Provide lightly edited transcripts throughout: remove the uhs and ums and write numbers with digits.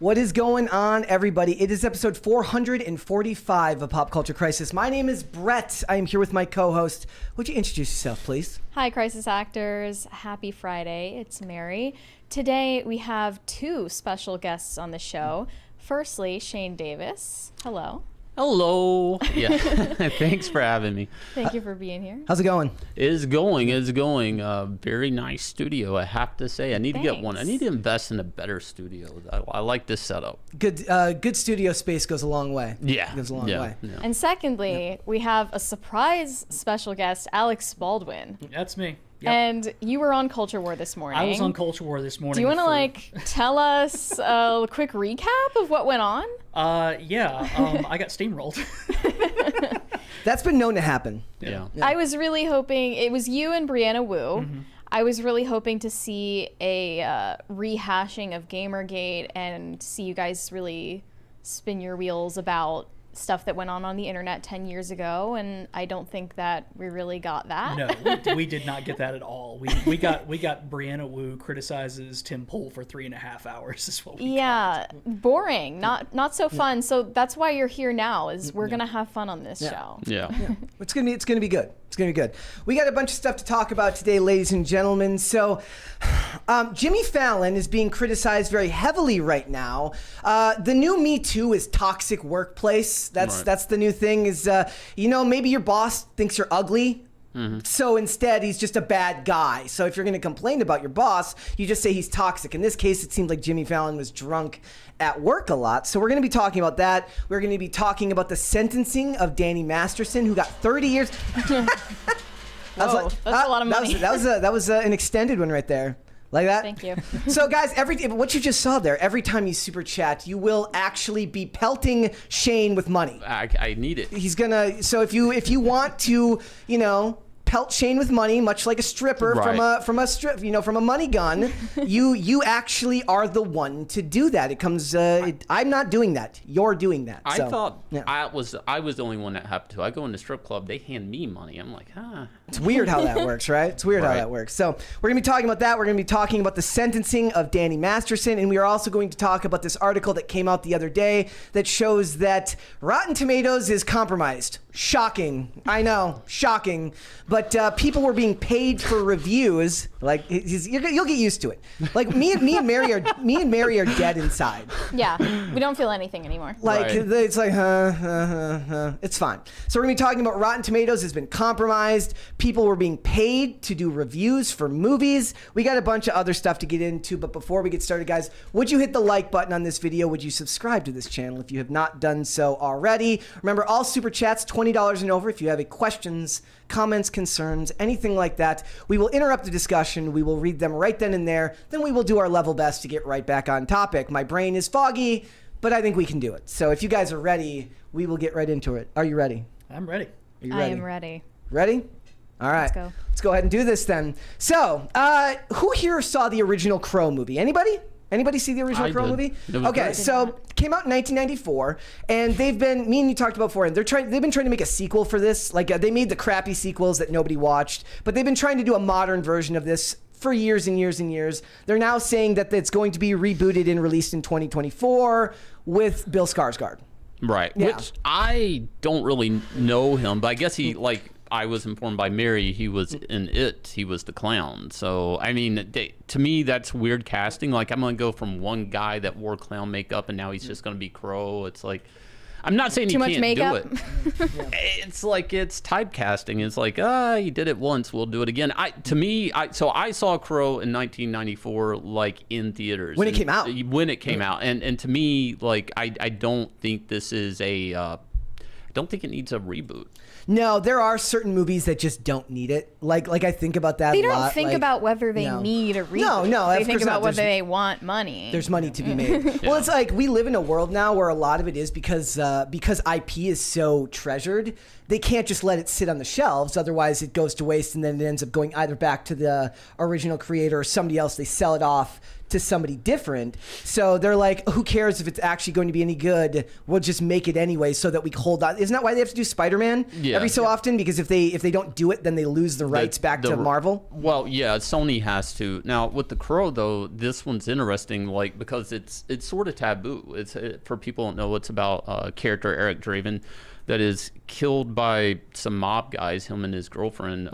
What is going on, everybody? It is episode 445 of Pop Culture Crisis. My name is Brett. I am here with my co-host. Would you introduce yourself, please? Hi, Crisis Actors. Happy Friday. It's Mary. Today, we have two special guests on the show. Firstly, Shane Davis. Hello. Hello. Yeah. Thanks for having me. Thank you for being here. How's it going? It's going. Very nice studio, I have to say. I need to get one. I need to invest in a better studio. I like this setup. Good studio space goes a long way. Yeah. It goes a long way. Yeah. And secondly, we have a surprise special guest, Alex Baldwin. That's me. Yep. And you were on Culture War this morning. I was on Culture War this morning. Do you want to tell us a quick recap of what went on? I got steamrolled. That's been known to happen. Yeah. I was really hoping, it was you and Brianna Wu. Mm-hmm. I was really hoping to see a rehashing of Gamergate and see you guys really spin your wheels about stuff that went on the internet 10 years ago, and I don't think that we really got that. No, we did not get that at all. We got Brianna Wu criticizes Tim Pool for 3.5 hours is what we got. Boring, not so fun. So that's why you're here now, is we're gonna have fun on this show. Yeah. It's gonna be good. It's gonna be good. We got a bunch of stuff to talk about today, ladies and gentlemen. So, Jimmy Fallon is being criticized very heavily right now. The new Me Too is toxic workplace. That's the new thing. Is maybe your boss thinks you're ugly. Mm-hmm. So instead, he's just a bad guy. So if you're going to complain about your boss, you just say he's toxic. In this case, it seemed like Jimmy Fallon was drunk at work a lot. So we're going to be talking about that. We're going to be talking about the sentencing of Danny Masterson, who got 30 years. That's a lot of money. That was an extended one right there. Like that? Thank you. So guys, what you just saw there, every time you super chat, you will actually be pelting Shane with money. I need it. He's gonna, so if you want to, pelt Shane with money, much like a stripper from a money gun, you actually are the one to do that. It comes. I'm not doing that. You're doing that. I thought I was the only one that happened to. I go in the strip club, they hand me money. I'm like, It's weird how that works, right? It's weird how that works. So we're gonna be talking about that. We're gonna be talking about the sentencing of Danny Masterson, and we are also going to talk about this article that came out the other day that shows that Rotten Tomatoes is compromised. Shocking. I know, shocking. But people were being paid for reviews. Like you'll get used to it. Like me and Mary are dead inside. Yeah, we don't feel anything anymore. It's like it's fine. So we're gonna be talking about Rotten Tomatoes has been compromised. People were being paid to do reviews for movies. We got a bunch of other stuff to get into, but before we get started, guys, would you hit the like button on this video? Would you subscribe to this channel if you have not done so already? Remember, all super chats, $20 and over. If you have any questions, comments, concerns, anything like that, we will interrupt the discussion. We will read them right then and there. Then we will do our level best to get right back on topic. My brain is foggy, but I think we can do it. So if you guys are ready, we will get right into it. Are you ready? I'm ready. Are you ready? I am ready. Ready? All right. Let's go ahead and do this then. So, who here saw the original Crow movie? Anybody? Anybody see the original Crow movie? Okay, so it came out in 1994, and me and you talked about before, and they've been trying to make a sequel for this. Like they made the crappy sequels that nobody watched, but they've been trying to do a modern version of this for years and years and years. They're now saying that it's going to be rebooted and released in 2024 with Bill Skarsgård. Right. Yeah. Which I don't really know him, but I guess he I was informed by Mary, he was in It. He was the clown. So, I mean, to me, that's weird casting. Like, I'm going to go from one guy that wore clown makeup, and now he's just going to be Crow. It's like, I'm not saying he can't do it. It's like, it's typecasting. It's like, he did it once, we'll do it again. So I saw Crow in 1994, like, in theaters. When it came out. When it came out. And to me, like, I don't think this is I don't think it needs a reboot. No, there are certain movies that just don't need it. Like I think about that They a lot. don't think about whether they need a reboot. No, they think about whether they want money. There's money to be made. Well, it's like we live in a world now where a lot of it is because IP is so treasured. They can't just let it sit on the shelves. Otherwise, it goes to waste, and then it ends up going either back to the original creator or somebody else. They sell it off to somebody different. So they're like, who cares if it's actually going to be any good? We'll just make it anyway so that we hold on. Isn't that why they have to do Spider-Man every so often? Because if they don't do it, then they lose the rights back to Marvel? Well, yeah, Sony has to. Now, with The Crow, though, this one's interesting, like, because it's sort of taboo. It's for people who don't know, it's about character Eric Draven that is killed by some mob guys, him and his girlfriend,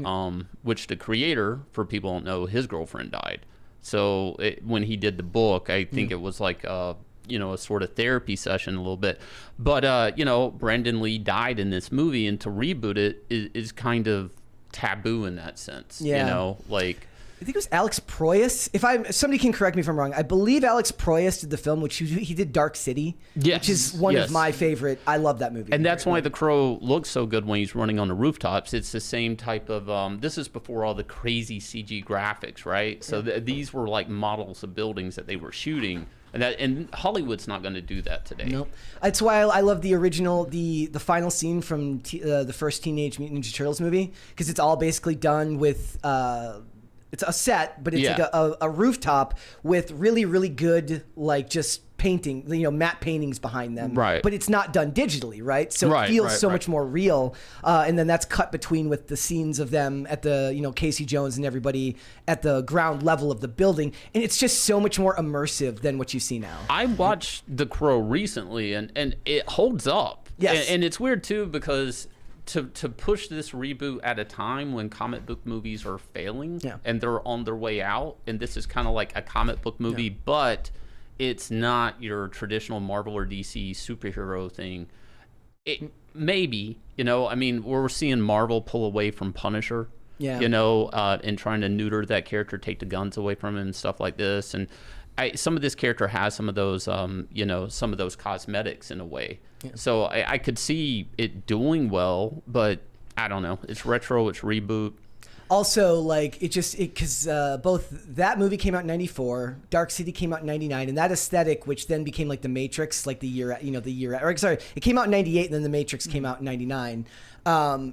which the creator, for people who don't know, his girlfriend died. So when he did the book, I think it was like a sort of therapy session a little bit. But, Brandon Lee died in this movie, and to reboot it is kind of taboo in that sense. Yeah. Like... I think it was Alex Proyas. Somebody can correct me if I'm wrong. I believe Alex Proyas did the film, which he did Dark City, which is one of my favorite. I love that movie. And that's why The Crow looks so good when he's running on the rooftops. It's the same type of. This is before all the crazy CG graphics, right? So these were like models of buildings that they were shooting. And Hollywood's not going to do that today. Nope. That's why I love the original, the final scene from the first Teenage Mutant Ninja Turtles movie, because it's all basically done with. It's a set, but it's like a rooftop with really, really good, like, just painting, matte paintings behind them. Right. But it's not done digitally, right? So it feels so much more real. And then that's cut between with the scenes of them at the, Casey Jones and everybody at the ground level of the building. And it's just so much more immersive than what you see now. I watched The Crow recently, and it holds up. Yes. And it's weird, too, because... To push this reboot at a time when comic book movies are failing and they're on their way out, and this is kind of like a comic book movie, but it's not your traditional Marvel or DC superhero thing. It maybe, we're seeing Marvel pull away from Punisher, and trying to neuter that character, take the guns away from him and stuff like this. And some of this character has some of those, some of those cosmetics in a way. Yeah. So I could see it doing well, but I don't know. It's retro, it's reboot. Also, like, because both that movie came out in 94, Dark City came out in 99, and that aesthetic, which then became like The Matrix, like it came out in 98, and then The Matrix came out in 99.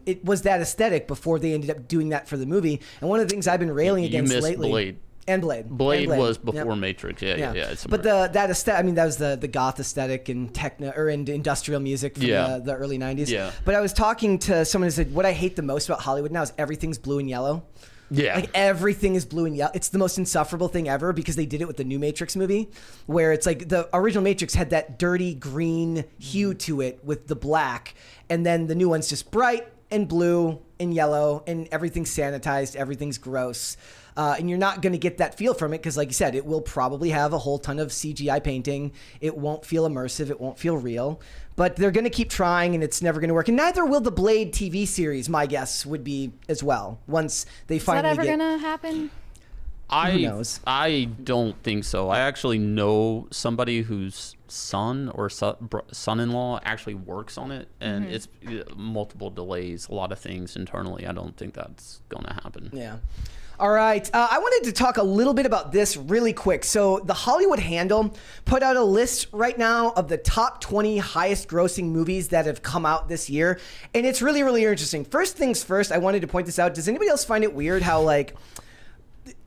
It was that aesthetic before they ended up doing that for the movie. And one of the things I've been railing against lately. Blade. And Blade. Blade was before Matrix. Yeah. But that aesthetic, that was the goth aesthetic and and industrial music from the early 90s. Yeah. But I was talking to someone who said, what I hate the most about Hollywood now is everything's blue and yellow. Yeah. Like, everything is blue and yellow. It's the most insufferable thing ever, because they did it with the new Matrix movie, where it's like the original Matrix had that dirty green hue to it with the black, and then the new one's just bright and blue and yellow, and everything's sanitized, everything's gross. And you're not going to get that feel from it because, like you said, it will probably have a whole ton of CGI painting. It won't feel immersive. It won't feel real. But they're going to keep trying, and it's never going to work. And neither will the Blade TV series, my guess, would be as well once they finally get... Is that ever going to happen? Who knows? I don't think so. I actually know somebody whose son or son-in-law actually works on it, and it's multiple delays, a lot of things internally. I don't think that's going to happen. Yeah. All right. I wanted to talk a little bit about this really quick. So the Hollywood Handle put out a list right now of the top 20 highest grossing movies that have come out this year. And it's really, really interesting. First things first, I wanted to point this out. Does anybody else find it weird how, like,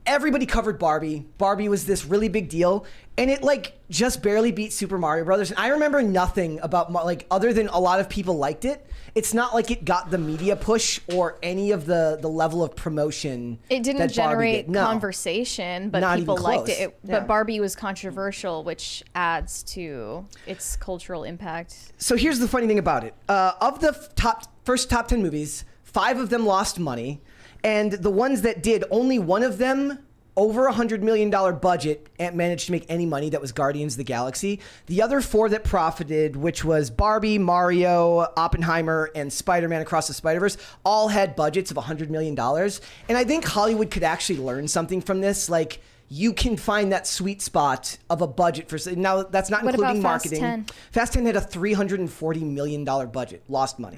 everybody covered Barbie. Barbie was this really big deal, and it just barely beat Super Mario Brothers. And I remember nothing about other than a lot of people liked it. It's not like it got the media push or any of the level of promotion. It didn't that generate did. No. conversation, but Not people even liked close. it. But Barbie was controversial, which adds to its cultural impact. So here's the funny thing about it. Of the first top 10 movies, 5 of them lost money. And the ones that did, only one of them over $100 million budget and managed to make any money. That was Guardians of the Galaxy. The other 4 that profited, which was Barbie, Mario, Oppenheimer, and Spider-Man Across the Spider-Verse, all had budgets of $100 million. And I think Hollywood could actually learn something from this. Like, you can find that sweet spot of a budget for... Now, that's not what including about Fast marketing. 10? Fast 10 had a $340 million budget, lost money.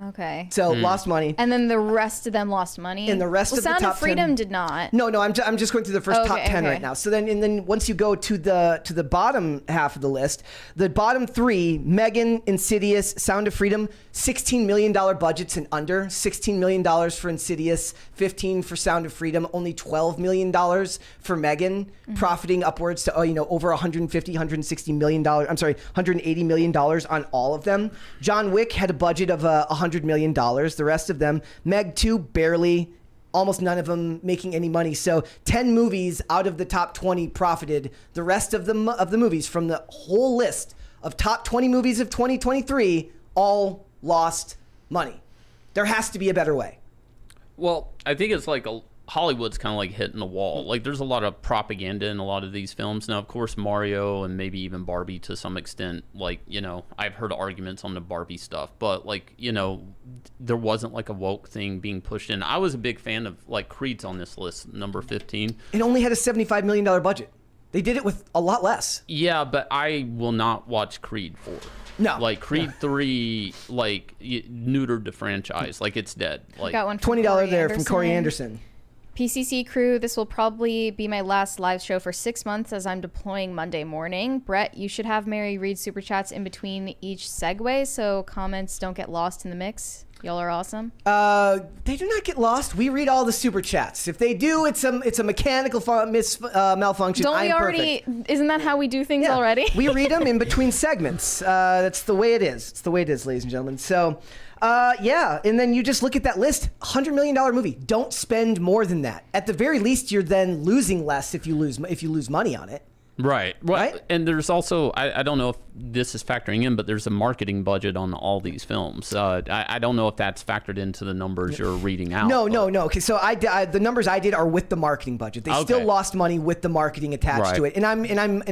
Okay. So lost money. And then the rest of them lost money. And the rest of the Sound top of Freedom 10 did not. No, I'm just going through the first top 10 right now. So then once you go to the bottom half of the list, the bottom 3, Megan, Insidious, Sound of Freedom, $16 million budgets and under. $16 million for Insidious, 15 for Sound of Freedom, only $12 million for Megan, profiting upwards to over $180 million on all of them. John Wick had a budget of $100 million. The rest of them, Meg 2, barely. Almost none of them making any money. So 10 movies out of the top 20 profited. The rest of the movies from the whole list of top 20 movies of 2023 all lost money. There has to be a better way. Well, I think it's like Hollywood's kind of like hitting the wall. Like, there's a lot of propaganda in a lot of these films. Now, of course, Mario and maybe even Barbie to some extent, like, I've heard arguments on the Barbie stuff, but like, there wasn't like a woke thing being pushed in. I was a big fan of like Creed's on this list, number 15. It only had a $75 million budget. They did it with a lot less. Yeah, but I will not watch Creed 4. No. Like, Creed 3, like, neutered the franchise. Like, it's dead. Like, Got one from $20 there from Corey Anderson. PCC crew, this will probably be my last live show for 6 months as I'm deploying Monday morning. Brett, you should have Mary read super chats in between each segue so comments don't get lost in the mix. Y'all are awesome. They do not get lost. We read all the super chats. If they do, it's a mechanical malfunction. Don't we already? Perfect. Isn't that how we do things already? We read them in between segments. That's the way it is. It's the way it is, ladies and gentlemen. So, and then you just look at that list. $100 million movie. Don't spend more than that. At the very least, you're then losing less if you lose money on it. Right. Right. And there's also, I don't know if this is factoring in, but there's a marketing budget on all these films. I don't know if that's factored into the numbers you're reading out. No. Okay, so the numbers I did are with the marketing budget. They still lost money with the marketing attached to it. And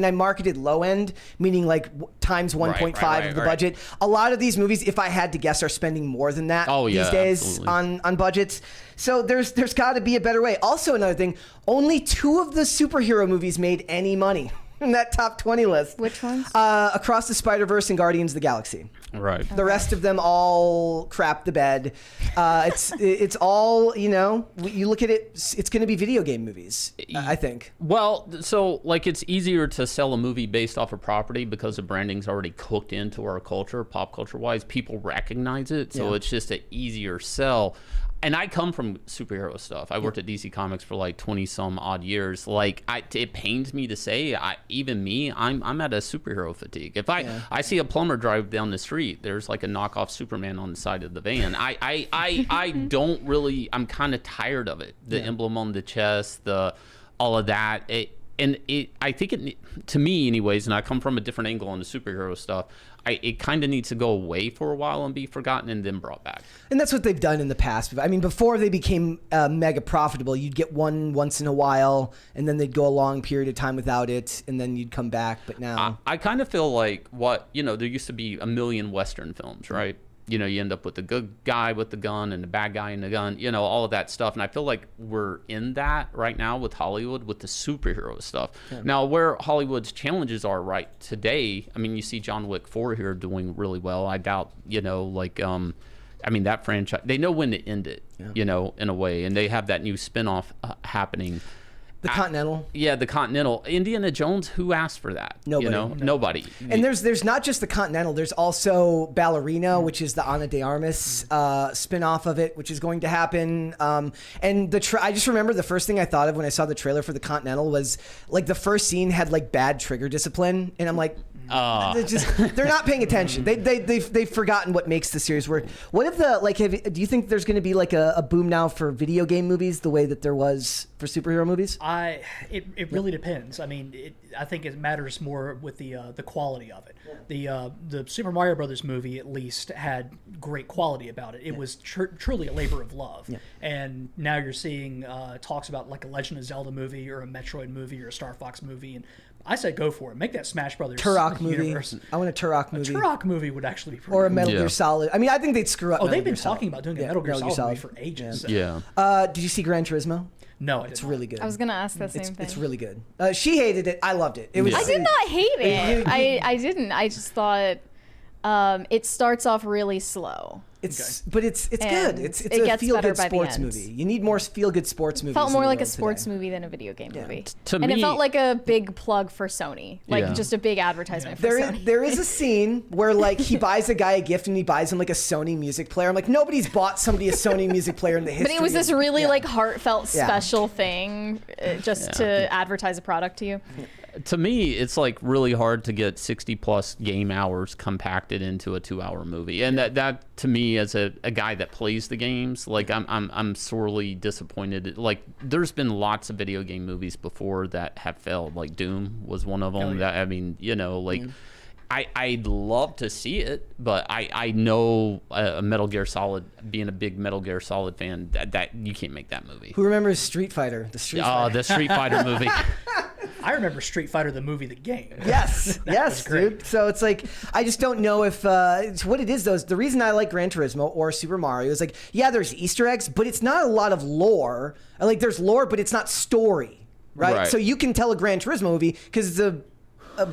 I marketed low end, meaning like times 1.5 of the budget. A lot of these movies, if I had to guess, are spending more than that these days on budgets. So there's got to be a better way. Also, another thing, only 2 of the superhero movies made any money in that top 20 list. Which ones? Across the Spider-Verse and Guardians of the Galaxy. Right. The rest of them all crap the bed. It's all, you look at it, it's going to be video game movies, I think. Well, so like it's easier to sell a movie based off a property because the branding's already cooked into our culture, pop culture wise. People recognize it, so it's just an easier sell. And I come from superhero stuff. I worked at DC Comics for like 20 some odd years. Like, it pains me to say, I'm at a superhero fatigue. If I see a plumber drive down the street, there's like a knockoff Superman on the side of the van. I don't really. I'm kind of tired of it. The emblem on the chest, all of that. I think to me, anyways, and I come from a different angle on the superhero stuff. It kind of needs to go away for a while and be forgotten and then brought back. And that's what they've done in the past. I mean, before they became mega profitable, you'd get one once in a while, and then they'd go a long period of time without it, and then you'd come back. But now, I kind of feel like there used to be a million Western films, right? You end up with the good guy with the gun and the bad guy in the gun, all of that stuff. And I feel like we're in that right now with Hollywood, with the superhero stuff. Yeah. Now, where Hollywood's challenges are right today, I mean, you see John Wick 4 here doing really well. I doubt, that franchise, they know when to end it, in a way. And they have that new spinoff happening. The Continental. Yeah, the Continental. Indiana Jones, who asked for that? Nobody. Nobody. And there's not just the Continental. There's also Ballerina, which is the Ana de Armas spin-off of it, which is going to happen. And I just remember the first thing I thought of when I saw the trailer for the Continental was like the first scene had like bad trigger discipline. And I'm like, they're not paying attention. They've forgotten what makes the series work. What if do you think there's going to be like a boom now for video game movies the way that there was for superhero movies? It really depends. I mean, I think it matters more with the quality of it. The Super Mario Brothers movie at least had great quality about it. It was truly a labor of love. Yeah. And now you're seeing talks about like a Legend of Zelda movie or a Metroid movie or a Star Fox movie, and I said go for it. Make that Smash Brothers Turok universe. Movie. I want a Turok movie. A Turok movie would actually be pretty or a Metal Gear Solid. I mean, I think they'd screw up. They've been talking about doing a Metal Gear Solid movie for ages. Yeah. Did you see Gran Turismo? No, it's really good. I was gonna ask the same thing. It's really good. She hated it. I loved it. I did not hate it. I didn't. I just thought it starts off really slow. But it's And good. It's it a gets feel better good by the sports end. movie. You need more feel good sports movies. Felt in more the like a world sports today. movie than a video game movie. To And me, it felt like a big plug for Sony, like Yeah. just a big advertisement for Sony. There is a scene where like he buys a guy a gift and he buys him like a Sony music player. I'm like, nobody's bought somebody a Sony music player in the history. But it was this of- really yeah. like heartfelt Yeah. special thing just to advertise a product to you. to me, it's like really hard to get 60 plus game hours compacted into a 2-hour movie, and that to me, as a guy that plays the games, like I'm sorely disappointed. Like there's been lots of video game movies before that have failed. Like Doom was one of them. Oh, yeah. That I mean, you know, like. I'd love to see it, but I know a Metal Gear Solid, being a big Metal Gear Solid fan, that you can't make that movie. Who remembers Street Fighter? The Street Fighter. The Street Fighter movie. I remember Street Fighter, the movie, the game. Yes, yes, was great. dude. So it's like I just don't know if it's what it is. Though the reason I like Gran Turismo or Super Mario is like, yeah, there's Easter eggs, but it's not a lot of lore. Like there's lore, but it's not story, right? Right. So you can tell a Gran Turismo movie because it's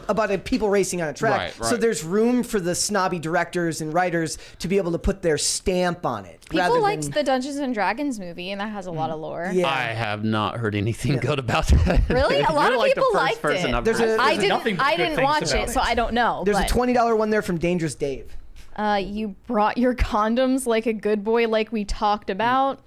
about people racing on a track. Right. So there's room for the snobby directors and writers to be able to put their stamp on it. People rather liked than, the Dungeons and Dragons movie, and that has a lot of lore. Yeah. I have not heard anything good about that. Really? A lot You're of like the people first liked person it. I've There's heard. a- I nothing but good didn't things watch about it, so I don't know. There's but, a $20 one there from Dangerous Dave. You brought your condoms like a good boy, like we talked about.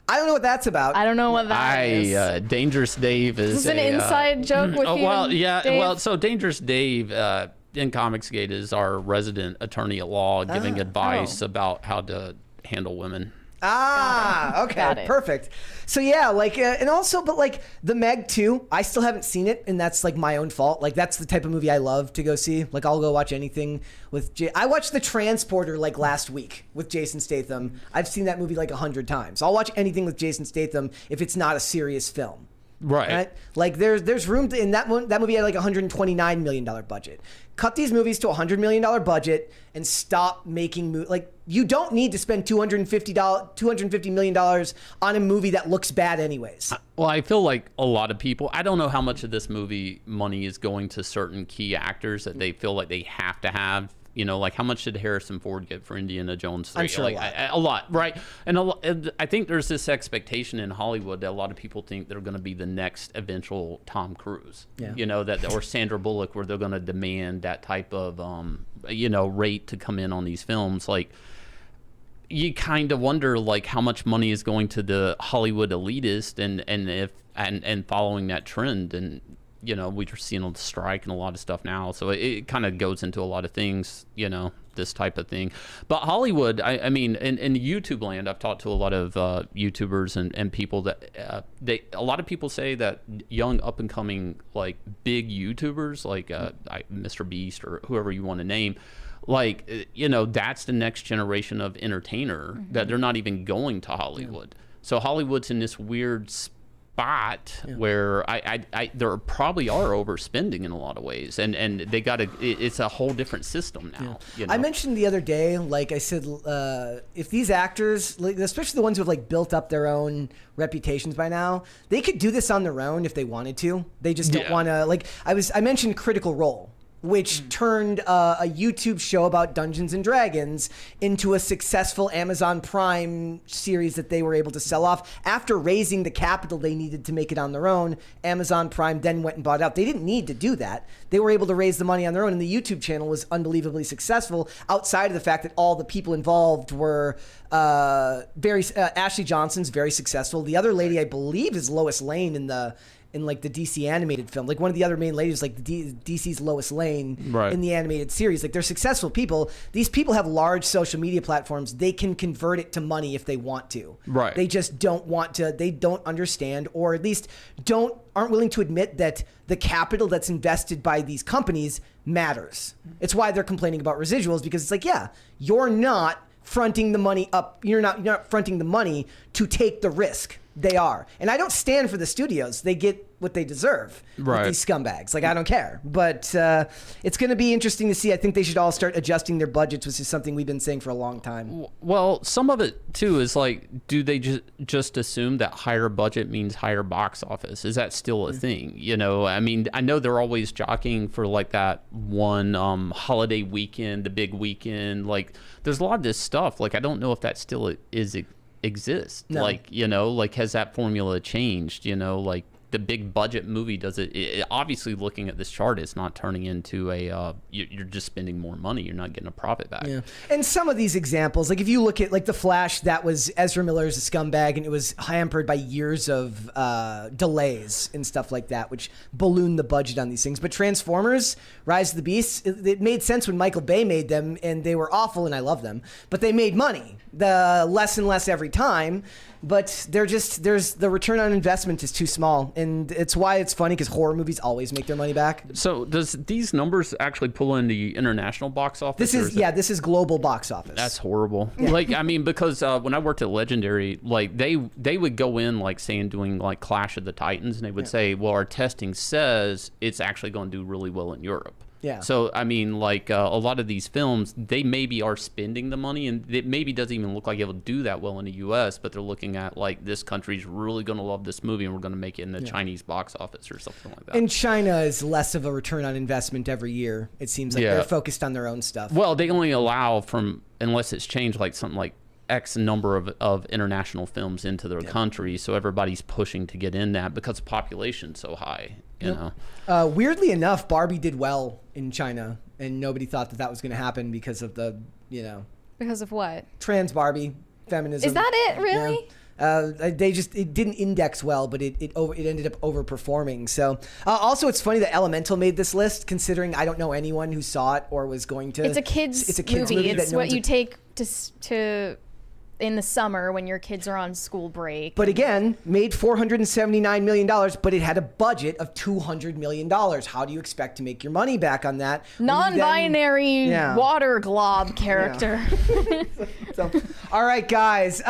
I don't know what that's about. I don't know what that is. Dangerous Dave is Is this an a, inside joke with you? well, yeah. Dave? Well, so Dangerous Dave in Comicsgate is our resident attorney at law, giving advice about how to handle women. Ah, okay, Got it. perfect. So yeah, like, and also, but like the Meg 2, I still haven't seen it, and that's like my own fault. Like that's the type of movie I love to go see. Like I'll go watch anything with. I watched The Transporter like last week with Jason Statham. I've seen that movie like 100 times. I'll watch anything with Jason Statham if it's not a serious film. Right? Like there's room to, in that one. That movie had like $129 million budget. Cut these movies to $100 million budget and stop making like you don't need to spend $250 million on a movie that looks bad anyways. Well, I feel like a lot of people, I don't know how much of this movie money is going to certain key actors that they feel like they have to have. You know, like how much did Harrison Ford get for Indiana Jones 3? I'm sure like, a lot. a lot, right? And I think there's this expectation in Hollywood that a lot of people think they're going to be the next eventual Tom Cruise. Yeah. You know, that or Sandra Bullock, where they're going to demand that type of, rate to come in on these films. Like, you kind of wonder like how much money is going to the Hollywood elitist and following that trend. And you know, we're seeing a strike and a lot of stuff now, so it kind of goes into a lot of things, you know, this type of thing. But Hollywood, I mean, in YouTube land, I've talked to a lot of YouTubers and people that a lot of people say that young up and coming like big YouTubers like Mr. Beast or whoever you want to name, like, you know, that's the next generation of entertainer that they're not even going to Hollywood. So Hollywood's in this weird spot where I there probably are overspending in a lot of ways, and they got it's a whole different system now. You know? I mentioned the other day, like I said, if these actors, like, especially the ones who have like built up their own reputations by now, they could do this on their own if they wanted to. They just don't want to. Like I mentioned Critical Role, which turned a YouTube show about Dungeons and Dragons into a successful Amazon Prime series that they were able to sell off after raising the capital they needed to make it on their own. Amazon Prime then went and bought it out. They didn't need to do that. They were able to raise the money on their own, and the YouTube channel was unbelievably successful outside of the fact that all the people involved were Ashley Johnson's very successful. The other lady, I believe, is Lois Lane in like the DC animated film. Like one of the other main ladies, like DC's Lois Lane in the animated series. Like they're successful people. These people have large social media platforms. They can convert it to money if they want to. Right. They just don't want to. They don't understand, or at least aren't willing to admit that the capital that's invested by these companies matters. It's why they're complaining about residuals, because it's like, yeah, you're not fronting the money up. You're not fronting the money to take the risk. They are. And I don't stand for the studios. They get what they deserve Right. with these scumbags. Like, I don't care. But it's going to be interesting to see. I think they should all start adjusting their budgets, which is something we've been saying for a long time. Well, some of it too is like, do they just assume that higher budget means higher box office? Is that still a thing? You know, I mean, I know they're always jockeying for like that one holiday weekend, the big weekend. Like, there's a lot of this stuff. Like, I don't know if that still exists. No. Like, you know, like, has that formula changed? You know, like, the big budget movie does it obviously, looking at this chart, it's not turning into a you're just spending more money, you're not getting a profit back. Yeah. And some of these examples, like if you look at like The Flash, that was Ezra Miller as a scumbag, and it was hampered by years of delays and stuff like that, which ballooned the budget on these things. But Transformers, Rise of the Beasts, it made sense when Michael Bay made them, and they were awful, and I love them, but they made money. The less and less every time, but there's the return on investment is too small, and it's why it's funny because horror movies always make their money back. So does these numbers actually pull in the international box office? This is global box office. That's horrible. Like, I mean, because when I worked at Legendary, like they would go in like saying doing like Clash of the Titans, and they would say, well, our testing says it's actually going to do really well in Europe. Yeah. So, I mean, like a lot of these films, they maybe are spending the money, and it maybe doesn't even look like it'll do that well in the U.S., but they're looking at like, this country's really going to love this movie, and we're going to make it in the Chinese box office or something like that. And China is less of a return on investment every year. It seems like they're focused on their own stuff. Well, they only allow unless it's changed, like something like X number of international films into their country, so everybody's pushing to get in that because the population's so high. You know. Weirdly enough, Barbie did well in China, and nobody thought that was going to happen because of the, Because of what? trans Barbie feminism. Is that it, really? Yeah. It didn't index well, but it ended up overperforming. So also, it's funny that Elemental made this list, considering I don't know anyone who saw it or was going to. It's a kids movie. It's what you take to in the summer when your kids are on school break. But again, made $479 million, but it had a budget of $200 million. How do you expect to make your money back on that? Non-binary water glob character. So, all right, guys.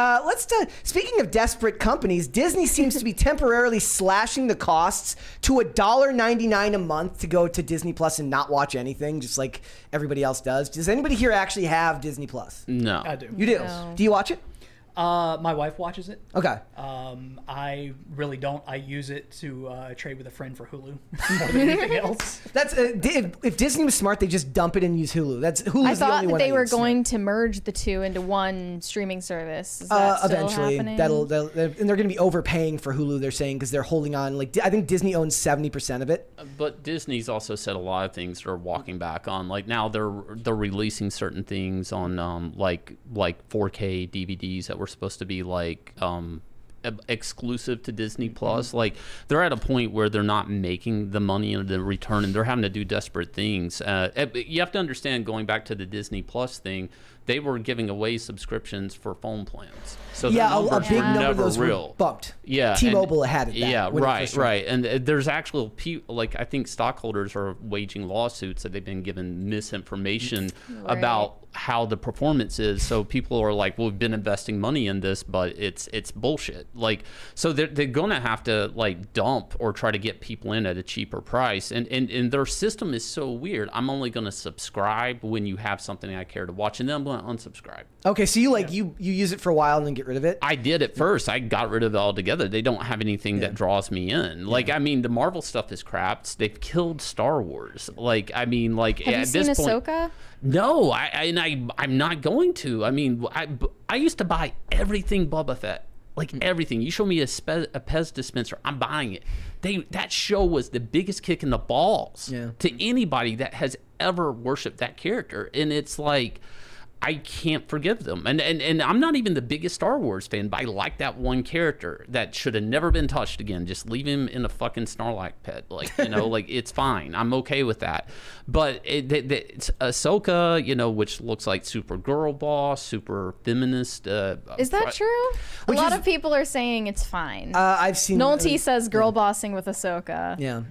Speaking of desperate companies, Disney seems to be temporarily slashing the costs to $1.99 a month to go to Disney Plus and not watch anything, just like everybody else does. Does anybody here actually have Disney Plus? No. I do. You do? No. Do you watch it? My wife watches it. Okay. I really don't. I use it to trade with a friend for Hulu more than anything else. That's if Disney was smart, they just dump it and use Hulu. Hulu's I the thought only that one they were use. going to merge the two into one streaming service. Is that still Eventually, happening? and they're going to be overpaying for Hulu. They're saying because they're holding on. Like I think Disney owns 70% of it. But Disney's also said a lot of things they're walking back on. Like now they're releasing certain things on like 4K DVDs that were supposed to be like exclusive to Disney Plus. Like they're at a point where they're not making the money and the return, and they're having to do desperate things. You have to understand, going back to the Disney Plus thing, they were giving away subscriptions for phone plans. So the a numbers big were number never of those real. were bumped. Yeah, T-Mobile had it. Yeah, when it first right. And there's actual people, like I think stockholders are waging lawsuits that they've been given misinformation about how the performance is. So people are like, well, we've been investing money in this, but it's bullshit. Like, so they're gonna have to like dump or try to get people in at a cheaper price. And their system is so weird. I'm only gonna subscribe when you have something I care to watch, and then I'm gonna unsubscribe. Okay, so you use it for a while and then get rid of it? I did at first. I got rid of it altogether. They don't have anything that draws me in. Like, I mean, the Marvel stuff is crap. They've killed Star Wars. Like, I mean, like Have you seen Ahsoka? No, I'm not going to. I mean, I used to buy everything Boba Fett. Like everything. You show me a Pez dispenser, I'm buying it. That show was the biggest kick in the balls to anybody that has ever worshipped that character. And it's like, I can't forgive them. And I'm not even the biggest Star Wars fan, but I like that one character that should have never been touched again. Just leave him in a fucking Snorlax pit. Like, like it's fine. I'm okay with that. But it's Ahsoka, which looks like super girl boss, super feminist. Is that true? A lot of people are saying it's fine. I've seen. Nolte says girl bossing with Ahsoka. Yeah.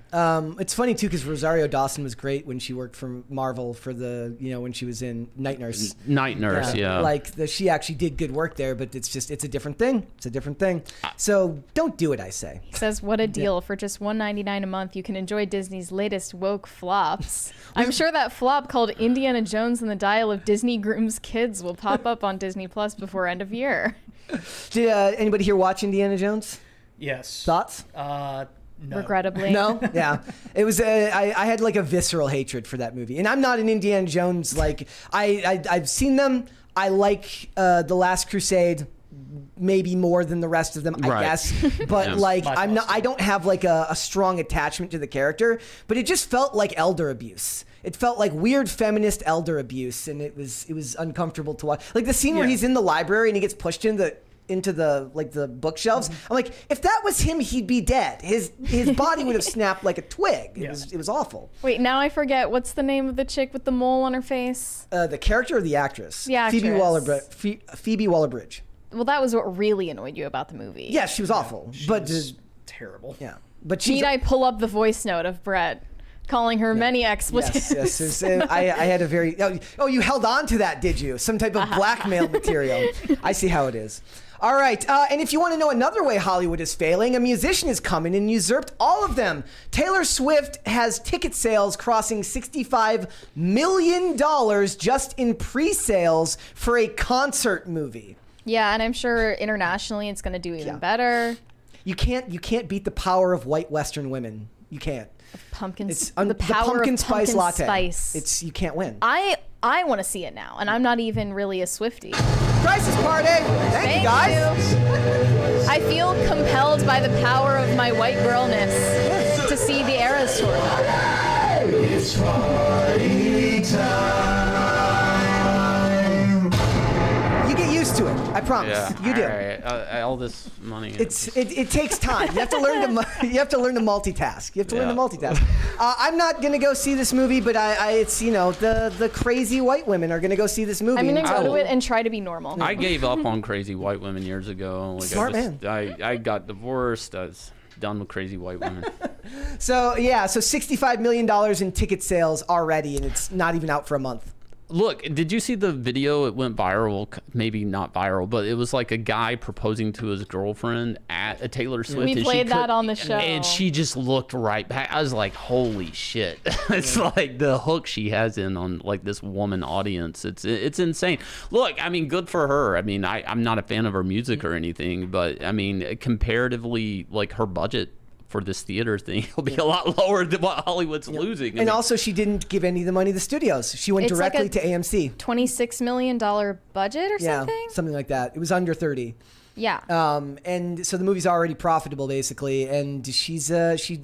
It's funny too because Rosario Dawson was great when she worked for Marvel for the when she was in Night Nurse. Night Nurse, yeah. Like she actually did good work there, but it's a different thing. It's a different thing. So don't do it, I say. He says, what a deal. For just $1.99 a month, you can enjoy Disney's latest woke flops. I'm sure that flop called Indiana Jones and the Dial of Disney Grooms Kids will pop up on Disney Plus before end of year. Did anybody here watch Indiana Jones? Yes. Thoughts? No. Regrettably. No? Yeah. It was, I had like a visceral hatred for that movie. And I'm not an Indiana Jones, like, I've seen them. I like The Last Crusade maybe more than the rest of them, I guess. But like, I don't have like a strong attachment to the character, but it just felt like elder abuse. It felt like weird feminist elder abuse, and it was uncomfortable to watch. Like the scene where he's in the library and he gets pushed into the bookshelves. I'm like, if that was him, he'd be dead. His body would have snapped like a twig. It was awful. Wait, now I forget. What's the name of the chick with the mole on her face? The character or the actress? The actress. Phoebe Waller-Bridge. Well, that was what really annoyed you about the movie. Yeah, she was awful. She but was terrible. Yeah, but Need I pull up the voice note of Brett calling her many expletives? Yes. I had a very. Oh, you held on to that, did you? Some type of blackmail material. I see how it is. All right, and if you want to know another way Hollywood is failing, a musician has come in and usurped all of them. Taylor Swift has ticket sales crossing $65 million just in pre-sales for a concert movie. Yeah, and I'm sure internationally it's going to do even better. You can't beat the power of white Western women. You can't. The power pumpkin of spice pumpkin latte. spice. You can't win. I want to see it now, and I'm not even really a Swiftie. Crisis Party! Thank you, guys. I feel compelled by the power of my white girlness to see the Eras tour. It's party time. You get used to it. I promise. Yeah. You do. All right. All this money. It takes time. You have to learn to multitask. You have to learn to multitask. I'm not gonna go see this movie, but it's the crazy white women are gonna go see this movie. I'm gonna go to it and try to be normal. I gave up on crazy white women years ago. Like Smart man. I got divorced. I was done with crazy white women. So $65 million in ticket sales already, and it's not even out for a month. Look, did you see the video? It went viral, maybe not viral, but it was like a guy proposing to his girlfriend at a Taylor Swift. We played that on the show. And she just looked right back. I was like, holy shit. It's like the hook she has on like this woman audience. It's insane. Look, I mean, good for her. I mean, I'm not a fan of her music or anything, but I mean, comparatively, like her budget for this theater thing, it'll be a lot lower than what Hollywood's losing. And also, she didn't give any of the money to the studios. She went directly to AMC. $26 million budget or something? Yeah, something like that. It was under 30. Yeah. And so the movie's already profitable, basically. And she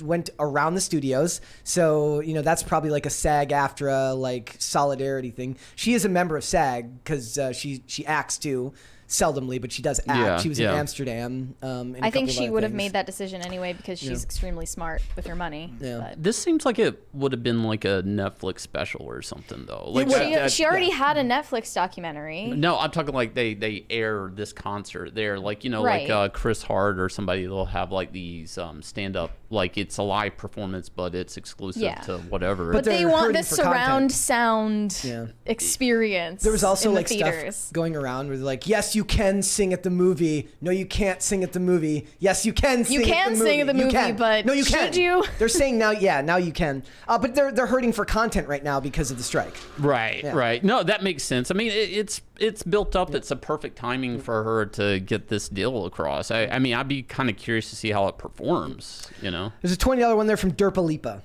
went around the studios. So, that's probably like a SAG-AFTRA, like, solidarity thing. She is a member of SAG because she acts too. Seldomly, but she does act. Yeah, she was in Amsterdam. I think she would have made that decision anyway because she's extremely smart with her money. Yeah. But. This seems like it would have been like a Netflix special or something, though. Like She already had a Netflix documentary. No, I'm talking like they air this concert there, like Right. like Chris Hart or somebody. They'll have like these stand up, like it's a live performance, but it's exclusive to whatever. But they they're want hurting this for content. surround sound experience. There was also in like the theaters. stuff going around where they're like, yes, you can sing at the movie. No, you can't sing at the movie. Yes, you can sing at the movie. You can sing at the movie, can. but no, you should can. you? They're saying now you can. But they're hurting for content right now because of the strike. Right. No, that makes sense. I mean, it's built up. It's a perfect timing for her to get this deal across. I mean, I'd be kind of curious to see how it performs, There's a $20 one there from Derpa Lipa.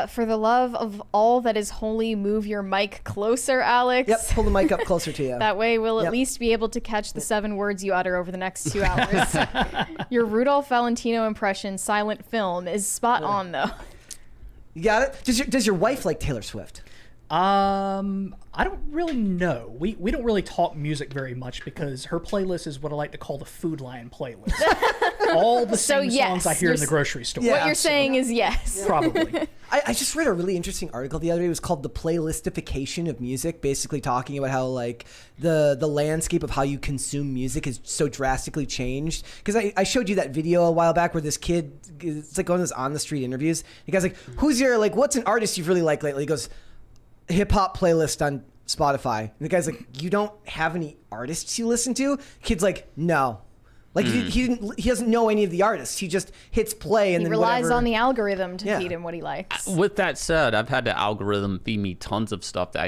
For the love of all that is holy, move your mic closer, Alex. Yep, pull the mic up closer to you. That way we'll at least be able to catch the 7 words you utter over the next 2 hours. Your Rudolph Valentino impression, silent film, is spot on, though. You got it? Does your wife like Taylor Swift? I don't really know. We don't really talk music very much because her playlist is what I like to call the Food Lion playlist. All the same songs I hear in the grocery store. What you're saying is yes. Probably. I just read a really interesting article the other day. It was called The Playlistification of Music, basically talking about how like the landscape of how you consume music is so drastically changed. Because I showed you that video a while back where this kid, it's like one of those on the street interviews. The guy's like, what's an artist you've really liked lately? He goes, hip hop playlist Spotify. And the guy's like, you don't have any artists you listen to? Kid's like, no. Like he doesn't know any of the artists. He just hits play and He then relies whatever. on the algorithm to Yeah. feed him what he likes. With that said, I've had the algorithm feed me tons of stuff that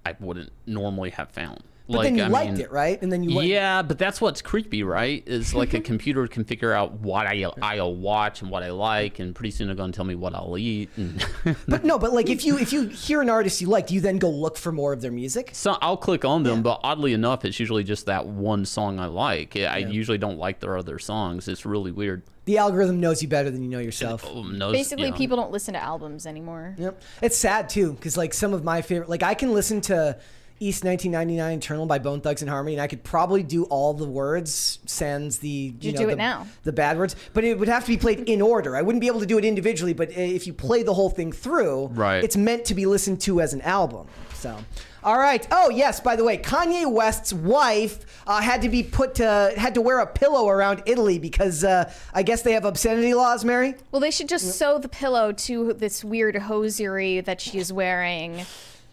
I wouldn't normally have found. But then you liked it, right? And then you went, Yeah, but that's what's creepy, right? Is like a computer can figure out what I'll watch and what I like, and pretty soon they're going to tell me what I'll eat. And But like if you hear an artist you like, do you then go look for more of their music? so I'll click on them, but oddly enough, it's usually just that one song I like. I usually don't like their other songs. It's really weird. The algorithm knows you better than you know yourself. Basically, people don't listen to albums anymore. Yep. It's sad too, because like some of my favorite, like I can listen to East 1999 Eternal by Bone Thugs and Harmony, and I could probably do all the words sans the the bad words, but it would have to be played in order. I wouldn't be able to do it individually, but if you play the whole thing through, right, it's meant to be listened to as an album. So, all right. Oh yes, by the way, Kanye West's wife had to wear a pillow around Italy because I guess they have obscenity laws. Mary? Well, they should just sew the pillow to this weird hosiery that she's wearing.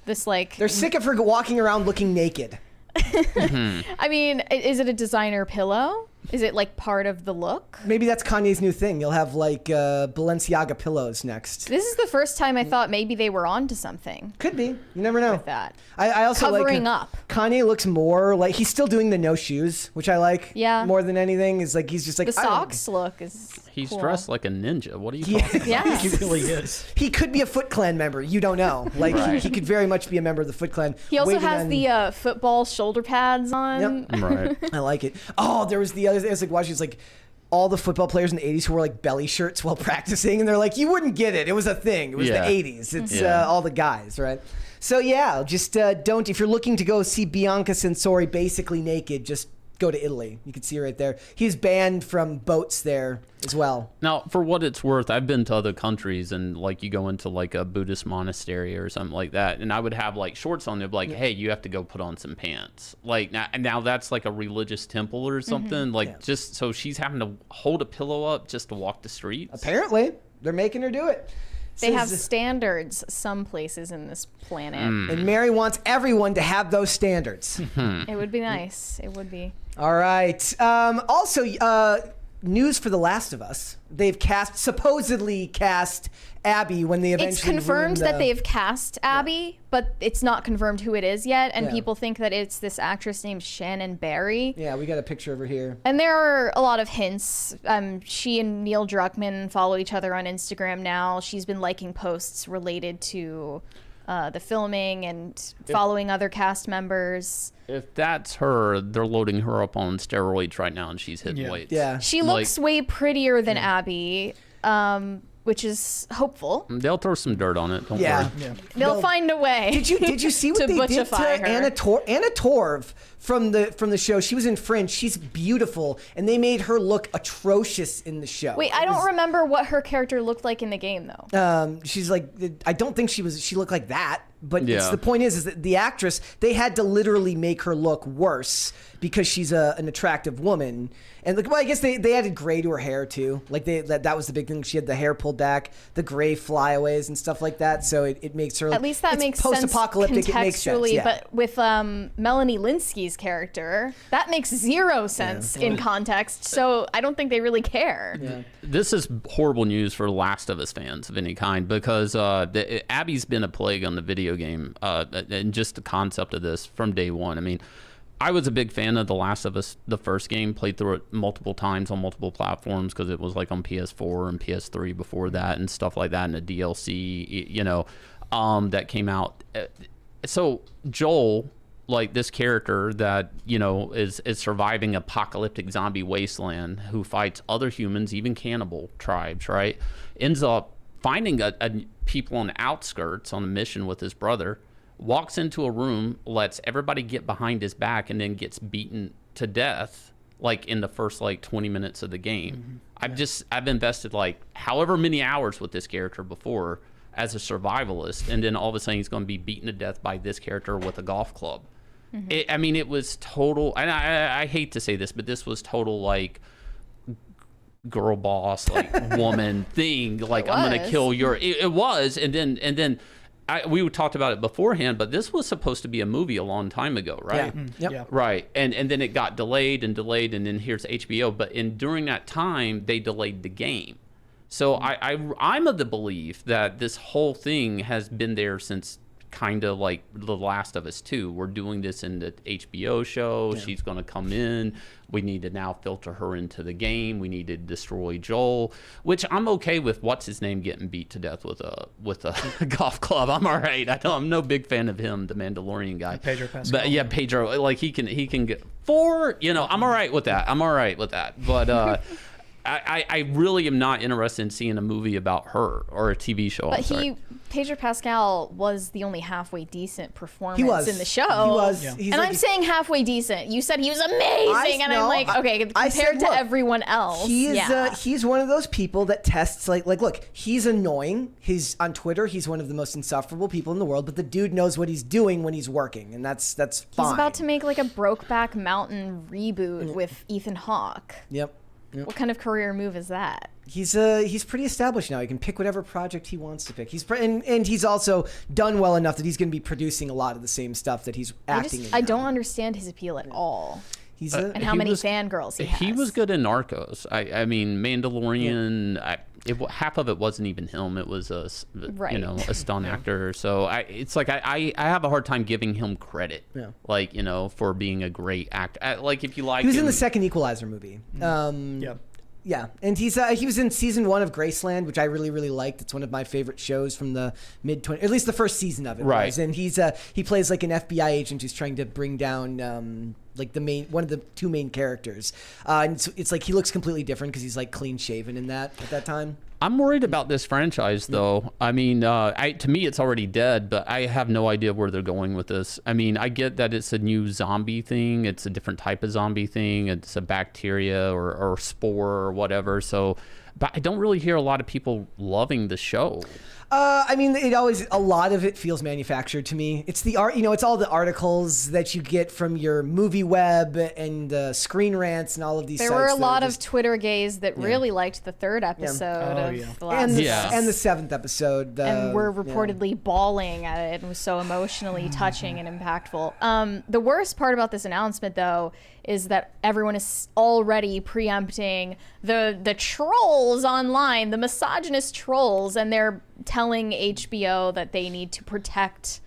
This like they're sick of her walking around looking naked. I mean, is it a designer pillow? Is it like part of the look? Maybe that's Kanye's new thing. You'll have like Balenciaga pillows next. This is the first time I thought maybe they were onto something. Could be. You never know. With that. I also covering like up. Kanye looks more like he's still doing the no shoes, which I like. Yeah. More than anything is like he's just like the socks look is. He's cool. dressed like a ninja. What are you talking about? Yeah. He really is. He could be a Foot Clan member. You don't know. Like he could very much be a member of the Foot Clan. He also waiting has on- the football shoulder pads on. Yep. Right. I like it. Oh, there was the other. I was like watching. It's like all the football players in the 80s who wore like belly shirts while practicing, and they're like, you wouldn't get it. It was a thing. It was Yeah. the 80s. It's Yeah. all the guys, right? So yeah, just don't. If you're looking to go see Bianca Censori basically naked, just go to Italy. You can see her right there. He's banned from boats there as well. Now, for what it's worth, I've been to other countries, and like you go into like a Buddhist monastery or something like that, and I would have like shorts on there, like, hey, you have to go put on some pants. Like now that's like a religious temple or something. Like just so she's having to hold a pillow up just to walk the streets. Apparently, they're making her do it. They have Says- standards some places in this planet. and Mary wants everyone to have those standards. It would be nice. It would be. All right. Also, news for The Last of Us. They've supposedly cast Abby when they eventually It's confirmed ruined that the- they've cast Abby, but it's not confirmed who it is yet. And Yeah. people think that it's this actress named Shannon Barry. Yeah, we got a picture over here. And there are a lot of hints. She and Neil Druckmann follow each other on Instagram now. She's been liking posts related to the filming and following other cast members. If that's her, they're loading her up on steroids right now, and she's hitting weights. Yeah. She looks way prettier than Abby, which is hopeful. They'll throw some dirt on it. Don't Yeah. worry. They'll find a way. Did you see what to they did to butchify her. Anna Torv from the show? She was in Fringe. She's beautiful, and they made her look atrocious in the show. Wait, I don't remember what her character looked like in the game, though. She's like, I don't think she looked like that. But Yeah. the point is that the actress, they had to literally make her look worse because she's an attractive woman. And like, well, I guess they added gray to her hair too. Like that was the big thing. She had the hair pulled back, the gray flyaways and stuff like that. So it makes her At least that makes sense post-apocalyptic. It makes sense. contextually, Yeah. but with Melanie Linsky's character, that makes zero sense in context. So I don't think they really care. Yeah. This is horrible news for Last of Us fans of any kind because Abby's been a plague on the video game and just the concept of this from day one. I mean, I was a big fan of The Last of Us, the first game, played through it multiple times on multiple platforms because it was like on PS4 and PS3 before that and stuff like that, and the DLC, that came out. So Joel, like this character that, is surviving apocalyptic zombie wasteland who fights other humans, even cannibal tribes, right? Ends up finding a people on the outskirts on a mission with his brother, walks into a room, lets everybody get behind his back, and then gets beaten to death like in the first 20 minutes of the game. I've invested like however many hours with this character before as a survivalist, and then all of a sudden he's going to be beaten to death by this character with a golf club. It was total, and I hate to say this, but this was total like girl boss, like woman thing, like I'm gonna kill your. It was, and then we talked about it beforehand, but this was supposed to be a movie a long time ago, right? Yeah. Right, and then it got delayed, and then here's HBO. But during that time, they delayed the game. So I'm of the belief that this whole thing has been there since kind of like The Last of Us 2. We're doing this in the HBO show. She's going to come in. We need to now filter her into the game. We need to destroy Joel, which I'm okay with. What's his name getting beat to death with a golf club? I'm all right. I'm no big fan of him, the Mandalorian guy. Pedro Pascal. But yeah, Pedro, like he can get 4. I'm all right with that. But I really am not interested in seeing a movie about her or a TV show. But Pedro Pascal was the only halfway decent performance in the show. He was. Yeah. I'm saying halfway decent. You said he was amazing, and I'm like, okay, compared to everyone else. He's one of those people that tests like look, he's annoying. He's on Twitter. He's one of the most insufferable people in the world, but the dude knows what he's doing when he's working, and that's fine. He's about to make like a Brokeback Mountain reboot with Ethan Hawke. Yep. What kind of career move is that? He's pretty established now. He can pick whatever project he wants to pick. And he's also done well enough that he's going to be producing a lot of the same stuff that he's acting in. I don't understand his appeal at all. And how many fangirls he has. He was good in Narcos. I mean, Mandalorian. Yeah. Half of it wasn't even him. It was a stunt actor. So it's like I have a hard time giving him credit. Yeah. Like for being a great actor. Like if you like. He was in the second Equalizer movie. Yeah, and he was in season 1 of Graceland, which I really, really liked. It's one of my favorite shows from the mid-20s, at least the first season of it. Right. Was. And he plays like an FBI agent who's trying to bring down like one of the 2 main characters. And it's like he looks completely different because he's like clean shaven in that at that time. I'm worried about this franchise, though. I mean, to me, it's already dead, but I have no idea where they're going with this. I mean, I get that it's a new zombie thing. It's a different type of zombie thing. It's a bacteria or spore or whatever. So, but I don't really hear a lot of people loving the show. I mean, a lot of it feels manufactured to me. It's the art, it's all the articles that you get from your movie web and Screen Rants and all of these sites. There were a lot of Twitter gays that really liked the 3rd episode of the last and the 7th episode. And were reportedly bawling at it and was so emotionally touching and impactful. The worst part about this announcement, though, is that everyone is already preempting the trolls online, the misogynist trolls, and they're telling HBO that they need to protect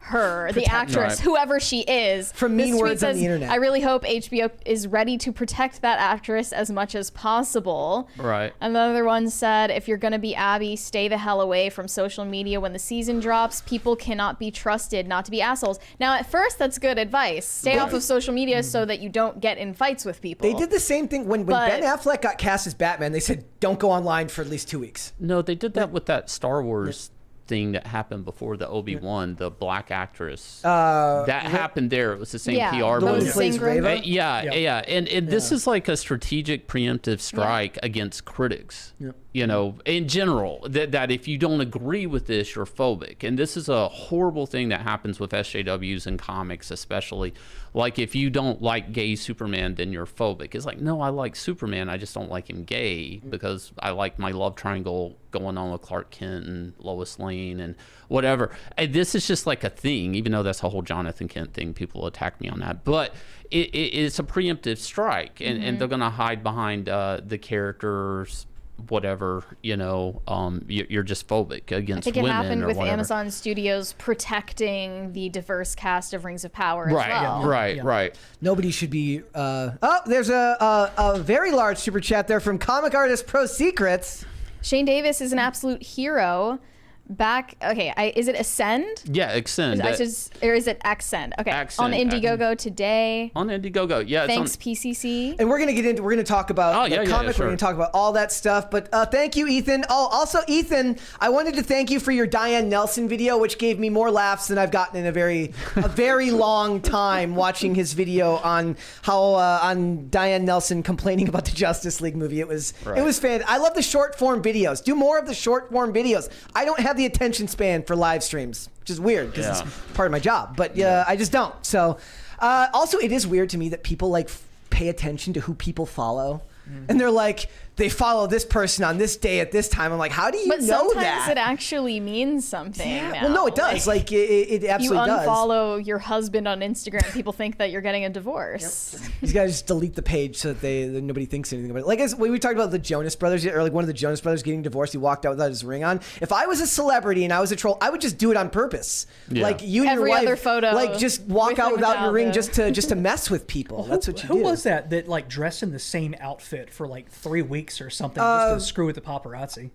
her, the actress, whoever she is, from mean words on the internet. I really hope HBO is ready to protect that actress as much as possible. Right. And the other one said, if you're going to be Abby, stay the hell away from social media when the season drops. People cannot be trusted not to be assholes. Now, at first, that's good advice. Stay off of social media so that you don't get in fights with people. They did the same thing when Ben Affleck got cast as Batman. They said, don't go online for at least 2 weeks. No, they did that with that Star Wars thing that happened before the Obi-Wan, the black actress. That happened there. It was the same PR. The one who plays Reva? And this is like a strategic preemptive strike against critics. In general, that if you don't agree with this, you're phobic. And this is a horrible thing that happens with SJWs and comics, especially. Like, if you don't like gay Superman, then you're phobic. It's like, no, I like Superman. I just don't like him gay because I like my love triangle going on with Clark Kent and Lois Lane and whatever. And this is just like a thing, even though that's a whole Jonathan Kent thing. People attack me on that. But it's a preemptive strike, and they're going to hide behind the characters, whatever, you're just phobic against women. I think it happened with whatever. Amazon Studios protecting the diverse cast of Rings of Power as well. Right. Nobody should be. There's a very large super chat there from comic artist Pro Secrets. Shane Davis is an absolute hero. Is it Ascend? Yeah, Ascend. Or is it Accent? Okay. Accent. On Indiegogo today. On Indiegogo, yeah. Thanks, PCC. And we're going to talk about the comic. Sure. We're going to talk about all that stuff. But thank you, Ethan. Also, Ethan, I wanted to thank you for your Diane Nelson video, which gave me more laughs than I've gotten in a very long time watching his video on Diane Nelson complaining about the Justice League movie. It was fan. I love the short form videos. Do more of the short form videos. I don't have the attention span for live streams, which is weird because it's part of my job, but I just don't. So also, it is weird to me that people pay attention to who people follow, and they're like, they follow this person on this day at this time. I'm like, how do you But know sometimes that? it actually means something. Yeah. Now. Well, no, it does. Like it you absolutely does. unfollow your husband on Instagram, people think that you're getting a divorce. These guys just delete the page so that nobody thinks anything about it. Like as we talked about the Jonas Brothers, or like one of the Jonas Brothers getting divorced, he walked out without his ring on. If I was a celebrity and I was a troll, I would just do it on purpose. Yeah. Like you and Every your wife, other photo like just walk with out or without your without ring the- just to mess with people. That's what you do. Who was that like dressed in the same outfit for like 3 weeks or something just to screw with the paparazzi?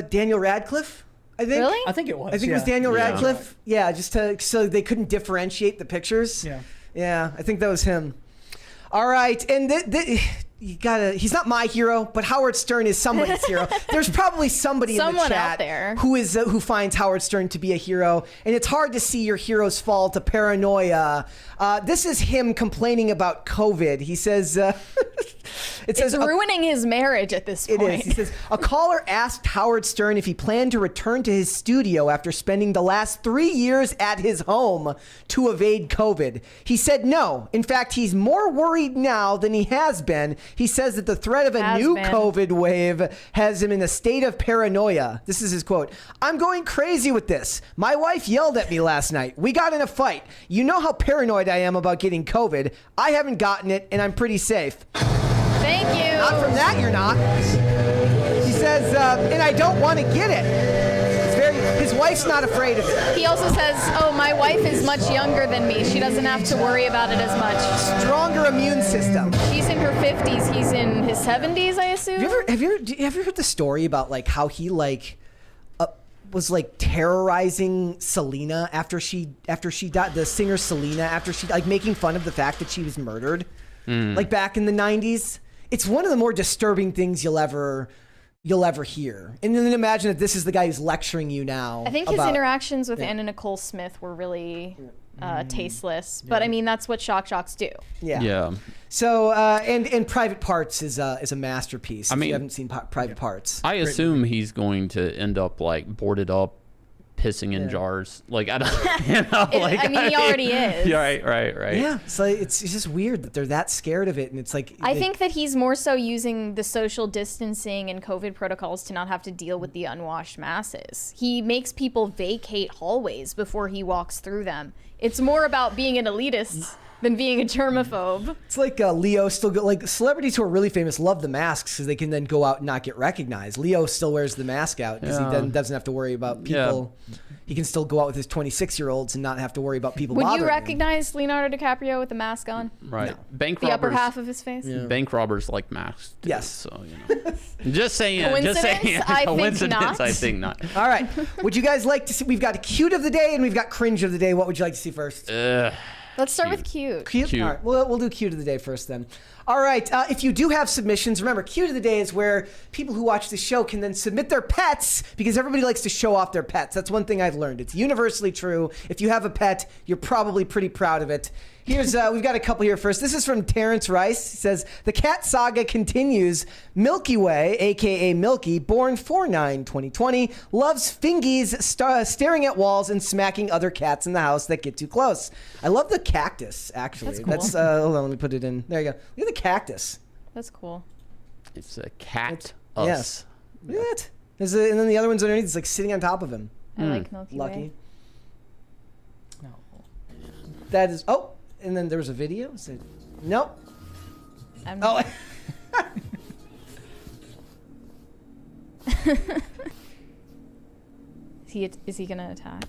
Daniel Radcliffe, I think. Really? I think it was. I think it was yeah. Daniel Yeah. Radcliffe. Yeah, just so they couldn't differentiate the pictures. Yeah. Yeah, I think that was him. All right, and you gotta. He's not my hero, but Howard Stern is somebody's hero. There's probably somebody in the Someone chat out there. who finds Howard Stern to be a hero, and it's hard to see your heroes fall to paranoia. This is him complaining about COVID. He says. It says It's ruining his marriage at this It point. is. He says, a caller asked Howard Stern if he planned to return to his studio after spending the last 3 years at his home to evade COVID. He said no. In fact, he's more worried now than he has been. He says that the threat of a Has new been. COVID wave has him in a state of paranoia. This is his quote. I'm going crazy with this. My wife yelled at me last night. We got in a fight. You know how paranoid I am about getting COVID. I haven't gotten it, and I'm pretty safe. Thank you. Not from that, you're not. He says, and I don't want to get it. His wife's not afraid of it. He also says, oh, my wife is much younger than me. She doesn't have to worry about it as much. Stronger immune system. She's in her 50s. He's in his 70s, I assume. Have you ever heard the story about like how he was like terrorizing Selena after she died, the singer Selena, after she like making fun of the fact that she was murdered, like back in the 90s? It's one of the more disturbing things you'll ever hear. And then imagine that this is the guy who's lecturing you now. I think his about- interactions with Anna Nicole Smith were really tasteless. But I mean, that's what shock jocks do. Yeah. So and Private Parts is a masterpiece. If mean- you haven't seen Private Parts. I assume he's going to end up like boarded up, pissing in jars. Like I don't, I mean, he already is. Yeah, right. Yeah, so it's just weird that they're that scared of it, and it's like I think that he's more so using the social distancing and COVID protocols to not have to deal with the unwashed masses. He makes people vacate hallways before he walks through them. It's more about being an elitist than being a germaphobe. it's like Leo still like celebrities who are really famous love the masks because they can then go out and not get recognized. Leo still wears the mask out because he then doesn't have to worry about people. He can still go out with his 26-year-olds and not have to worry about people Would bothering you him. recognize Leonardo DiCaprio with the mask on? Right. No. Bank The upper robbers. half of his face? Bank robbers like masks. too, Yes. So just saying. Just Coincidence? saying. I think Coincidence? not. I think not. All right. Would you guys like to see? We've got a cute of the day and we've got cringe of the day. What would you like to see first? Let's start with cute. Cute? All right, we'll do cute of the day first then. All right, if you do have submissions, remember, cute of the day is where people who watch the show can then submit their pets because everybody likes to show off their pets. That's one thing I've learned. It's universally true. If you have a pet, you're probably pretty proud of it. Here's, we've got a couple here first. This is from Terrence Rice. He says, the cat saga continues. Milky Way, a.k.a. Milky, born 4/9/2020, loves fingies staring at walls and smacking other cats in the house that get too close. I love the cactus, actually. That's cool. Hold on, let me put it in. There you go. Look at the cactus. That's cool. It's a cat. Yes. Look at that. And then the other one's underneath. It's like sitting on top of him. I like Milky Lucky. Way. No. That is. Oh, and then there was a video. So, nope. Oh. Is he gonna attack?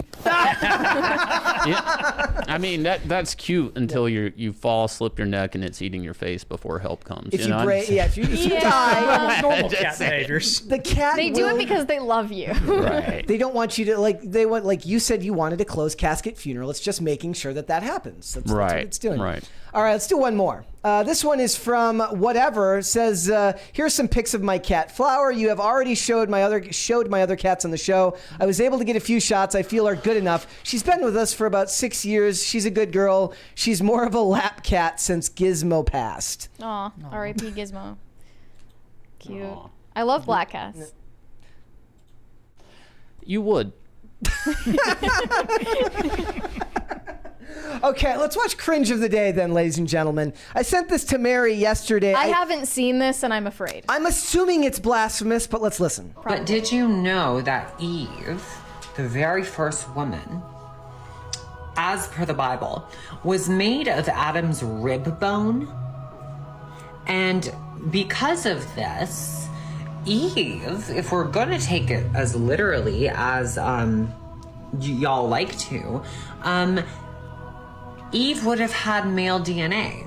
Yeah. I mean that's cute until you fall, slip your neck, and it's eating your face before help comes. If you know? break, if you die, Normal Just cat saying. behaviors. the cat. They do it will- because they love you. Right. They don't want you to like you said you wanted a closed casket funeral. It's just making sure that happens. That's what Right. it's doing. Right. All right, let's do one more. This one is from whatever. It says, here's some pics of my cat Flower. You have already showed my other cats on the show. I was able to get a few shots I feel are good enough. She's been with us for about 6 years. She's a good girl. She's more of a lap cat since Gizmo passed. Aw, R.I.P. Gizmo. Cute. Aw. I love black cats. You would. Okay, let's watch Cringe of the Day then, ladies and gentlemen. I sent this to Mary yesterday. I haven't seen this, and I'm afraid. I'm assuming it's blasphemous, but let's listen. But did you know that Eve, the very first woman, as per the Bible, was made of Adam's rib bone? And because of this, Eve, if we're gonna take it as literally as y'all like to, Eve would have had male DNA.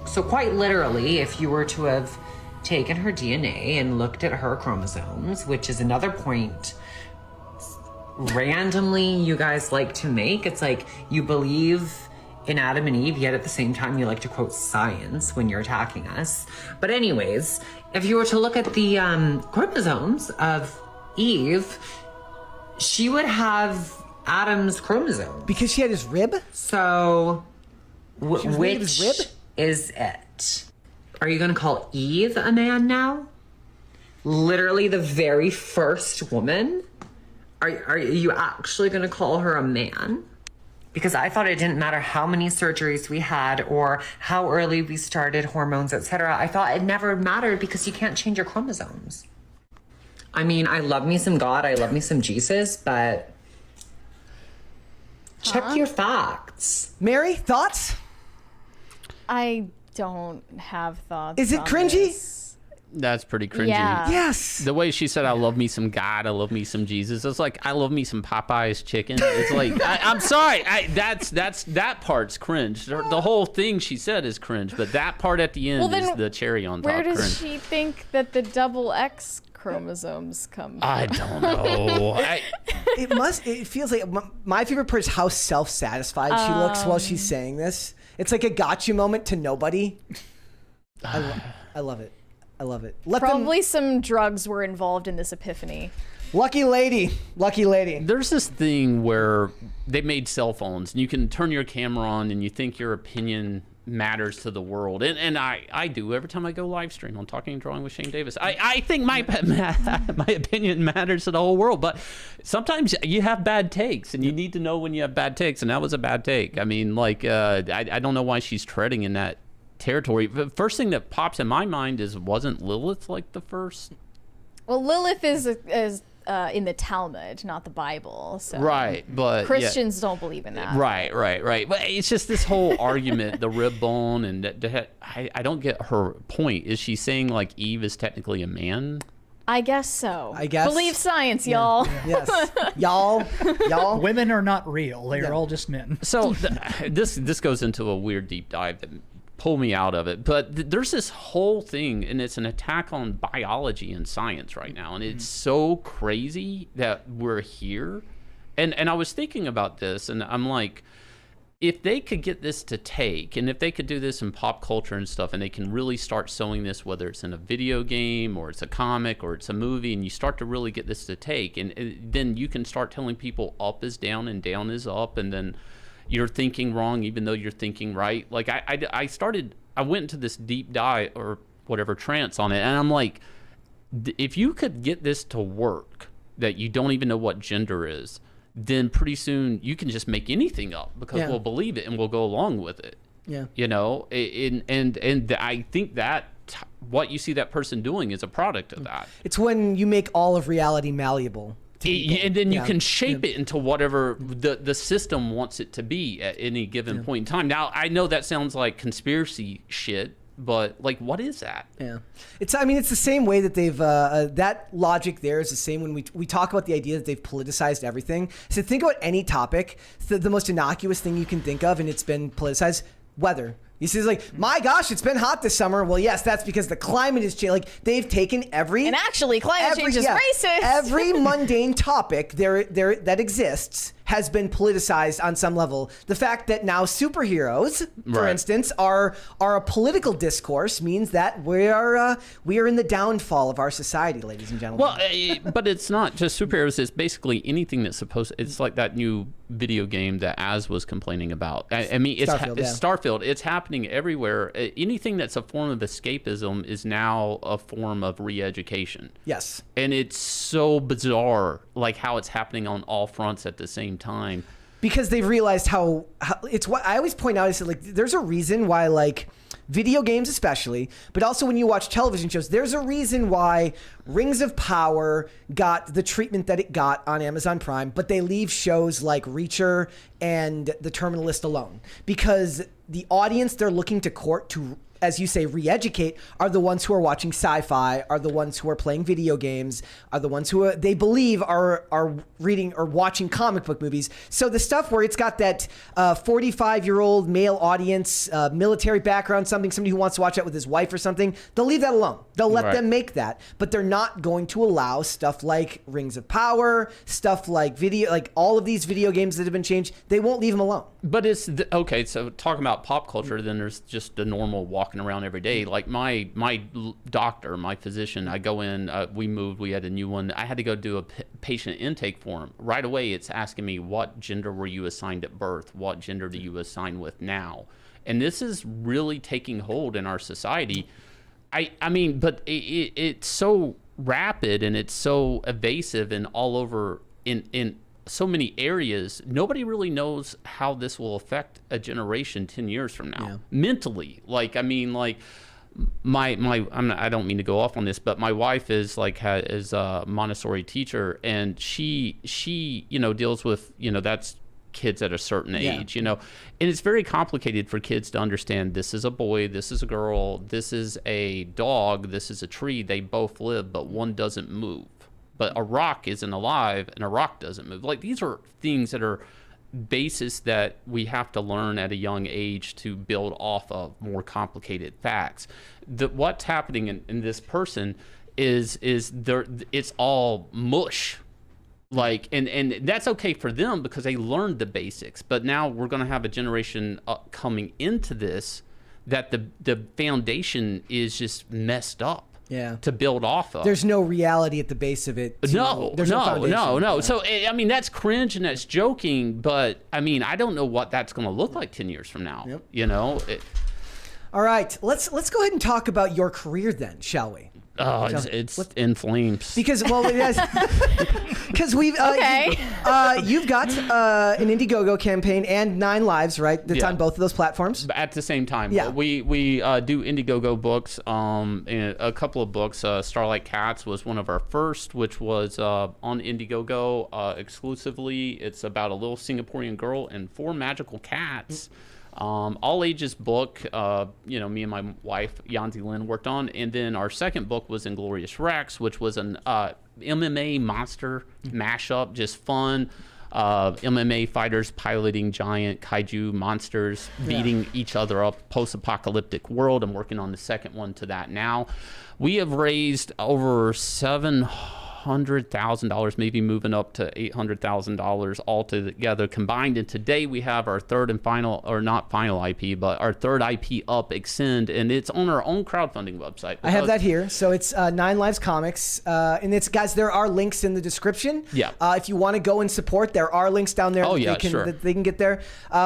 So quite literally, if you were to have taken her DNA and looked at her chromosomes, which is another point randomly you guys like to make, it's like you believe in Adam and Eve, yet at the same time you like to quote science when you're attacking us. But anyways, if you were to look at the chromosomes of Eve, she would have Adam's chromosome. Because she had his rib? So, She was made of which his rib? is it? Are you gonna call Eve a man now? Literally the very first woman? Are you actually gonna call her a man? Because I thought it didn't matter how many surgeries we had or how early we started hormones, etc. I thought it never mattered because you can't change your chromosomes. I mean, I love me some God, I love me some Jesus, but check your facts. Mary, thoughts? I don't have thoughts. Is it on cringy? this. That's pretty cringy. Yeah. Yes. The way she said, "I love me some God, I love me some Jesus." It's like I love me some Popeye's chicken. It's like I'm sorry, that part's cringe. The whole thing she said is cringe, but that part at the end is the cherry on top. Where does cringe. she think that the double X chromosomes come from? I don't know. It feels like my favorite part is how self-satisfied she looks while she's saying this. It's like a gotcha moment to nobody. I love it. I love it. Probably some drugs were involved in this epiphany. Lucky lady. Lucky lady. There's this thing where they made cell phones and you can turn your camera on and you think your opinion matters to the world. And I do every time I go live stream on Talking and Drawing with Shane Davis. I think my opinion matters to the whole world. But sometimes you have bad takes and you need to know when you have bad takes. And that was a bad take. I mean, like, I don't know why she's treading in that territory. The first thing that pops in my mind is, wasn't Lilith like the first? Well, Lilith is in the Talmud, not the Bible. So Right, but Christians don't believe in that. Right. But it's just this whole argument, the rib bone, and I don't get her point. Is she saying like Eve is technically a man? I guess so. I guess. Believe science, y'all. Yes. Y'all. Women are not real. They are all just men. So this goes into a weird deep dive that pull me out of it, but there's this whole thing, and it's an attack on biology and science right now, and it's so crazy that we're here. And I was thinking about this, and I'm like, if they could get this to take, and if they could do this in pop culture and stuff, and they can really start sowing this, whether it's in a video game or it's a comic or it's a movie, and you start to really get this to take, and then you can start telling people up is down and down is up, and then you're thinking wrong even though you're thinking right. Like I went into this deep dive or whatever trance on it, and I'm like, if you could get this to work, that you don't even know what gender is, then pretty soon you can just make anything up because we'll believe it and we'll go along with it. Yeah. You know, and I think that what you see that person doing is a product of that. It's when you make all of reality malleable. And then you can shape it into whatever the system wants it to be at any given point in time. Now, I know that sounds like conspiracy shit, but like, what is that? Yeah, it's the same way that they've that logic there is the same when we talk about the idea that they've politicized everything. So think about any topic, the most innocuous thing you can think of, and it's been politicized. Weather. You see, it's like, my gosh, it's been hot this summer. Well, yes, that's because the climate is changing. Like, they've taken And actually, climate change is racist. Every mundane topic there that exists has been politicized on some level. The fact that now superheroes, for instance, are a political discourse means that we are in the downfall of our society, ladies and gentlemen. Well, but it's not just superheroes. It's basically anything that's supposed. It's like that new video game that Az was complaining about. I mean, it's Starfield. It's happening everywhere. Anything that's a form of escapism is now a form of re-education. Yes. And it's so bizarre, like how it's happening on all fronts at the same time. because they've realized how it's what I always point out. I said, like, there's a reason why, like, video games especially, but also when you watch television shows, there's a reason why Rings of Power got the treatment that it got on Amazon Prime, but they leave shows like Reacher and The Terminalist alone, because the audience they're looking to court to, as you say, re-educate, are the ones who are watching sci-fi, are the ones who are playing video games, are the ones who they believe are reading or watching comic book movies. So the stuff where it's got that 45-year-old male audience, military background, somebody who wants to watch that with his wife or something, they'll leave that alone. They'll let them make that, but they're not going to allow stuff like Rings of Power, stuff like all of these video games that have been changed. They won't leave them alone. But it's okay. So talking about pop culture, then there's just the normal walking around every day. Like my doctor, my physician, I go in. We moved. We had a new one. I had to go do a patient intake form right away. It's asking me, what gender were you assigned at birth? What gender do you assign with now? And this is really taking hold in our society. I mean, but it's so rapid and it's so evasive and all over in so many areas. Nobody really knows how this will affect a generation 10 years from now, mentally. Like, I mean, like I don't mean to go off on this, but my wife is a Montessori teacher, and she deals with, that's kids at a certain age, and it's very complicated for kids to understand, this is a boy, this is a girl, this is a dog, this is a tree. They both live, but one doesn't move. But a rock isn't alive and a rock doesn't move. Like, these are things that are basis that we have to learn at a young age to build off of more complicated facts. What's happening in this person is it's all mush. Like, and that's okay for them because they learned the basics. But now we're going to have a generation coming into this that the foundation is just messed up. To build off of. There's no reality at the base of it. No. So, I mean, that's cringe and that's joking, but I mean, I don't know what that's going to look like 10 years from now. All right, let's go ahead and talk about your career then, shall we? Oh, it's in flames. Because, well, it is. Because we've you've got an Indiegogo campaign and 9 Lives, right? That's on both of those platforms at the same time. Yeah, we do Indiegogo books. And a couple of books. Starlight Cats was one of our first, which was on Indiegogo exclusively. It's about a little Singaporean girl and 4 magical cats. All ages book, me and my wife Yanzi Lynn worked on, and then our second book was Inglorious Rex, which was an MMA monster mashup, just fun. MMA fighters piloting giant kaiju monsters, beating each other up, post-apocalyptic world. I'm working on the second one to that now. We have raised over $700,000, maybe moving up to $800,000 altogether combined. And today we have our third and final, or not final IP, but our third IP up, Extend, and it's on our own crowdfunding website. I have that here. So it's 9 Lives Comics, and it's, guys, there are links in the description. Yeah. If you want to go and support, there are links down there that they can get there.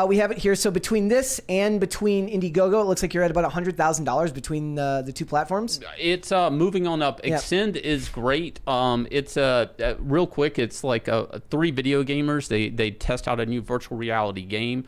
We have it here. So between this and between Indiegogo, it looks like you're at about $100,000 between the 2 platforms. It's moving on up. Extend is great. It's real quick. It's like 3 video gamers. They test out a new virtual reality game.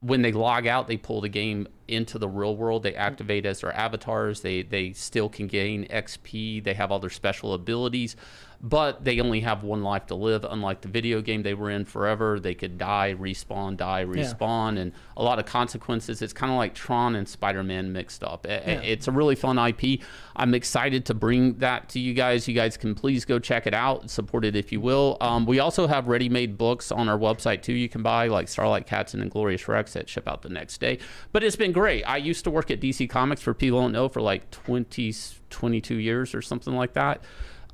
When they log out, they pull the game into the real world. They activate as their avatars. They still can gain XP. They have all their special abilities, but they only have 1 life to live. Unlike the video game they were in forever, they could die, respawn, and a lot of consequences. It's kind of like Tron and Spider-Man mixed up. It's a really fun IP. I'm excited to bring that to you guys. You guys can please go check it out, support it if you will. We also have ready-made books on our website too. You can buy, like Starlight Cats and Inglorious Rex, that ship out the next day. But it's been great. I used to work at DC Comics, for people who don't know, for like 22 years or something like that.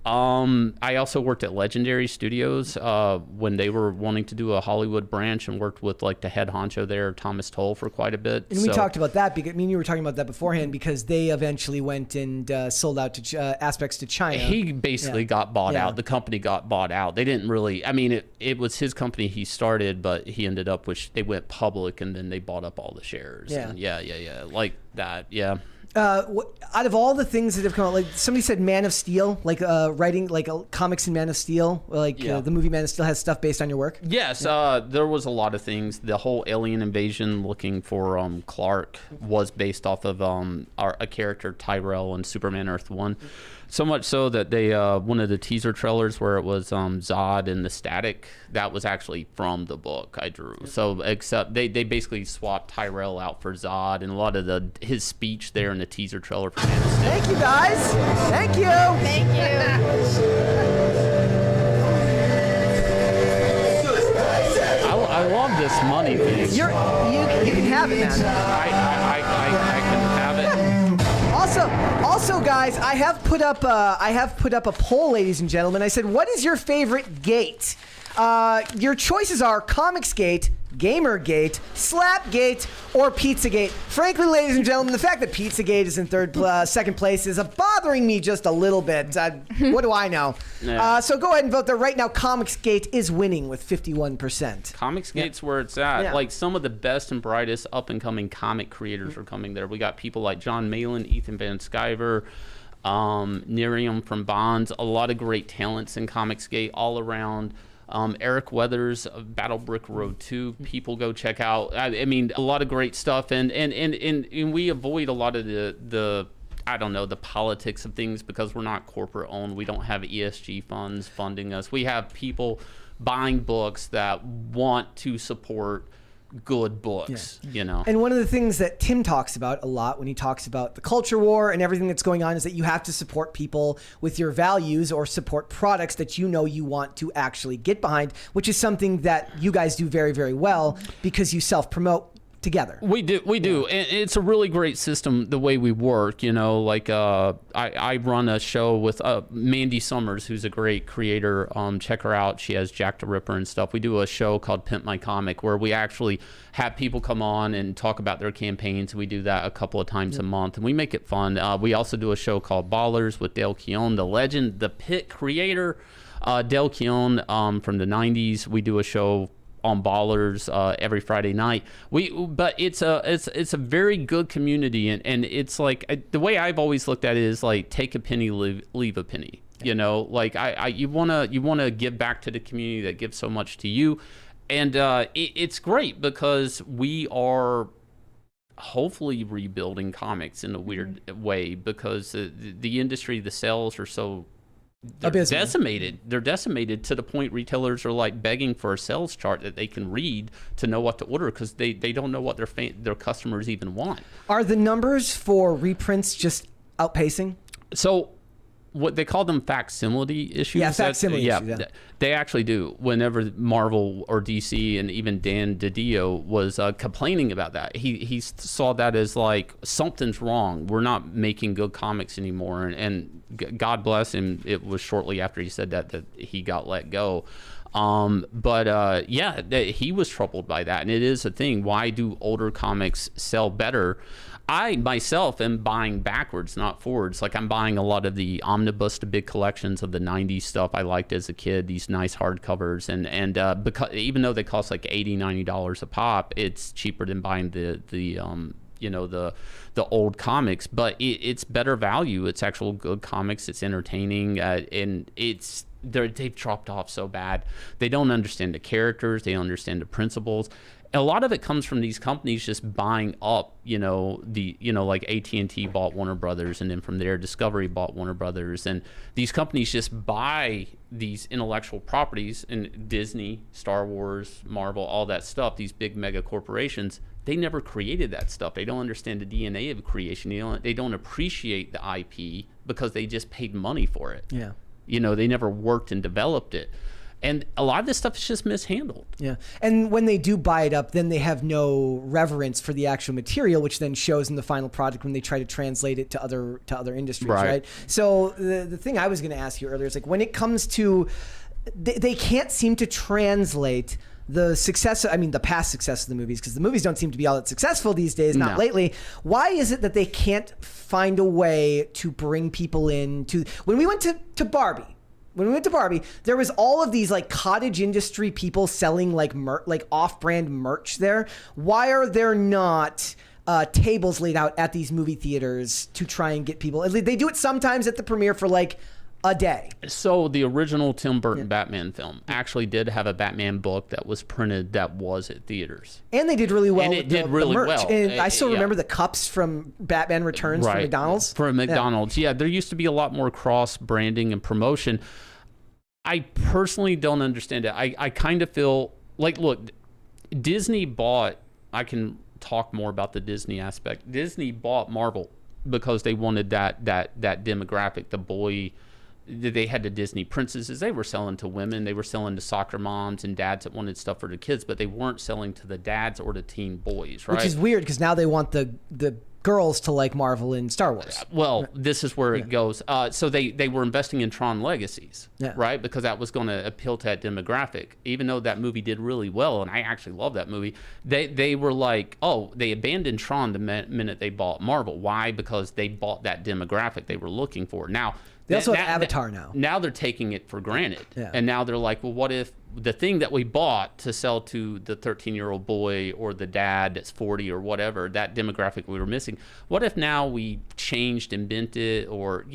I also worked at Legendary Studios when they were wanting to do a Hollywood branch, and worked with like the head honcho there, Thomas Toll, for quite a bit. And we talked about that because you were talking about that beforehand, because they eventually went and sold out to aspects to China. He basically got bought out. The company got bought out. They didn't really. I mean, it was his company he started, but he ended up they went public, and then they bought up all the shares. Yeah, like that. Yeah. Out of all the things that have come out, like somebody said Man of Steel, like writing like comics in Man of Steel, like the movie Man of Steel has stuff based on your work. Yes, there was a lot of things. The whole alien invasion looking for Clark was based off of a character, Tyrell, in Superman Earth 1. So much so that they one of the teaser trailers where it was Zod and the Static, that was actually from the book I drew. So except they basically swapped Tyrell out for Zod, and a lot of his speech there in the teaser trailer for Man of Steel. Thank you guys. Thank you. Thank you. I love this money thing. You can have it, man. I can have it. Also, guys, I have put up a poll, ladies and gentlemen. I said, what is your favorite gate? Your choices are Comicsgate, Gamergate, Slapgate, or Pizzagate. Frankly, ladies and gentlemen, the fact that Pizzagate is in second place is bothering me just a little bit. What do I know? Yeah. So go ahead and vote there right now. Comicsgate is winning with 51%. Comicsgate's where it's at. Yeah. Like some of the best and brightest up-and-coming comic creators are coming there. We got people like John Malin, Ethan Van Sciver, Nerium from Bonds, a lot of great talents in Comicsgate all around. Eric Weathers of Battle Brick Road 2, people go check out. I mean, a lot of great stuff, and we avoid a lot of the I don't know, the politics of things because we're not corporate owned. We don't have ESG funds funding us. We have people buying books that want to support good books, you know. And one of the things that Tim talks about a lot when he talks about the culture war and everything that's going on is that you have to support people with your values or support products that you know you want to actually get behind, which is something that you guys do very, very well because you self-promote together. We do. And it's a really great system the way we work, you know, like I run a show with Mandy Summers, who's a great creator. Check her out. She has Jack the Ripper and stuff. We do a show called Pimp My Comic where we actually have people come on and talk about their campaigns. We do that a couple of times a month and we make it fun. We also do a show called Ballers with Dale Keown, the legend, the pit creator, Dale Keown from the 90s. We do a show on Ballers every Friday night. But it's a very good community, and it's like the way I've always looked at it is like take a penny, leave a penny. You know, like you wanna give back to the community that gives so much to you, and it's great because we are hopefully rebuilding comics in a weird way because the industry, the sales are so. They're decimated. They're decimated to the point retailers are like begging for a sales chart that they can read to know what to order because they don't know what their customers even want. Are the numbers for reprints just outpacing? So what they call them facsimile issues. Yeah, facsimile issues. Yeah. They actually do. Whenever Marvel or DC and even Dan DiDio was complaining about that, he saw that as like something's wrong. We're not making good comics anymore. And God bless him. It was shortly after he said that he got let go. He was troubled by that, and it is a thing. Why do older comics sell better? I myself am buying backwards, not forwards. Like I'm buying a lot of the omnibus to big collections of the 90s stuff I liked as a kid, these nice hardcovers. And because even though they cost like $80, $90 a pop, it's cheaper than buying the old comics, but it's better value. It's actual good comics. It's entertaining. And they've dropped off so bad. They don't understand the characters. They don't understand the principles. A lot of it comes from these companies just buying up, like AT&T bought Warner Brothers, and then from there Discovery bought Warner Brothers, and these companies just buy these intellectual properties, and Disney, Star Wars, Marvel, all that stuff, these big mega corporations, they never created that stuff. They don't understand the DNA of creation. They don't appreciate the IP because they just paid money for it. Yeah. They never worked and developed it. And a lot of this stuff is just mishandled. Yeah. And when they do buy it up, then they have no reverence for the actual material, which then shows in the final product when they try to translate it to other industries, right? So the thing I was going to ask you earlier is like when it comes to, they can't seem to translate the success, the past success of the movies, because the movies don't seem to be all that successful these days, not lately. Why is it that they can't find a way to bring people in to, when we went to Barbie, there was all of these like cottage industry people selling like off-brand merch there. Why are there not tables laid out at these movie theaters to try and get people. They do it sometimes at the premiere for like a day. So the original Tim Burton Batman film actually did have a Batman book that was printed that was at theaters. And they did really well. And it with did the really merch. well. And I still remember the cups from Batman Returns from McDonald's. From McDonald's. Yeah, there used to be a lot more cross branding and promotion. I personally don't understand it. I kind of feel like, look, Disney bought, I can talk more about the Disney aspect. Disney bought Marvel because they wanted that demographic, the boy. They had the Disney princesses. They were selling to women. They were selling to soccer moms and dads that wanted stuff for the kids, but they weren't selling to the dads or the teen boys, right? Which is weird because now they want the girls to like Marvel and Star Wars. Well, this is where it goes. So they were investing in Tron Legacies, right? Because that was going to appeal to that demographic. Even though that movie did really well, and I actually love that movie, they were like, oh, they abandoned Tron the minute they bought Marvel. Why? Because they bought that demographic they were looking for. Now, they also have Avatar now. Now they're taking it for granted. Yeah. And now they're like, well, what if the thing that we bought to sell to the 13-year-old boy or the dad that's 40 or whatever, that demographic we were missing, what if now we changed and bent it? Or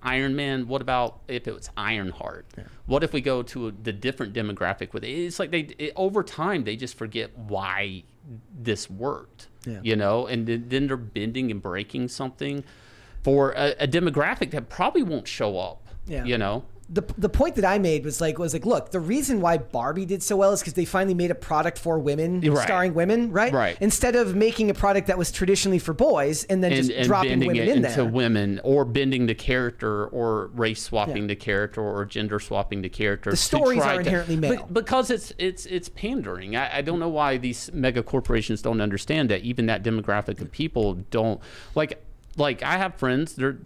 Iron Man, what about if it was Ironheart? Yeah. What if we go to the different demographic with it? It's like over time, they just forget why this worked, and then they're bending and breaking something for a demographic that probably won't show up, The point that I made was like, look, the reason why Barbie did so well is because they finally made a product for women, starring women, right? Right. Instead of making a product that was traditionally for boys and then just dropping bending women it in into there. women, or bending the character, or race swapping the character, or gender swapping the character. The stories are inherently male. Because it's pandering. I don't know why these mega corporations don't understand that even that demographic of people don't like I have friends. They're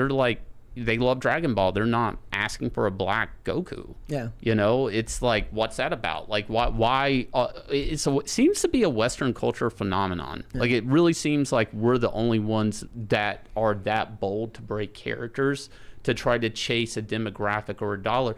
like, they love Dragon Ball. They're not asking for a black Goku. Yeah. It's like, what's that about? Like, why? It seems to be a Western culture phenomenon. Yeah. Like, it really seems like we're the only ones that are that bold to break characters to try to chase a demographic or a dollar.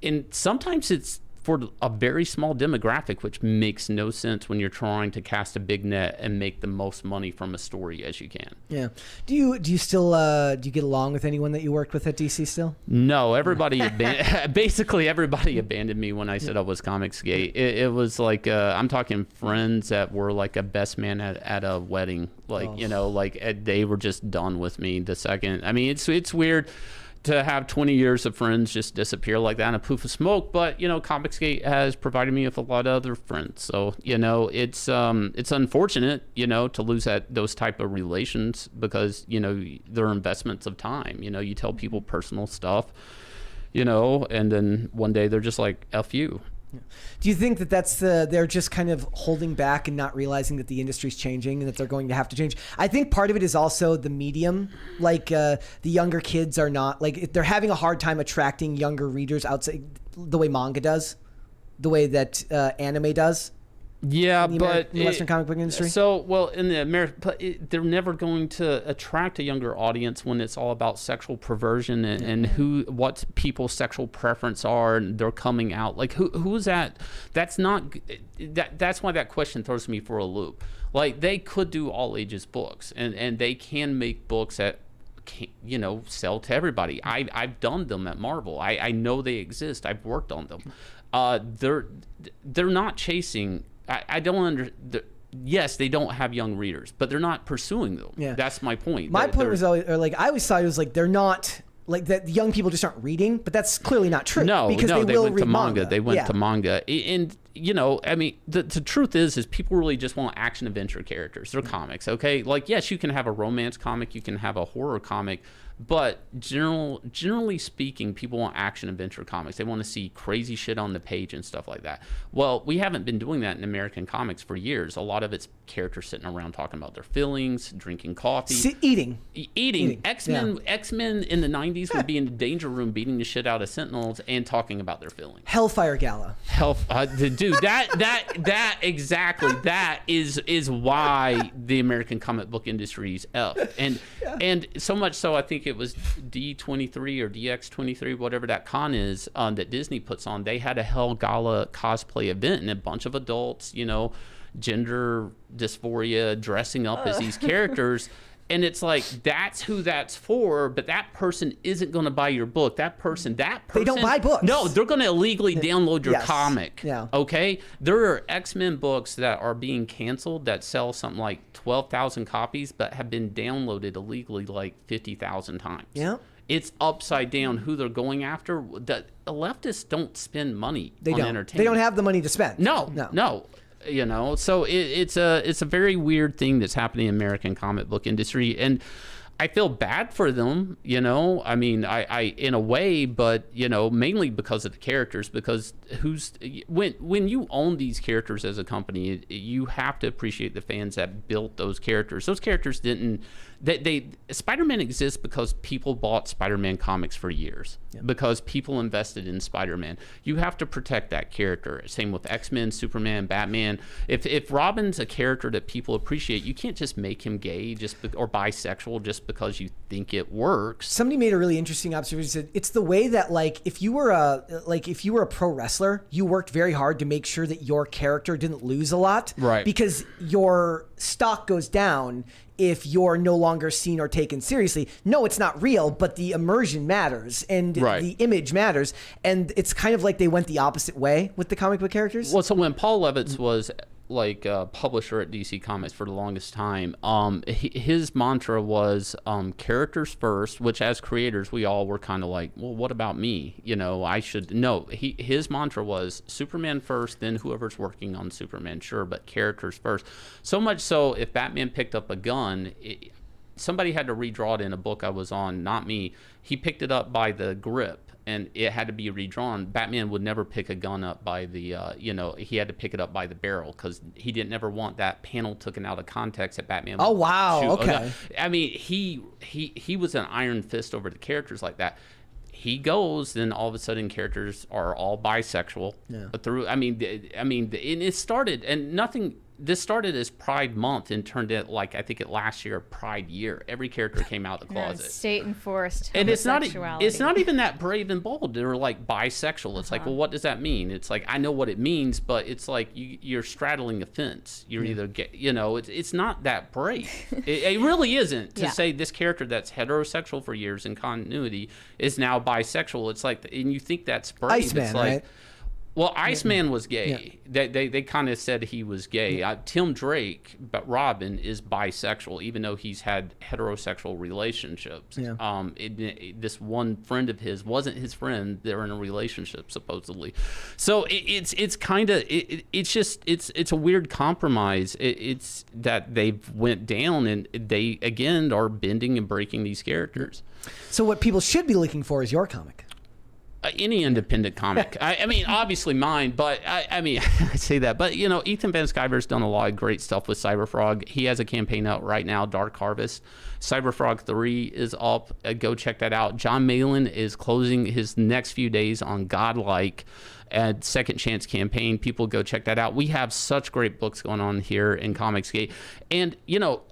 And sometimes it's for a very small demographic, which makes no sense when you're trying to cast a big net and make the most money from a story as you can. Yeah. Do you still do you get along with anyone that you worked with at DC still? No, everybody basically everybody abandoned me when I said I was Comicsgate. It was like I'm talking friends that were like a best man at a wedding, they were just done with me the second. I mean, it's weird to have 20 years of friends just disappear like that in a poof of smoke, but Comicsgate has provided me with a lot of other friends. So it's unfortunate to lose those type of relations because they're investments of time. You tell people personal stuff, and then one day they're just like, F you. Do you think that they're just kind of holding back and not realizing that the industry's changing and that they're going to have to change? I think part of it is also the medium. Like the younger kids are not, like, they're having a hard time attracting younger readers outside the way manga does, the way that anime does. Yeah, in the Western comic book industry. So, well, in the they're never going to attract a younger audience when it's all about sexual perversion and what people's sexual preference are, and they're coming out. Like, who's that? That's not that's why that question throws me for a loop. Like, they could do all ages books, and they can make books that sell to everybody. I've done them at Marvel. I know they exist. I've worked on them. They're not chasing. I don't understand. Yes, they don't have young readers, but they're not pursuing them. Yeah. That's my point. My point was always, I always thought it was like they're not, like, that young people just aren't reading, but that's clearly not true. No, because they will went read to manga. They went to manga. And, I mean, the truth is people really just want action adventure characters. They're comics, okay? Like, yes, you can have a romance comic, you can have a horror comic, but generally speaking, people want action adventure comics. They want to see crazy shit on the page and stuff like that. Well, we haven't been doing that in American comics for years. A lot of it's characters sitting around talking about their feelings, drinking coffee, eating. X-Men in the 90s would be in the danger room beating the shit out of Sentinels and talking about their feelings. Hellfire Gala. Dude, that exactly, that is why the American comic book industry is up. And so much so, I think it was D23 or DX23, whatever that con is that Disney puts on. They had a Hell Gala cosplay event, and a bunch of adults, gender dysphoria, dressing up as these characters. And it's like, that's who that's for, but that person isn't going to buy your book. That person. They don't buy books. No, they're going to illegally download your Yes. comic. Yeah. Okay? There are X-Men books that are being canceled that sell something like 12,000 copies, but have been downloaded illegally like 50,000 times. Yeah. It's upside down who they're going after. The leftists don't spend money They on don't. entertainment. They don't have the money to spend. No. So it's a very weird thing that's happening in the American comic book industry, and I feel bad for them. I mean, I in a way, but mainly because of the characters. Because when you own these characters as a company, you have to appreciate the fans that built those characters. Those characters didn't. Spider-Man exists because people bought Spider-Man comics for years. Yep. Because people invested in Spider-Man. You have to protect that character. Same with X-Men, Superman, Batman. If Robin's a character that people appreciate, you can't just make him gay or bisexual just because you think it works. Somebody made a really interesting observation. Said it's the way that if you were a pro wrestler, you worked very hard to make sure that your character didn't lose a lot, right? Because your stock goes down if you're no longer seen or taken seriously. No, it's not real, but the immersion matters and the image matters. And it's kind of like they went the opposite way with the comic book characters. Well, so when Paul Levitz was publisher at DC Comics for the longest time, his mantra was characters first, which as creators we all were kind of like, well, what about me? I should no. His mantra was Superman first, then whoever's working on Superman, sure, but characters first. So much so, if Batman picked up a gun, somebody had to redraw it in a book I was on, not me. He picked it up by the grip, and it had to be redrawn. Batman would never pick a gun up by the, he had to pick it up by the barrel because he didn't ever want that panel taken out of context that Batman would Oh, wow. shoot. Okay. I mean, he was an iron fist over the characters like that. He goes, then all of a sudden characters are all bisexual. Yeah. But and it started, and nothing. This started as Pride Month and turned it I think it last year Pride Year. Every character came out of the closet. State enforced And it's not even that brave and bold. They're bisexual. It's like, well, what does that mean? It's like, I know what it means, but it's like you're straddling a fence. You're either gay, it's not that brave. It really isn't to say this character that's heterosexual for years in continuity is now bisexual. It's like, and you think that's brave. Iceman, it's like, right? Well, Iceman was gay. Yeah. They kind of said he was gay. Tim Drake, but Robin is bisexual, even though he's had heterosexual relationships. Yeah. This one friend of his wasn't his friend. They're in a relationship supposedly. So it's a weird compromise. It's that they went down and they again are bending and breaking these characters. So what people should be looking for is your comic. Any independent comic. I mean, obviously mine, but I mean, I say that. But, Ethan Van Sciver's done a lot of great stuff with Cyberfrog. He has a campaign out right now, Dark Harvest. Cyberfrog 3 is up. Go check that out. John Malin is closing his next few days on Godlike and Second Chance campaign. People go check that out. We have such great books going on here in Comicsgate. And,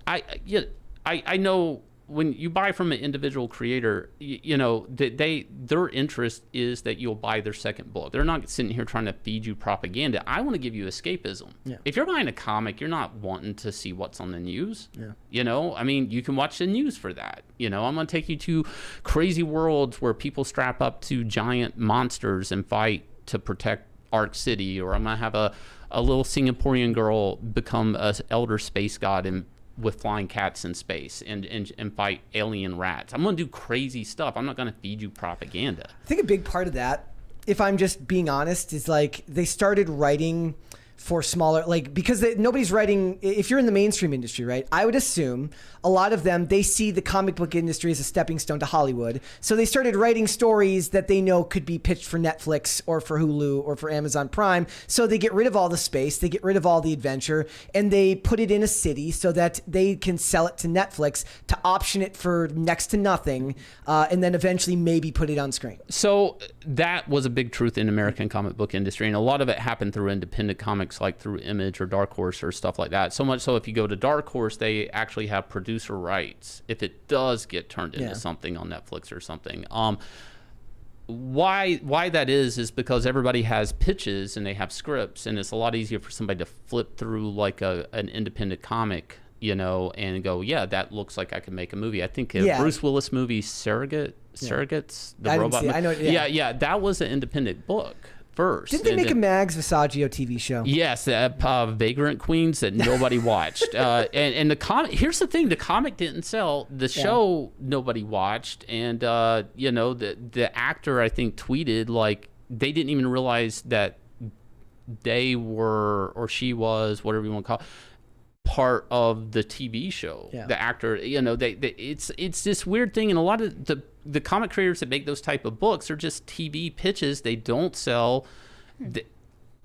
I know when you buy from an individual creator, their interest is that you'll buy their second book. They're not sitting here trying to feed you propaganda. I want to give you escapism. Yeah. If you're buying a comic, you're not wanting to see what's on the news. Yeah. I mean, you can watch the news for that. I'm going to take you to crazy worlds where people strap up to giant monsters and fight to protect Ark City, or I'm going to have a little Singaporean girl become an elder space god with flying cats in space and fight alien rats. I'm going to do crazy stuff. I'm not going to feed you propaganda. I think a big part of that, if I'm just being honest, is they started writing for smaller, because nobody's writing, if you're in the mainstream industry, right? I would assume a lot of them, they see the comic book industry as a stepping stone to Hollywood. So they started writing stories that they know could be pitched for Netflix or for Hulu or for Amazon Prime. So they get rid of all the space, they get rid of all the adventure, and they put it in a city so that they can sell it to Netflix to option it for next to nothing, and then eventually maybe put it on screen. So that was a big truth in American comic book industry, and a lot of it happened through independent comic comics like through Image or Dark Horse or stuff like that. So much so if you go to Dark Horse, they actually have producer rights if it does get turned into something on Netflix or something. Why that is because everybody has pitches and they have scripts, and it's a lot easier for somebody to flip through like an independent comic, you know, and go, yeah, that looks like I can make a movie. I think Bruce Willis movie Surrogates, the robot movie. I know, yeah, that was an independent book first. Didn't they make a Mags Visaggio TV show? Yes, Vagrant Queens that nobody watched. And the comic, here's the thing, the comic didn't sell. The show nobody watched. And, you know, the actor, I think, tweeted, like, they didn't even realize that they were, or she was, whatever you want to call it, part of the TV show. The actor, you know, it's this weird thing, and a lot of the comic creators that make those type of books are just TV pitches. They don't sell.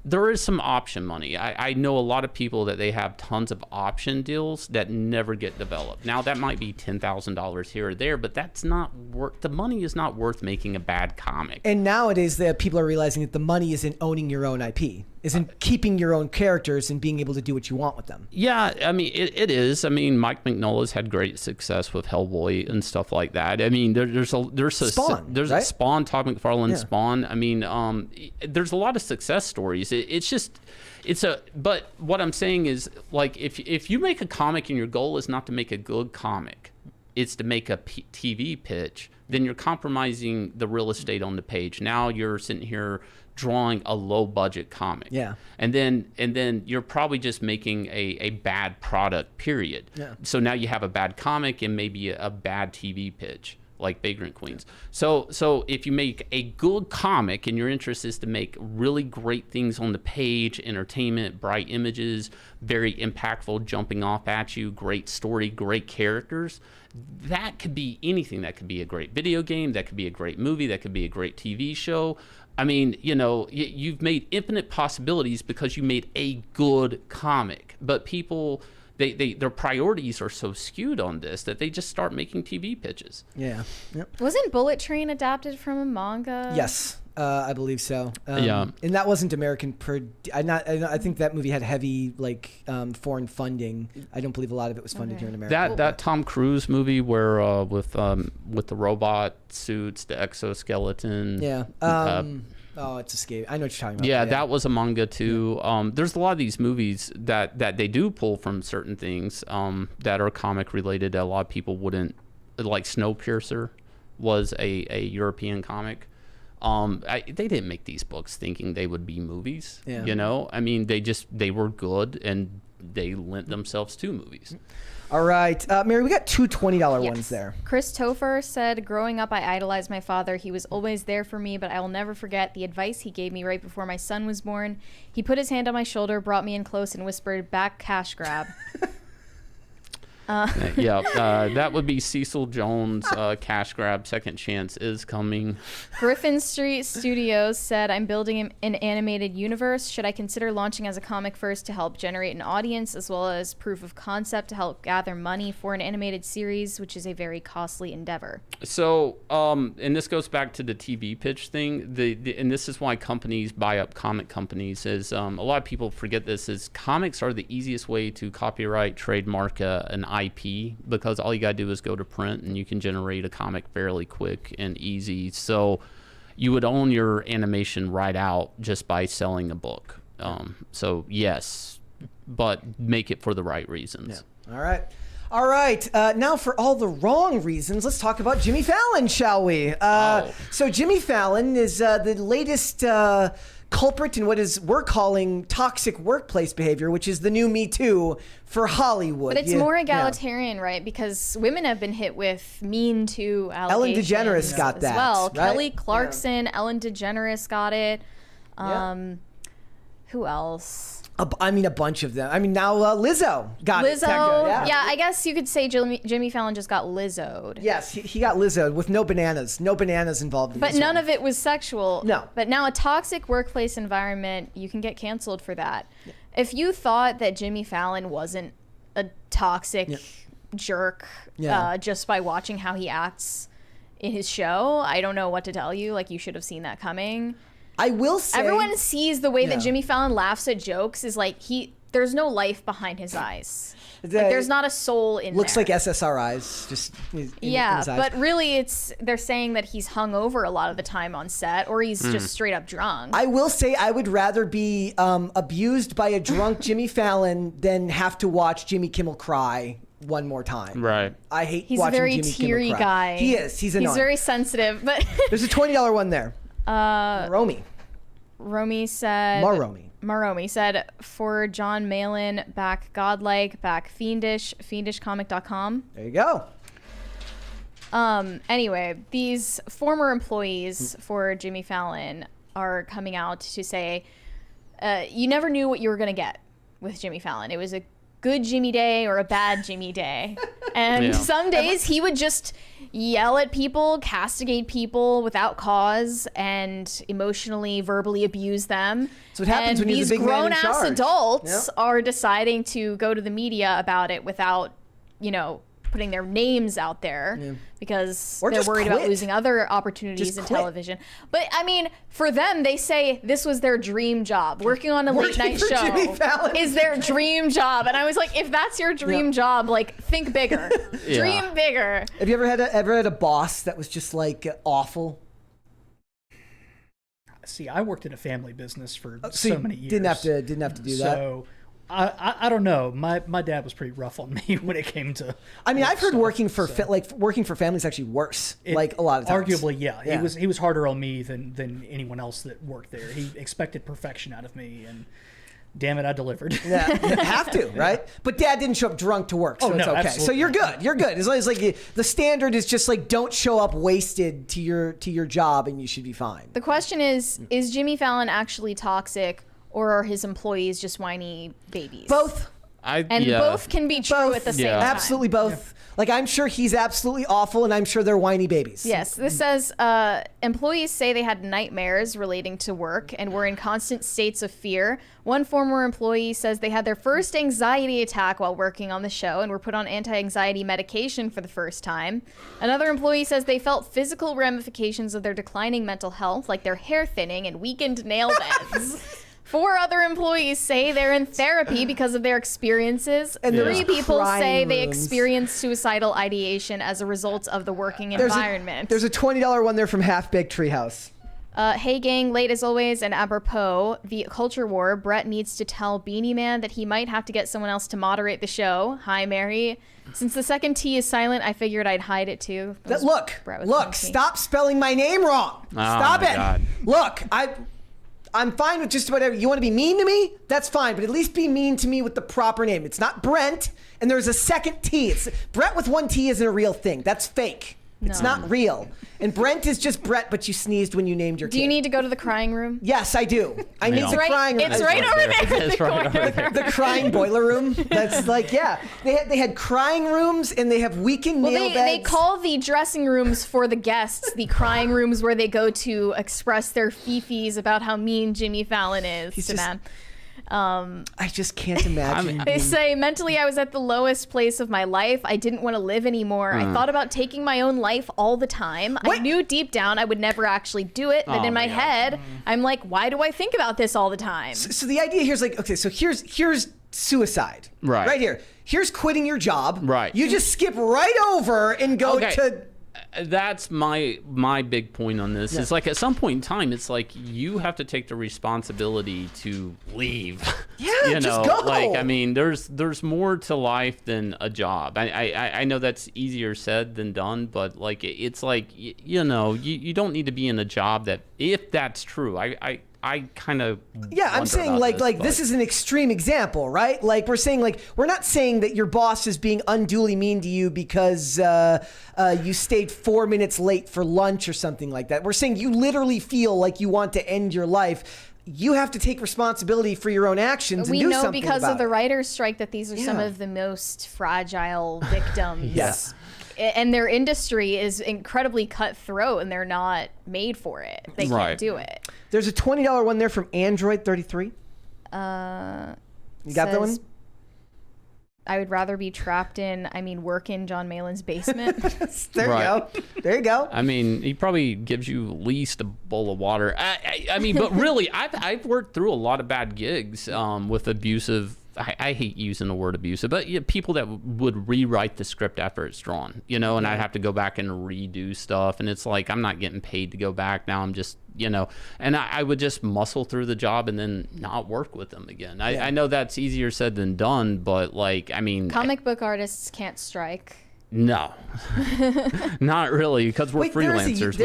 There is some option money. I know a lot of people that they have tons of option deals that never get developed. Now that might be $10,000 here or there, but that's not worth. The money is not worth making a bad comic. And nowadays, the people are realizing that the money is in owning your own IP, is in keeping your own characters and being able to do what you want with them. Yeah, I mean, it is. I mean, Mike Mignola's had great success with Hellboy and stuff like that. I mean, there's a Spawn, there's right? a Spawn, Todd McFarlane Spawn. I mean, there's a lot of success stories. But what I'm saying is, like, if you make a comic and your goal is not to make a good comic, it's to make a TV pitch, then you're compromising the real estate on the page. Now you're sitting here drawing a low budget comic. Yeah. And then you're probably just making a bad product, period. Yeah. So now you have a bad comic and maybe a bad TV pitch, like Vagrant Queens. So if you make a good comic and your interest is to make really great things on the page, entertainment, bright images, very impactful, jumping off at you, great story, great characters, that could be anything. That could be a great video game, that could be a great movie, that could be a great TV show. I mean, you know, you've made infinite possibilities because you made a good comic. But people, their priorities are so skewed on this that they just start making TV pitches. Yeah. Yep. Wasn't Bullet Train adapted from a manga? Yes, I believe so. Yeah. And that wasn't American. I think that movie had heavy foreign funding. I don't believe a lot of it was funded here in America. That Tom Cruise movie where with the robot suits, the exoskeleton. Yeah. It's escape. I know what you're talking about. Yeah, that was a manga too. There's a lot of these movies that they do pull from certain things that are comic related that a lot of people wouldn't, like Snowpiercer was a European comic. They didn't make these books thinking they would be movies. Yeah. You know, I mean, they were good and they lent themselves to movies. All right, Mary, we got two $20 Yes. ones there. Chris Topher said, growing up, I idolized my father. He was always there for me, but I will never forget the advice he gave me right before my son was born. He put his hand on my shoulder, brought me in close, and whispered, "Back cash grab." That would be Cecil Jones. Cash grab, second chance is coming. Griffin Street Studios said, I'm building an animated universe. Should I consider launching as a comic first to help generate an audience, as well as proof of concept to help gather money for an animated series, which is a very costly endeavor? So, and this goes back to the TV pitch thing. And this is why companies buy up comic companies. Is a lot of people forget this. Is comics are the easiest way to copyright, trademark an IP, because all you gotta do is go to print and you can generate a comic fairly quick and easy. So you would own your animation right out just by selling a book. So yes, but make it for the right reasons. Yeah. All right. Now for all the wrong reasons, let's talk about Jimmy Fallon, shall we? So Jimmy Fallon is the latest culprit in what we're calling toxic workplace behavior, which is the new Me Too for Hollywood. But it's more egalitarian, right? Because women have been hit with mean to allegations. Ellen DeGeneres got that as well. right? Kelly Clarkson, Ellen DeGeneres got it. Who else? A bunch of them. I mean, now Lizzo got it. Lizzo. Yeah, I guess you could say Jimmy Fallon just got Lizzo'd. Yes, he got Lizzo'd with no bananas. No bananas involved in But this none one. of it was sexual. No. But now a toxic workplace environment, you can get canceled for that. Yeah. If you thought that Jimmy Fallon wasn't a toxic jerk just by watching how he acts in his show, I don't know what to tell you. Like, you should have seen that coming. I will say Everyone sees the way Yeah. that Jimmy Fallon laughs at jokes is like there's no life behind his eyes. The- Like there's not a soul in looks there. like SSRIs, just in his eyes. But really they're saying that he's hungover a lot of the time on set, or he's just straight up drunk. I will say I would rather be abused by a drunk Jimmy Fallon than have to watch Jimmy Kimmel cry one more time. Right. I hate He's a watching very Jimmy teary Kimmel cry. guy. He is. He's annoying. He's very sensitive, but There's a $20 one there. Romy. Maromi said, for John Malin, back godlike, back fiendish, fiendishcomic.com. There you go. Anyway, these former employees for Jimmy Fallon are coming out to say, you never knew what you were going to get with Jimmy Fallon. It was a good Jimmy day or a bad Jimmy day. And some days he would just yell at people, castigate people without cause, and emotionally, verbally abuse them. That's what happens and when you're the these big man in grown-ass charge. adults Yep. are deciding to go to the media about it without, putting their names out there because Or they're just worried about quit. losing other opportunities Just in quit. television. But I mean, for them, they say this was their dream job. Working on a late night for show Jimmy Fallon. is their dream job. And I was like, if that's your dream job, like think bigger. Dream bigger. Have you ever had a boss that was just like awful? See, I worked in a family business for So so you many years. didn't have to do that. So I don't know. My dad was pretty rough on me when it came to. I mean, I've heard stuff, working for so. working for families actually worse. It- like a lot of times. Arguably, yeah. Yeah. He was harder on me than anyone else that worked there. He expected perfection out of me, and damn it, I delivered. Yeah, have to, right? But Dad didn't show up drunk to work, so Oh, it's no, okay. So absolutely. you're good. You're good. As long as the standard is just like don't show up wasted to your job, and you should be fine. The question is Jimmy Fallon actually toxic, or are his employees just whiny babies? Both. And both can be true Both. at the same Yeah. time. Absolutely both. Like I'm sure he's absolutely awful, and I'm sure they're whiny babies. Yes, this says employees say they had nightmares relating to work and were in constant states of fear. One former employee says they had their first anxiety attack while working on the show and were put on anti-anxiety medication for the first time. Another employee says they felt physical ramifications of their declining mental health, like their hair thinning and weakened nail beds. 4 other employees say they're in therapy because of their experiences. And 3 there's people crying say they rooms. experienced suicidal ideation as a result of the working environment. There's a $20 one there from Half Baked Treehouse. Hey gang, late as always, and apropos the culture war, Brett needs to tell Beanie Man that he might have to get someone else to moderate the show. Hi, Mary. Since the second T is silent, I figured I'd hide it too. Look, Brett with one T. stop spelling my name wrong. Stop my it. God. Look, I'm fine with just whatever. You want to be mean to me? That's fine, but at least be mean to me with the proper name. It's not Brent, and there's a second T. It's Brett with one T isn't a real thing. That's fake. It's No. not real. And Brent is just Brett, but you sneezed when you named your kid. Do you need to go to the crying room? Yes, I do. I need the Right, crying room. it's right over there in It's the right corner. over there. The crying boiler room. That's like, yeah. They had crying rooms, and they have weakened Well, nail they beds. call the dressing rooms for the guests the crying rooms where they go to express their fifis about how mean Jimmy Fallon is He's to just- them. I just can't imagine. They say, mentally, I was at the lowest place of my life. I didn't want to live anymore. I thought about taking my own life all the time. I What? knew deep down I would never actually do it. But Oh in my my God. head, I'm like, why do I think about this all the time? So the idea here is like, okay, so here's suicide. Right. Right here. Here's quitting your job. Right. You just skip right over and go Okay. to. That's my big point on this. It's like at some point in time, it's like you have to take the responsibility to leave. Yeah, you just know, go. like I mean, there's more to life than a job. I know that's easier said than done, but like it's like you know, you don't need to be in a job that if that's true. I kind of Yeah, I'm saying like this is an extreme example, right? Like we're saying like we're not saying that your boss is being unduly mean to you because you stayed 4 minutes late for lunch or something like that. We're saying you literally feel like you want to end your life. You have to take responsibility for your own actions and We do know something because about of the it. writers' strike that these are some Yeah. of the most fragile victims. Yes. And their industry is incredibly cutthroat, and they're not made for it. They can't Right. do it. There's a $20 one there from Android 33. You got that one? Says, I would rather be trapped in, work in John Malin's basement. There you go. There you go. I mean, he probably gives you at least a bowl of water. I mean, but really, I've worked through a lot of bad gigs with abusive. I hate using the word abusive, but people that would rewrite the script after it's drawn, and I'd have to go back and redo stuff. And it's like, I'm not getting paid to go back now. I'm just, and I would just muscle through the job and then not work with them again. I know that's easier said than done, but comic book artists can't strike. No, not really, because we're freelancers.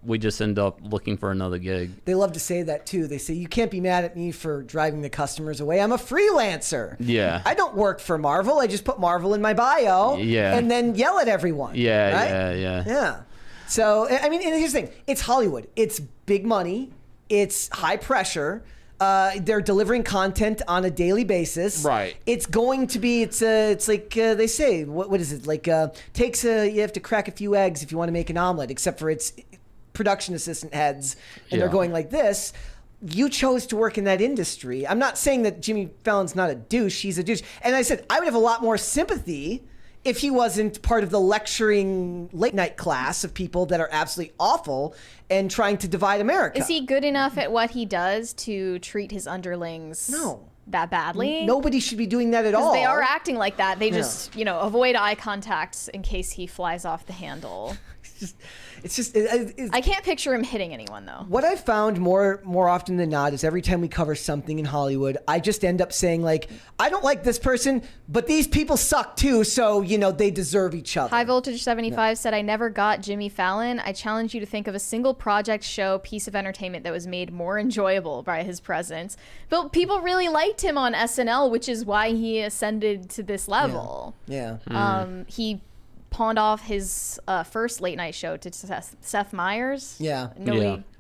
We just end up looking for another gig. They love to say that too. They say, you can't be mad at me for driving the customers away. I'm a freelancer. Yeah. I don't work for Marvel. I just put Marvel in my bio. Yeah. And then yell at everyone. Yeah, right? Yeah. So, and here's the thing. It's Hollywood. It's big money. It's high pressure. They're delivering content on a daily basis. Right. It's going to be. It's like they say. What is it? Like you have to crack a few eggs if you want to make an omelet. Except for it's production assistant heads, and they're going like this. You chose to work in that industry. I'm not saying that Jimmy Fallon's not a douche. He's a douche. And I said I would have a lot more sympathy if he wasn't part of the lecturing late night class of people that are absolutely awful and trying to divide America. Is he good enough at what he does to treat his underlings that badly? Nobody should be doing that at all. They are acting like that. They just, avoid eye contact in case he flies off the handle. It's just I can't picture him hitting anyone, though. What I've found more often than not is every time we cover something in Hollywood, I just end up saying, like, I don't like this person, but these people suck too, so, they deserve each other. High Voltage 75 said, I never got Jimmy Fallon. I challenge you to think of a single project, show, piece of entertainment that was made more enjoyable by his presence. But people really liked him on SNL, which is why he ascended to this level. Yeah. He pawned off his first late night show to Seth Meyers. Yeah.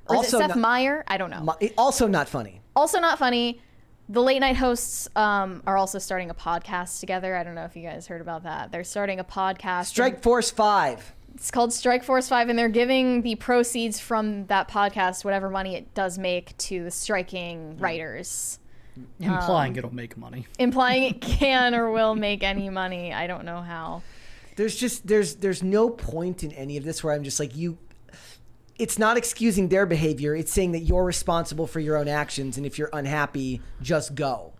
Or is it Seth Meyer? I don't know. Also not funny. Also not funny. The late night hosts are also starting a podcast together. I don't know if you guys heard about that. They're starting a podcast. Strike Force 5. It's called Strike Force 5, and they're giving the proceeds from that podcast, whatever money it does make, to the striking writers. Implying it'll make money. Implying it can or will make any money. I don't know how. There's no point in any of this where I'm just like, it's not excusing their behavior. It's saying that you're responsible for your own actions. And if you're unhappy, just go.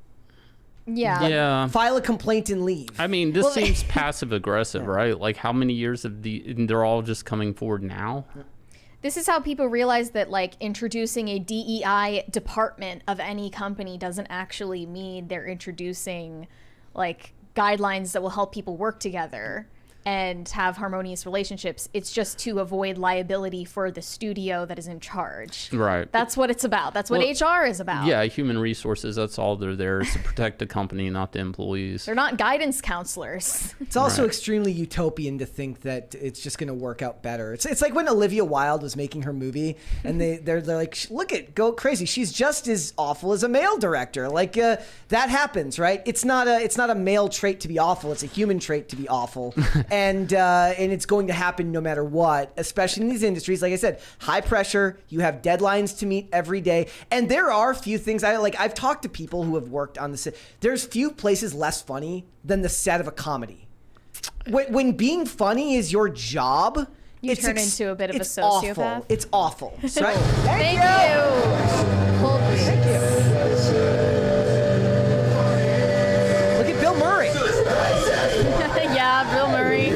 Yeah. File a complaint and leave. I mean, this seems passive aggressive, right? Like, how many years they're all just coming forward now? This is how people realize that, like, introducing a DEI department of any company doesn't actually mean they're introducing, like, guidelines that will help people work together and have harmonious relationships. It's just to avoid liability for the studio that is in charge. Right. That's what it's about. That's what HR is about. Yeah, human resources, that's all they're there, is to protect the company, not the employees. They're not guidance counselors. It's also extremely utopian to think that it's just going to work out better. It's like when Olivia Wilde was making her movie, and they're like, look at, go crazy. She's just as awful as a male director. Like that happens, right? It's not a male trait to be awful. It's a human trait to be awful. And it's going to happen no matter what, especially in these industries. Like I said, high pressure. You have deadlines to meet every day, and there are few things I've talked to people who have worked on the set. There's few places less funny than the set of a comedy. When being funny is your job, you turn into a bit of a sociopath. Awful. It's awful. Right? Thank you. Cold Thank you. Look at Bill Murray. Yeah, Bill Murray.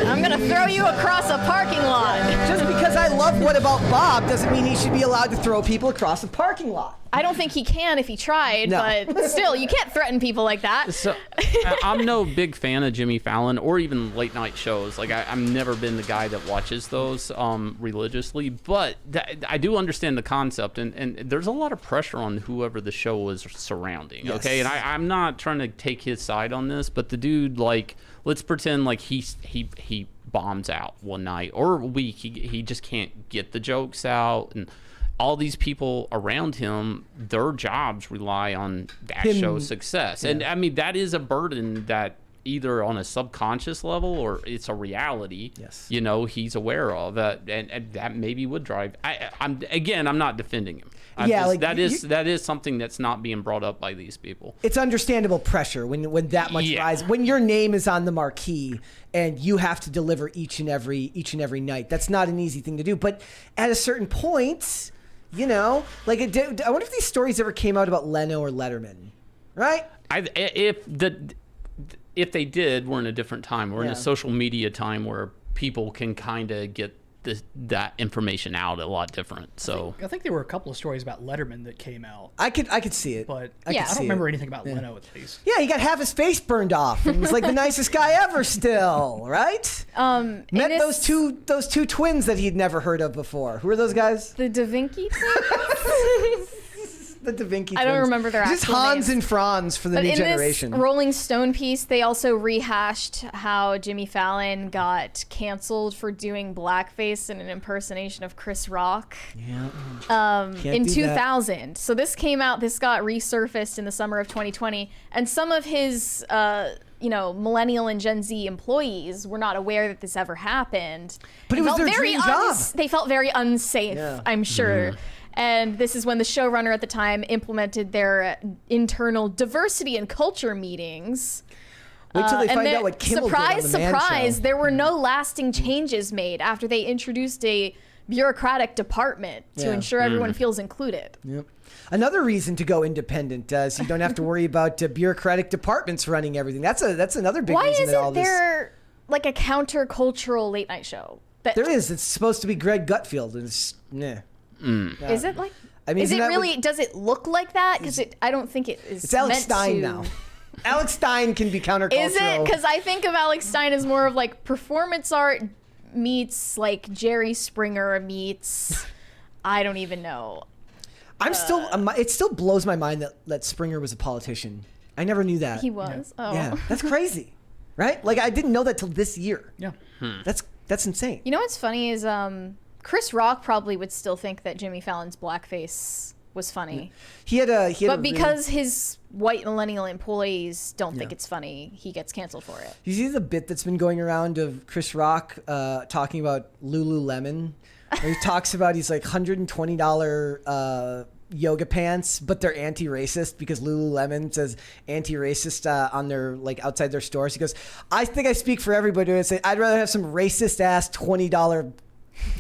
I'm gonna throw you across a parking lot. Just because I love What About Bob doesn't mean he should be allowed to throw people across a parking lot. I don't think he can if he tried, but still, you can't threaten people like that. So, I'm no big fan of Jimmy Fallon or even late night shows. Like, I've never been the guy that watches those religiously, but I do understand the concept, and there's a lot of pressure on whoever the show is surrounding, okay? And I'm not trying to take his side on this, but the dude, like, let's pretend like he bombs out one night or a week. He just can't get the jokes out, and all these people around him, their jobs rely on that show's success. And I mean, that is a burden that either on a subconscious level or it's a reality, he's aware of. And that maybe would drive. I'm not defending him. Yeah, like, that is something that's not being brought up by these people. It's understandable pressure when that much rise, when your name is on the marquee and you have to deliver each and every night. That's not an easy thing to do. But at a certain point, you know, like I wonder if these stories ever came out about Leno or Letterman, right? If they did, we're in a different time. We're in Yeah. a social media time where people can kind of get that information out a lot different. So I think there were a couple of stories about Letterman that came out, I could see it, but I Yeah. could I don't see remember it. anything about Leno at least. Yeah, he got half his face burned off and was like the nicest guy ever still, right? In Met this- those two twins that he'd never heard of before. Who are those guys? The Da Vinci twins? The Da Vinci twins. I don't remember their Just actual Hans names. and Franz for the But new in generation. this Rolling Stone piece, they also rehashed how Jimmy Fallon got canceled for doing blackface in an impersonation of Chris Rock in do 2000. So this got resurfaced in the summer of 2020, and some of his millennial and Gen Z employees were not aware that this ever happened. But it They was felt their very dream job. They felt very unsafe, Yeah. I'm sure. And this is when the showrunner at the time implemented their internal diversity and culture meetings. Wait till they And find then, out what Kimmel did on surprise, the Man surprise, Show. there were no lasting changes made after they introduced a bureaucratic department to Yeah. ensure everyone feels included. Yep. Another reason to go independent, so you don't have to worry about bureaucratic departments running everything. That's another big Why reason that all isn't this. there like a countercultural late night show? That, There is. It's supposed to be Greg Gutfield, and it's Is it like? I mean, Is isn't it that really? what- Does it look like that? Because I don't think it is. It's Alex meant Stein to. now. Alex Stein can be countercultural. Is it? Because I think of Alex Stein as more of like performance art meets like Jerry Springer meets. I don't even know. I'm still. It still blows my mind that Springer was a politician. I never knew that. He was. Oh. Yeah, that's crazy, right? Like I didn't know that till this year. Yeah. That's insane. You know what's funny is Chris Rock probably would still think that Jimmy Fallon's blackface was funny. He had a But because his white millennial employees don't think it's funny, he gets canceled for it. You see the bit that's been going around of Chris Rock talking about Lululemon, where he talks about he's like $120 yoga pants, but they're anti-racist because Lululemon says anti-racist on their like outside their stores. He goes, I think I speak for everybody and say I'd rather have some racist ass $20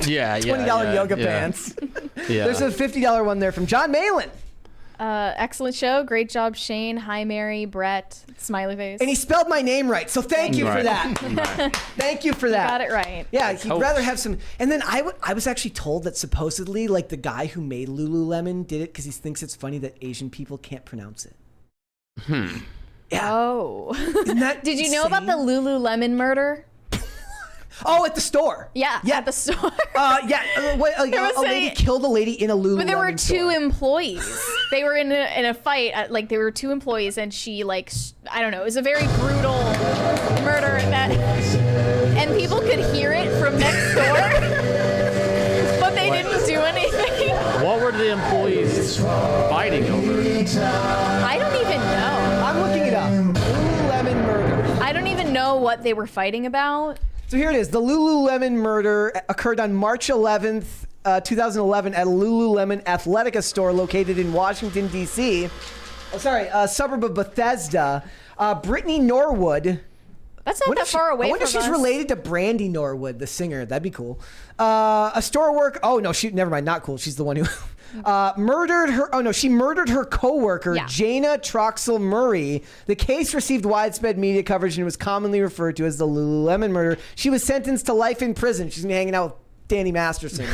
yoga pants. Yeah. There's a $50 one there from John Malin. Excellent show. Great job, Shane. Hi, Mary, Brett, smiley face. And he spelled my name right, so thank you for Right. that. Right. Thank you for that. got it right. Yeah, he'd Coach. rather have some. And then I was actually told that supposedly, like the guy who made Lululemon did it because he thinks it's funny that Asian people can't pronounce it. Yeah. Oh. Isn't that Did you know about the insane? Lululemon murder? Oh, at the store. Yeah, Yeah. at the store. Yeah. was A lady a- killed a lady in a Lululemon But there were two store. employees. They were in a fight. Like there were two employees, and she like I don't know. It was a very brutal murder. And people could hear it from next door, but they didn't do anything. What were the employees fighting over? I don't even know. I'm looking it up. Lululemon murder. I don't even know what they were fighting about. So here it is. The Lululemon murder occurred on March 11th, 2011 at a Lululemon Athletica store located in Washington, D.C. Oh, sorry, a suburb of Bethesda. Brittany Norwood. That's not that far away I wonder from if she's us. related to Brandy Norwood, the singer. That'd be cool. A store worker. Oh, no, never mind. Not cool. She's the one who murdered her. Oh, no, she murdered her coworker, Yeah. Jana Troxel Murray. The case received widespread media coverage and was commonly referred to as the Lululemon murder. She was sentenced to life in prison. She's going to be hanging out with Danny Masterson.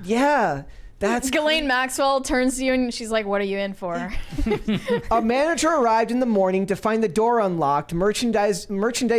Yeah. That's Ghislaine Maxwell turns to you and she's like, "What are you in for?" A manager arrived in the morning to find the door unlocked, merchandise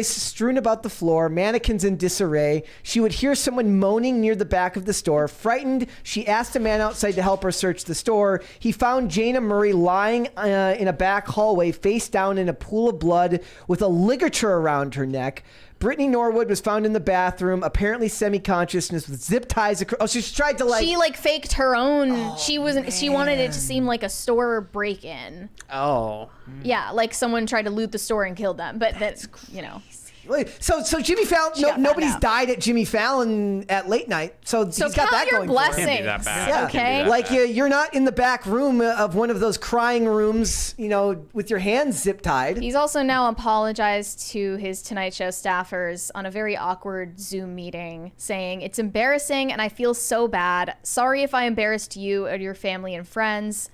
strewn about the floor, mannequins in disarray. She would hear someone moaning near the back of the store. Frightened, she asked a man outside to help her search the store. He found Jana Murray lying in a back hallway, face down in a pool of blood with a ligature around her neck. Brittany Norwood was found in the bathroom, apparently semi-consciousness with zip ties across. Oh, she tried to She like faked her own. She wanted it to seem like a store break-in. Oh. Yeah, like someone tried to loot the store and killed them. But that's So Jimmy Fallon, got nobody's found out. died at Jimmy Fallon at late night. So he's So got count that your going for him. blessings. Can't be that bad. Yeah. Can't be Okay. that Like bad. you're not in the back room of one of those crying rooms, with your hands zip tied. He's also now apologized to his Tonight Show staffers on a very awkward Zoom meeting, saying, "It's embarrassing and I feel so bad. Sorry if I embarrassed you or your family and friends.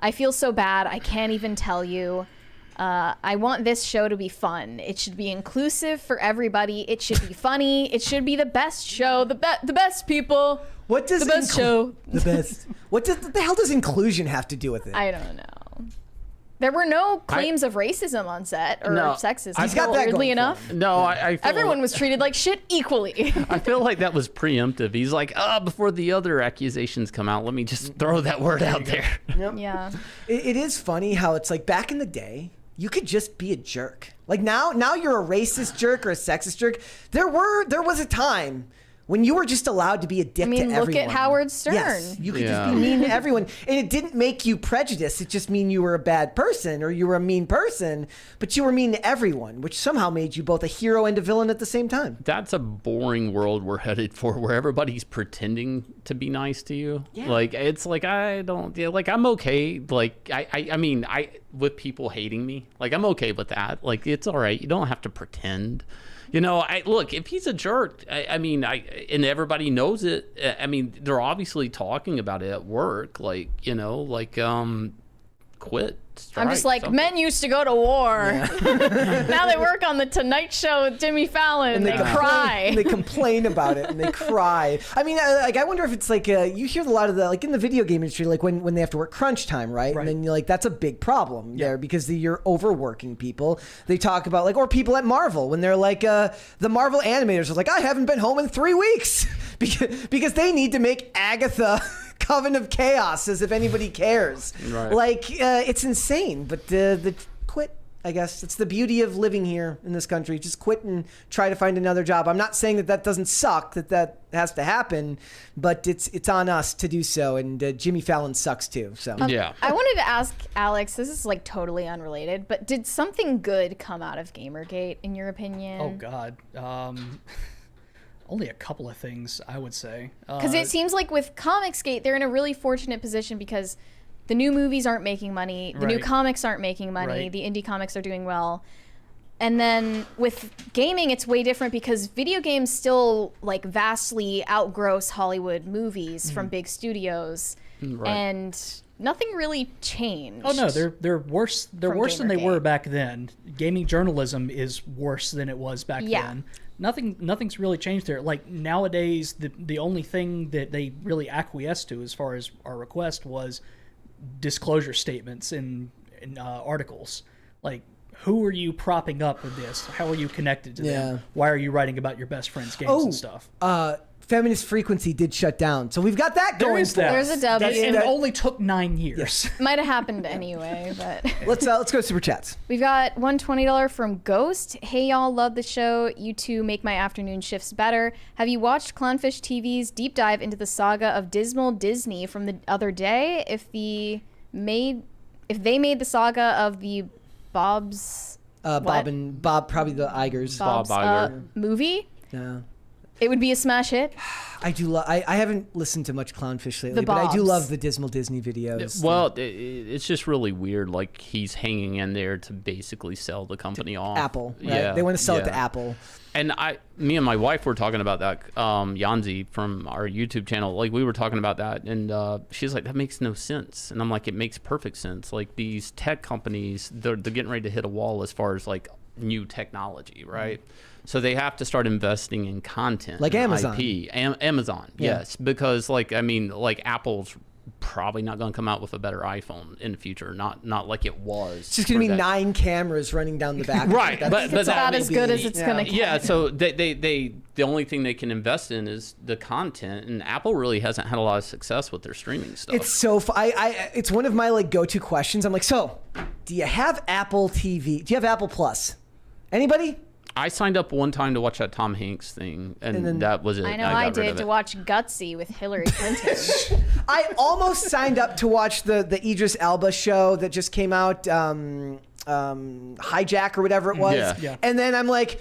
I feel so bad. I can't even tell you. I want this show to be fun. It should be inclusive for everybody. It should be funny. It should be the best show. The best people. What does the best show. The best. What the hell does inclusion have to do with it? I don't know. There were no claims of racism on set or No, sexism. He's got that weirdly going for enough. No, I feel Everyone was treated like shit equally. I feel like that was preemptive. He's like, before the other accusations come out, let me just throw that word out there. Yeah. It is funny how it's like back in the day, you could just be a jerk. Like now you're a racist jerk or a sexist jerk. There was a time when you were just allowed to be a dick to everyone. Look at Howard Stern. Yes, you could Yeah. just be mean to everyone. And it didn't make you prejudiced. It just mean you were a bad person or you were a mean person, but you were mean to everyone, which somehow made you both a hero and a villain at the same time. That's a boring world we're headed for, where everybody's pretending to be nice to you. Like, it's like, I'm okay. Like, I mean, with people hating me, like, I'm okay with that. Like, it's all right. You don't have to pretend. Look, if he's a jerk, and everybody knows it. I mean, they're obviously talking about it at work. Quit. I'm just strike, like, something. men used to go to war. Now they work on the Tonight Show with Jimmy Fallon and they cry. And they complain about it and they cry. I mean, I wonder if it's like you hear a lot of that, like in the video game industry, like when they have to work crunch time, right? And then you're like, that's a big problem there because you're overworking people. They talk about or people at Marvel when they're like, the Marvel animators are like, I haven't been home in 3 weeks because they need to make Agatha Coven of Chaos as if anybody cares. Right. It's insane, but the quit. I guess it's the beauty of living here in this country. Just quit and try to find another job. I'm not saying that doesn't suck, that has to happen, but it's on us to do so. And Jimmy Fallon sucks too. So Yeah. I wanted to ask Alex, this is like totally unrelated, but did something good come out of Gamergate in your opinion? Oh God. Only a couple of things, I would say. Because it seems like with Comicsgate, they're in a really fortunate position because the new movies aren't making money, the new Right. comics aren't making money, Right. the indie comics are doing well. And then with gaming, it's way different because video games still like vastly outgross Hollywood movies from big studios, and nothing really changed. Oh no, they're worse. They're From worse than they Gamergate. were back then. Gaming journalism is worse than it was back Yeah. then. Nothing's really changed there. Like nowadays, the only thing that they really acquiesced to, as far as our request, was disclosure statements in articles. Like, who are you propping up with this? How are you connected to them? Why are you writing about your best friend's games and stuff? Feminist Frequency did shut down, so we've got that There going. is that. There's a W. And it only took 9 years. Might have happened anyway, but Let's go Super Chats. we've got one $20 from Ghost. Hey y'all, love the show. You two make my afternoon shifts better. Have you watched Clownfish TV's deep dive into the saga of Dismal Disney from the other day? If they made the saga of the Bob's Bob, probably the Igers. Bob's Iger. movie, Yeah. it would be a smash hit. I do love. I haven't listened to much Clownfish lately, The but I do Bobs. love the Dismal Disney videos. Well, it's just really weird. Like, he's hanging in there to basically sell the company off. Apple, right? Yeah, They want to sell it to yeah. Apple. And me and my wife were talking about that. Yanzi from our YouTube channel, like, we were talking about that, and she's like, "That makes no sense." And I'm like, "It makes perfect sense. Like, these tech companies, they're getting ready to hit a wall as far as like new technology, right?" So they have to start investing in content, Like and Amazon. IP. Amazon, Yeah. yes, because Apple's probably not going to come out with a better iPhone in the future. Not like it was. It's just gonna be for that. 9 cameras running down the back. Right, but It's that about may as be- good as it's gonna get. Yeah, so they the only thing they can invest in is the content, and Apple really hasn't had a lot of success with their streaming stuff. It's so. It's one of my go-to questions. I'm like, so, do you have Apple TV? Do you have Apple Plus? Anybody? I signed up one time to watch that Tom Hanks thing, and then- that was it. I know got I rid did of to it. watch Gutsy with Hillary Clinton. I almost signed up to watch the Idris Elba show that just came out, Hijack or whatever it was. Yeah. Yeah. And then I'm like,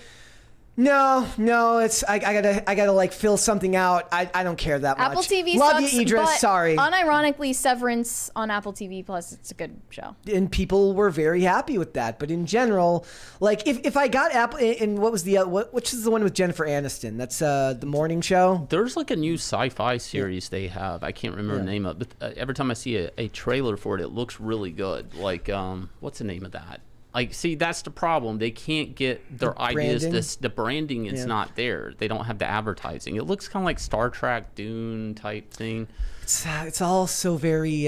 No, it's I gotta like fill something out. I don't care that much. Apple TV Love sucks, you, Idris. but Sorry. unironically, Severance on Apple TV Plus, it's a good show. And people were very happy with that. But in general, like if I got Apple, and what was the which is the one with Jennifer Aniston? That's the morning show. There's like a new sci-fi series they have. I can't remember the name of it. But every time I see a trailer for it, it looks really good. Like, what's the name of that? Like, see, that's the problem. They can't get their ideas. The branding is not there. They don't have the advertising. It looks kind of like Star Trek, Dune type thing. It's all so very.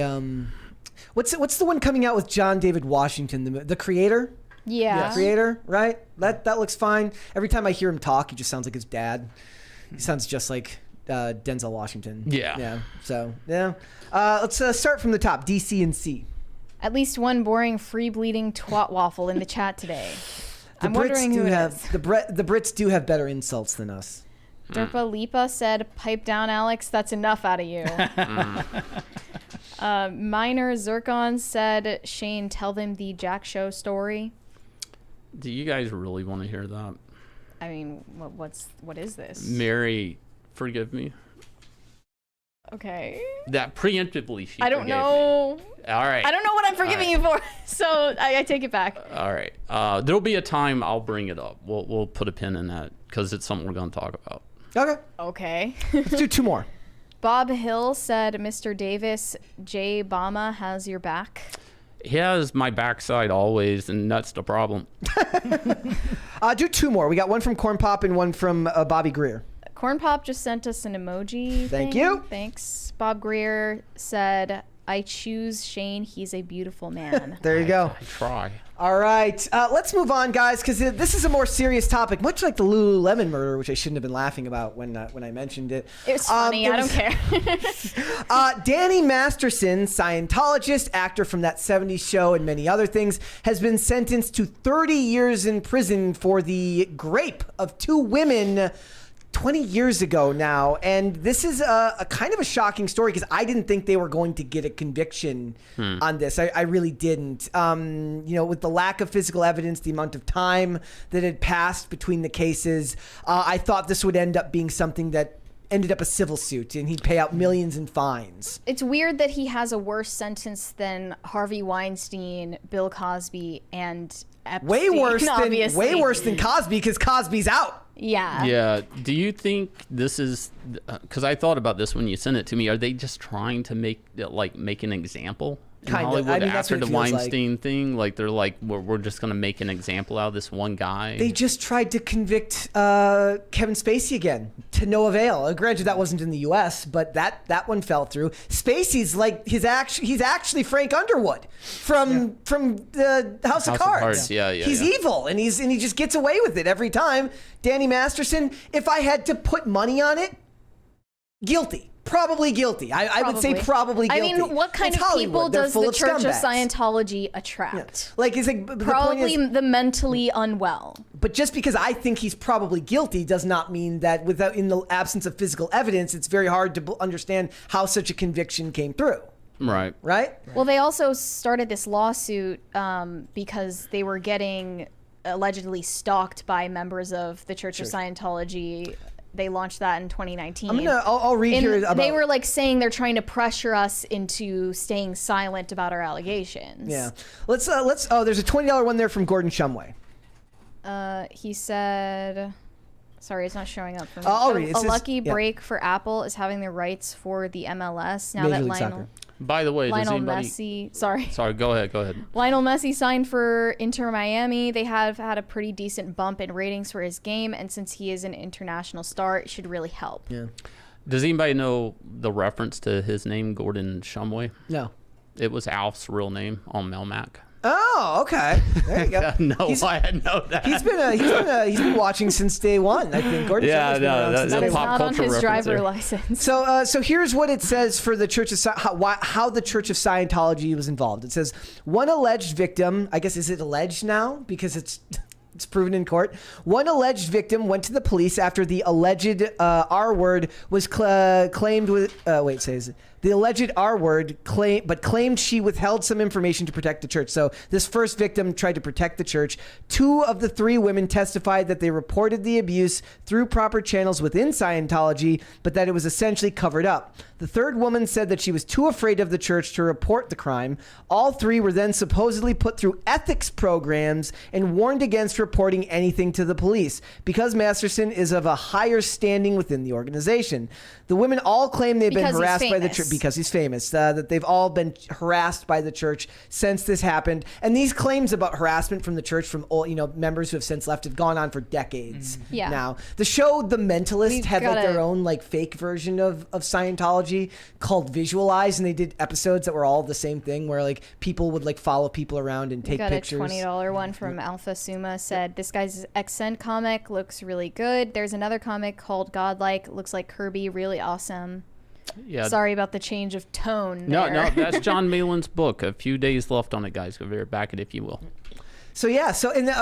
What's the one coming out with John David Washington, the creator? Yeah. The creator, right? That looks fine. Every time I hear him talk, he just sounds like his dad. He sounds just like Denzel Washington. Yeah. So yeah. Let's start from the top. DC and C. At least one boring, free-bleeding twat waffle in the chat today. I'm wondering who it is. The Brits do have better insults than us. Derpa Lipa said, "Pipe down, Alex. That's enough out of you." Minor Zircon said, "Shane, tell them the Jack Show story." Do you guys really want to hear that? I mean, what is this? Mary, forgive me. Okay. That preemptively she I don't forgave know. me. All right. I don't know what I'm forgiving you for, so I take it back. All right. There'll be a time I'll bring it up. We'll put a pin in that because it's something we're going to talk about. Okay. Let's do two more. Bob Hill said, "Mr. Davis, Jay Bama has your back." He has my backside always, and that's the problem. Do two more. We got one from Corn Pop and one from Bobby Greer. Corn Pop just sent us an emoji. Thank you. Thanks. Bob Greer said, "I choose Shane. He's a beautiful man." There you go. I try. All right. Let's move on, guys, because this is a more serious topic, much like the Lululemon murder, which I shouldn't have been laughing about when I mentioned it. It was funny. I don't care. Danny Masterson, Scientologist, actor from that 70s show and many other things, has been sentenced to 30 years in prison for the grape of two women 20 years ago now. And this is a kind of a shocking story because I didn't think they were going to get a conviction on this. I really didn't. With the lack of physical evidence, the amount of time that had passed between the cases, I thought this would end up being something that ended up a civil suit and he'd pay out millions in fines. It's weird that he has a worse sentence than Harvey Weinstein, Bill Cosby, and Epstein. Way Obviously. worse than Cosby because Cosby's out. Yeah. Yeah. Do you think this is because I thought about this when you sent it to me? Are they just trying to make an example in Kind of. Hollywood I mean, that's after what it the feels Weinstein thing? Like they're like, we're just going to make an example out of this one guy. They just tried to convict Kevin Spacey again to no avail. Granted, that wasn't in the U.S., but that one fell through. Spacey's like he's actually Frank Underwood from the House of Cards. Yeah. He's evil, and he just gets away with it every time. Danny Masterson, if I had to put money on it, guilty. Probably guilty. I would say probably guilty. I mean, what kind It's of Hollywood. people They're does full the of Church of scumbags. Scientology attract? Like, it's like the point Probably is, the mentally unwell. but just because I think he's probably guilty does not mean that in the absence of physical evidence, it's very hard to understand how such a conviction came through. Right. Right? Well, they also started this lawsuit because they were getting allegedly stalked by members of the Church of Scientology. They launched that in 2019. I'll read here about. They were like saying they're trying to pressure us into staying silent about our allegations. Yeah. Let's. There's a $20 one there from Gordon Shumway. He said, sorry, it's not showing up for me. I'll read it. It A says- lucky break for Apple is having the rights for the MLS now Major that League Lionel Soccer. By the way, does Lionel anybody? Messi. Sorry. Sorry. Go ahead. Lionel Messi signed for Inter Miami. They have had a pretty decent bump in ratings for his game, and since he is an international star, it should really help. Yeah. Does anybody know the reference to his name, Gordon Shumway? No. It was Alf's real name on Melmac. Oh, okay. There you go. No, I didn't know that. He's been watching since day one. I think Gordon. Yeah, Shumway's been around since That day is one. not on culture his reference driver there. license. So here's what it says for the Church of how the Church of Scientology was involved. It says one alleged victim. I guess is it alleged now because it's proven in court. One alleged victim went to the police after the alleged R word was claimed with. The alleged R-word claimed she withheld some information to protect the church. So this first victim tried to protect the church. 2 of the 3 women testified that they reported the abuse through proper channels within Scientology, but that it was essentially covered up. The 3rd woman said that she was too afraid of the church to report the crime. All 3 were then supposedly put through ethics programs and warned against reporting anything to the police because Masterson is of a higher standing within the organization. The women all claim they've been harassed by the church because he's famous, that they've all been harassed by the church since this happened. And these claims about harassment from the church from members who have since left have gone on for decades now. The show The Mentalist had like their own like fake version of Scientology called Visualize, and they did episodes that were all the same thing where like people would like follow people around and take pictures. A $20 one from Alpha Suma said, this guy's Accent comic looks really good. There's another comic called Godlike, looks like Kirby, really awesome. Yeah. Sorry about the change of tone there. No, that's John Malin's book. A few days left on it, guys. Go back it if you will. So yeah,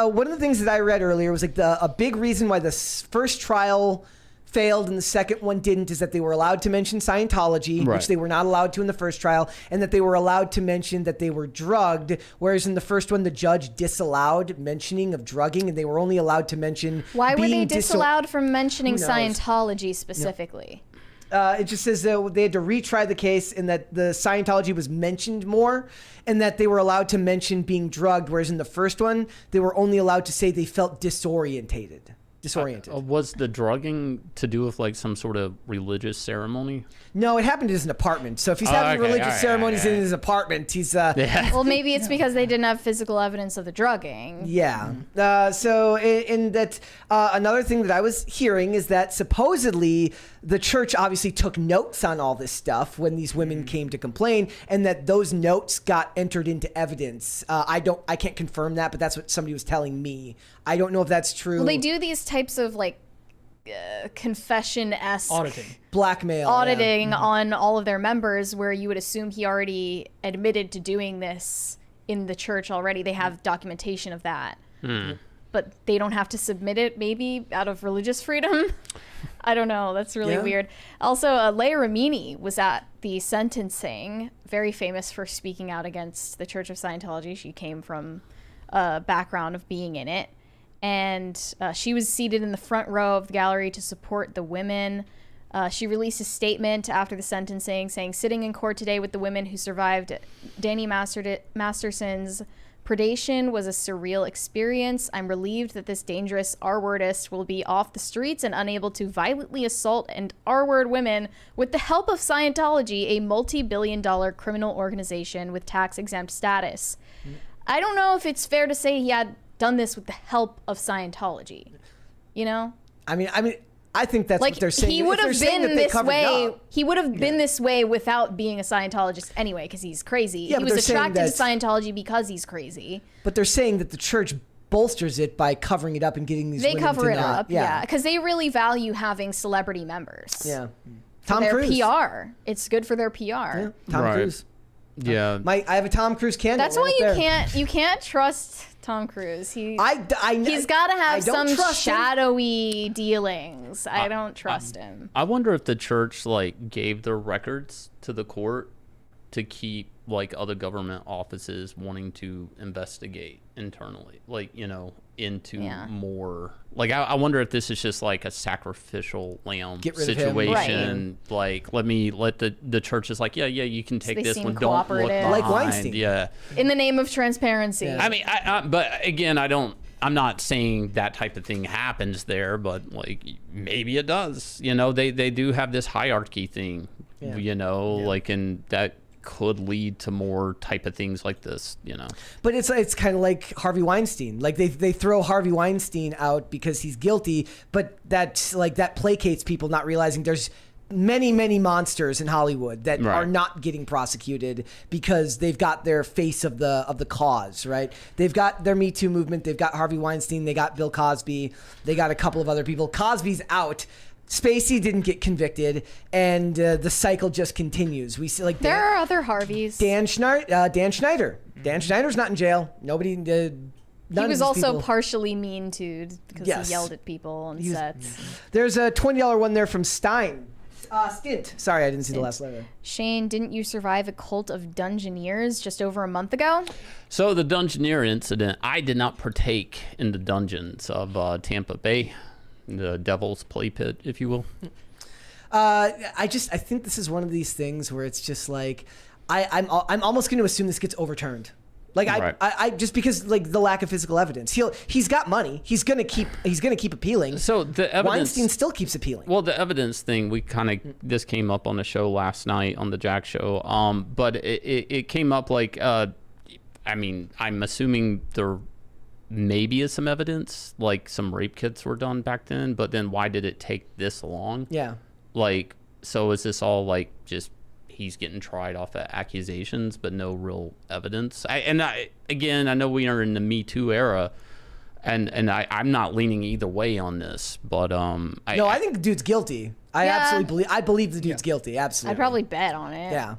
one of the things that I read earlier was like a big reason why the first trial failed and the second one didn't is that they were allowed to mention Scientology, which they were not allowed to in the first trial, and that they were allowed to mention that they were drugged, whereas in the first one the judge disallowed mentioning of drugging, and they were only allowed to mention. Why were they disallowed from mentioning Scientology specifically? It just says that they had to retry the case and that the Scientology was mentioned more and that they were allowed to mention being drugged, whereas in the first one, they were only allowed to say they felt disoriented. Was the drugging to do with like some sort of religious ceremony? No, it happened in his apartment. So if he's having religious ceremonies in his apartment, he's... Well, maybe it's because they didn't have physical evidence of the drugging. Yeah. Another thing that I was hearing is that supposedly the church obviously took notes on all this stuff when these women came to complain, and that those notes got entered into evidence. I can't confirm that, but that's what somebody was telling me. I don't know if that's true. Well, they do these types of like confession-esque blackmail auditing on all of their members, where you would assume he already admitted to doing this in the church already. They have documentation of that, but they don't have to submit it, maybe out of religious freedom. I don't know. That's really weird. Also, Leia Remini was at the sentencing, very famous for speaking out against the Church of Scientology. She came from a background of being in it. And she was seated in the front row of the gallery to support the women. She released a statement after the sentencing saying, sitting in court today with the women who survived Danny Masterson's predation was a surreal experience. I'm relieved that this dangerous R-wordist will be off the streets and unable to violently assault and R-word women with the help of Scientology, a multi-billion-dollar criminal organization with tax-exempt status. I don't know if it's fair to say he had done this with the help of Scientology, you know? I mean, I think that's like, what they're saying. He would have been this way. He would have been this way without being a Scientologist anyway, because he's crazy. Yeah, he was attracted to Scientology because he's crazy. But they're saying that the church bolsters it by covering it up and getting these women to cover it up, because they really value having celebrity members. Yeah. Tom Cruise. PR. It's good for their PR. Yeah. Tom Cruise. Yeah. I have a Tom Cruise candle. That's why you can't trust Tom Cruise. He's got to have some shadowy dealings. I don't trust him. I wonder if the church like gave their records to the court to keep like other government offices wanting to investigate internally, like, you know, into more. Like, I wonder if this is just like a sacrificial lamb situation. Like, let the church is like, yeah, you can take this one. Don't look behind. Like Weinstein. Yeah. In the name of transparency. Yeah. I mean, but again, I'm not saying that type of thing happens there, but like maybe it does. You know, they do have this hierarchy thing. You know, like, and that could lead to more type of things like this, you know. But it's kind of like Harvey Weinstein. Like they throw Harvey Weinstein out because he's guilty, but that placates people, not realizing there's many monsters in Hollywood that are not getting prosecuted because they've got their face of the cause, right? They've got their Me Too movement, they've got Harvey Weinstein, they got Bill Cosby, they got a couple of other people. Cosby's out. Spacey didn't get convicted, and the cycle just continues. We see like there are other Harveys. Dan Schneider. Dan Schneider's not in jail. Nobody. He was also partially mean to because he yelled at people on sets. There's a $20 one there from Stein. Stint. Sorry, I didn't see the last letter. Shane, didn't you survive a cult of Dungeoneers just over a month ago? So the Dungeoneer incident, I did not partake in the dungeons of Tampa Bay, the Devil's Play Pit, if you will. I think this is one of these things where it's just like, I'm almost going to assume this gets overturned. Like I just because like the lack of physical evidence. He's got money. He's gonna keep appealing. So the evidence, Weinstein still keeps appealing. Well, the evidence thing, we kind of this came up on the show last night on the Jack show. But it came up like I mean, I'm assuming there maybe is some evidence, like some rape kits were done back then. But then why did it take this long? Yeah. Like, so is this all like just he's getting tried off of accusations, but no real evidence? Again, I know we are in the Me Too era, and I'm not leaning either way on this, but I think the dude's guilty. I believe the dude's guilty. Absolutely. I'd probably bet on it. Yeah.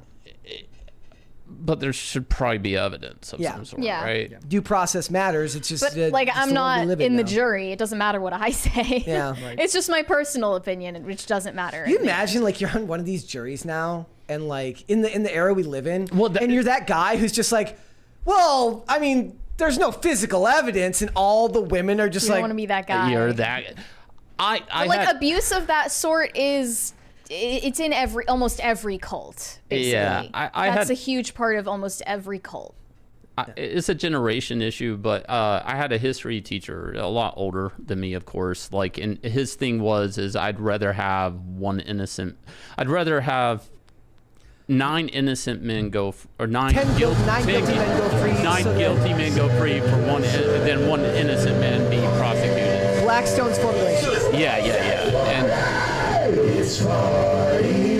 But there should probably be evidence of some sort, right? Yeah. Due process matters. It's just like I'm not in the now. jury. It doesn't matter what I say. Yeah. It's just my personal opinion, which doesn't matter. Can you imagine like you're on one of these juries now, and like in the era we live in, and you're that guy who's just like, well, I mean, there's no physical evidence, and all the women are just you like, don't want to be that guy. You're that. Abuse of that sort it's in almost every cult, basically. Yeah, that's a huge part of almost every cult. It's a generation issue, but I had a history teacher, a lot older than me, of course. Like, and his thing is I'd rather have 9 innocent men go, or 9 guilty men go free. 9 guilty men go free for than 1 innocent man be prosecuted. Blackstone's formulation. Yeah.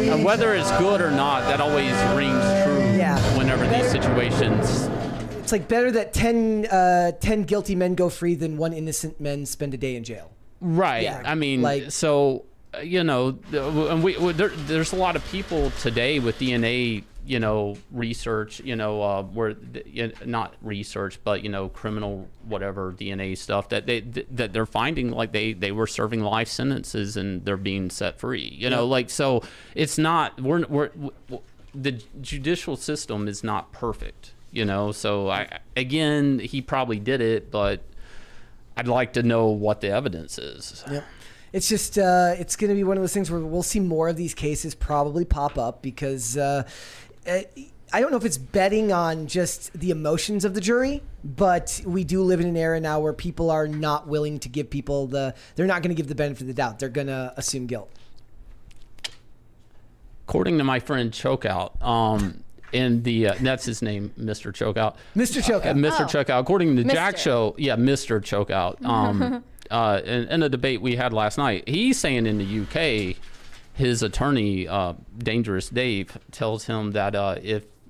And whether it's good or not, that always rings true. Yeah. Whenever these situations. It's like better that 10 guilty men go free than 1 innocent man spend a day in jail. Right. Yeah. I mean, like, so, and there's a lot of people today with DNA, research, where not research, but criminal whatever DNA stuff that they're finding like they were serving life sentences and they're being set free. Like, so it's not the judicial system is not perfect. So again, he probably did it, but I'd like to know what the evidence is. Yep. It's just it's going to be one of those things where we'll see more of these cases probably pop up because I don't know if it's betting on just the emotions of the jury, but we do live in an era now where people are not willing to give people they're not going to give the benefit of the doubt. They're going to assume guilt. According to my friend Chokeout, in the that's his name, Mr. Chokeout. Mr. Chokeout. Mr. Chokeout. According to Mr. Jack Show, Mr. Chokeout. In a debate we had last night, he's saying in the UK, his attorney, Dangerous Dave, tells him that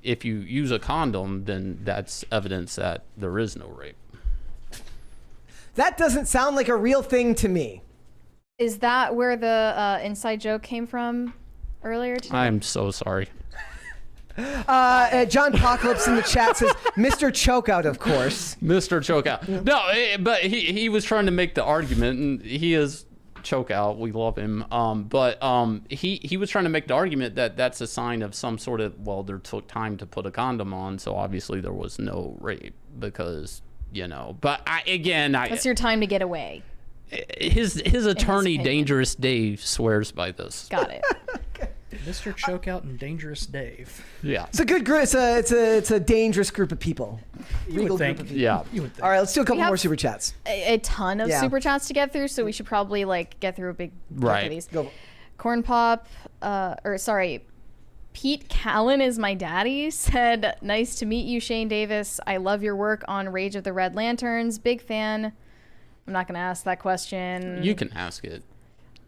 if you use a condom, then that's evidence that there is no rape. That doesn't sound like a real thing to me. Is that where the inside joke came from earlier today? I'm so sorry. John Apocalypse in the chat says, Mr. Chokeout, of course. Mr. Chokeout. No, but he was trying to make the argument, and he is Chokeout. We love him. But he was trying to make the argument that that's a sign of some sort of, well, there took time to put a condom on, so obviously there was no rape because, But that's your time to get away. His attorney, Dangerous Dave, swears by this. Got it. Mr. Chokeout and Dangerous Dave. Yeah. It's a good group. It's a dangerous group of people. You would think. Group of people. Yeah. You would think. All right, let's do a couple We have more super chats. A ton of super chats to get through, so we should probably get through a big chunk of these. Go. Corn Pop, Pete Callan is my daddy, said, nice to meet you, Shane Davis. I love your work on Rage of the Red Lanterns. Big fan. I'm not going to ask that question. You can ask it.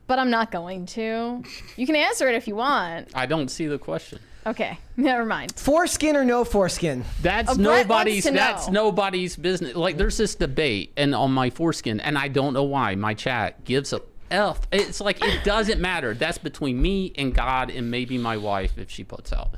But I'm not going to. You can answer it if you want. I don't see the question. Okay, never mind. Foreskin or no foreskin? That's nobody's business. Like, there's this debate and on my foreskin, and I don't know why my chat gives a F. It's like, it doesn't matter. That's between me and God and maybe my wife if she puts out.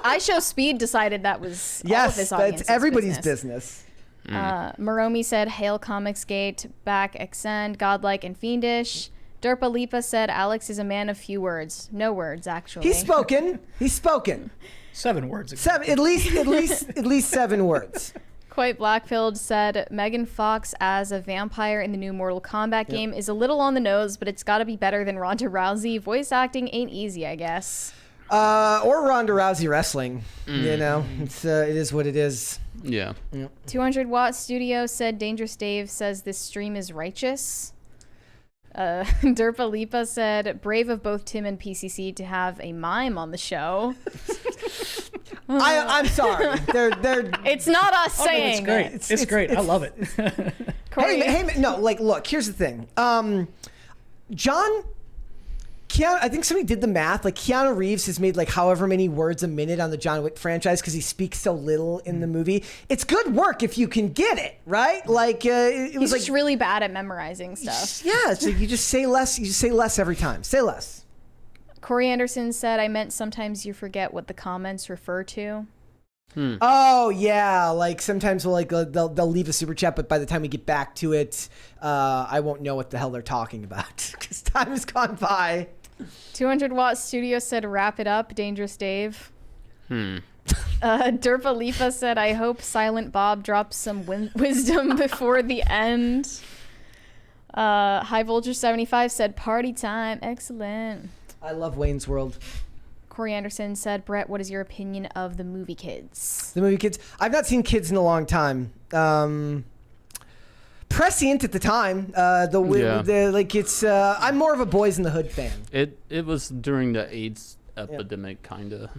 I Show Speed decided that was all of his audience's that's everybody's business. Moromi said, Hail Comicsgate, back Extend, Godlike and Fiendish. Derpa Lipa said Alex is a man of few words. No words, actually. He's spoken. He's spoken. 7 words. Ago. At least 7 words. Quite Blackpilled said Megan Fox as a vampire in the new Mortal Kombat game is a little on the nose, but it's got to be better than Ronda Rousey. Voice acting ain't easy, I guess. Or Ronda Rousey wrestling. You know, it is what it is. Yeah. 200 Watt Studio said Dangerous Dave says this stream is righteous. Derpa Lipa said brave of both Tim and PCC to have a mime on the show. I'm sorry. They're. It's not us saying. It's great. It's great. I love it. Hey, no, like, look, here's the thing. Keanu, I think somebody did the math. Like, Keanu Reeves has made like however many words a minute on the John Wick franchise because he speaks so little in the movie. It's good work if you can get it, right? Like, it was He's like just really bad at memorizing stuff. Yeah, it's like you just say less. You just say less every time. Say less. Corey Anderson said, I meant sometimes you forget what the comments refer to. Oh yeah, like sometimes they'll leave a super chat, but by the time we get back to it, I won't know what the hell they're talking about because time has gone by. 200 Watt Studio said, wrap it up, Dangerous Dave. Derpa Lipa said, I hope Silent Bob drops some wisdom before the end. High Voltage 75 said, party time, excellent. I love Wayne's World. Corey Anderson said, Brett, what is your opinion of the movie Kids? The movie Kids. I've not seen Kids in a long time. Prescient at the time. I'm more of a Boys in the Hood fan. It was during the AIDS epidemic, kind of.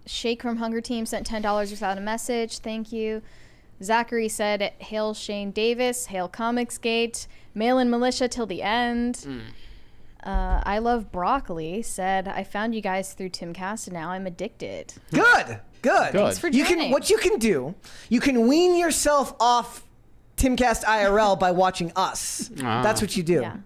Shake from Hunger Team sent $10 without a message. Thank you. Zachary said, hail Shane Davis, hail Comicsgate, mail in militia till the end. I love broccoli said, I found you guys through Timcast and now I'm addicted. Good. Thanks for joining. What you can do, you can wean yourself off Timcast IRL by watching us. That's what you do. Yeah.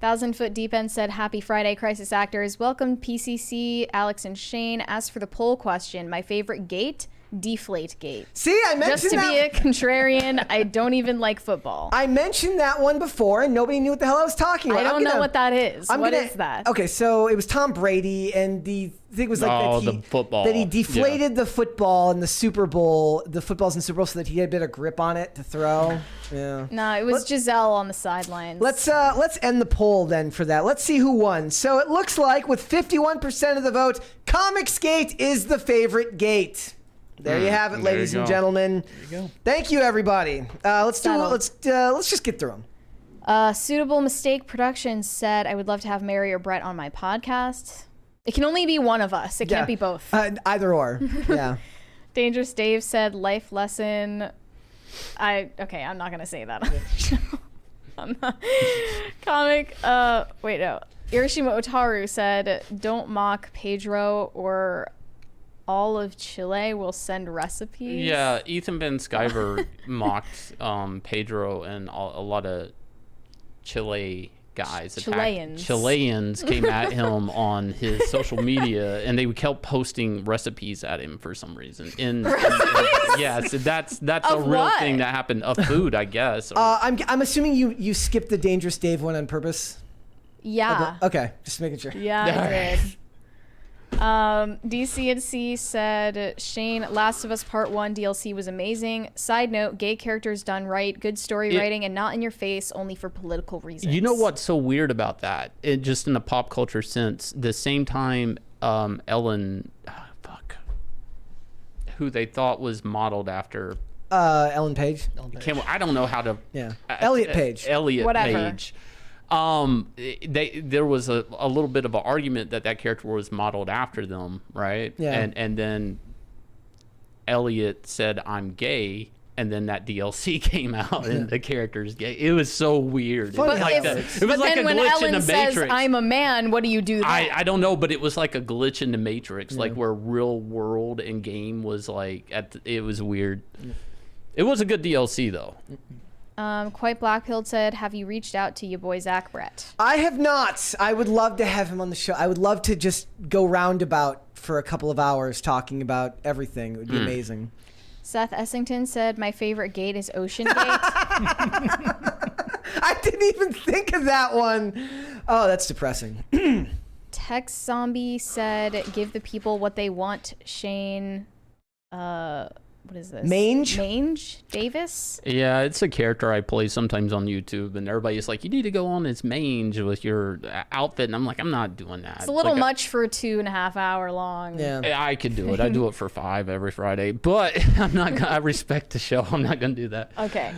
1,000 Foot Deep End said, happy Friday, Crisis Actors. Welcome, PCC, Alex and Shane. As for the poll question, my favorite gate, Deflate Gate. See, I mentioned Just to be a contrarian, I don't even like football. I mentioned that one before, and nobody knew what the hell I was talking about. I don't know what that is. What is that? Okay, so it was Tom Brady, and the thing was like the football. that he deflated the football in the Super Bowl, the footballs in the Super Bowl, so that he had a bit of grip on it to throw. Yeah. No, it was Giselle on the sidelines. Let's end the poll then for that. Let's see who won. So it looks like with 51% of the vote, Comicsgate is the favorite gate. There you have it, ladies and gentlemen. There you go. Thank you, everybody. Let's just get through them. Suitable Mistake Productions said, I would love to have Mary or Brett on my podcast. It can only be one of us. It can't be both. Either or. Yeah. Dangerous Dave said, life lesson. I'm not going to say that on the show. I'm not. Comic. Wait, no. Irishima Otaru said, don't mock Pedro or all of Chile will send recipes. Yeah, Ethan Van Sciver mocked Pedro, and a lot of Chile guys, Chileans came at him on his social media, and they kept posting recipes at him for some reason. Yeah, so that's a real thing that happened. Of food, I guess. I'm assuming you skipped the Dangerous Dave one on purpose. Yeah. Okay, just making sure. Yeah, I did. DCNC said, Shane, Last of Us Part 1 DLC was amazing. Side note, gay characters done right, good story writing, and not in your face, only for political reasons. You know what's so weird about that? Just in a pop culture sense, the same time Ellen, who they thought was modeled after Ellen Page. I don't know how to. Yeah. Elliot Page. Page. There was a little bit of an argument that character was modeled after them, right? Yeah. And then Elliot said, I'm gay, and then that DLC came out and the character's gay. It was so weird. But then when Ellen says, I'm a man, what do you do then? I don't know, but it was like a glitch in the Matrix, like where real world and game was like, it was weird. It was a good DLC, though. Quite Blackpilled said, have you reached out to your boy Zach Brett? I have not. I would love to have him on the show. I would love to just go roundabout for a couple of hours talking about everything. It would be amazing. Seth Essington said, my favorite gate is Ocean Gate. I didn't even think of that one. Oh, that's depressing. Tex Zombie said, "Give the people what they want." Shane, what is this? Mange Davis. Yeah, it's a character I play sometimes on YouTube, and everybody's like, "You need to go on this mange with your outfit," and I'm like, "I'm not doing that." It's a little much for a 2.5 hour long. Yeah, I could do it. I do it for 5 every Friday, but I'm not gonna. I respect the show. I'm not gonna do that. Okay.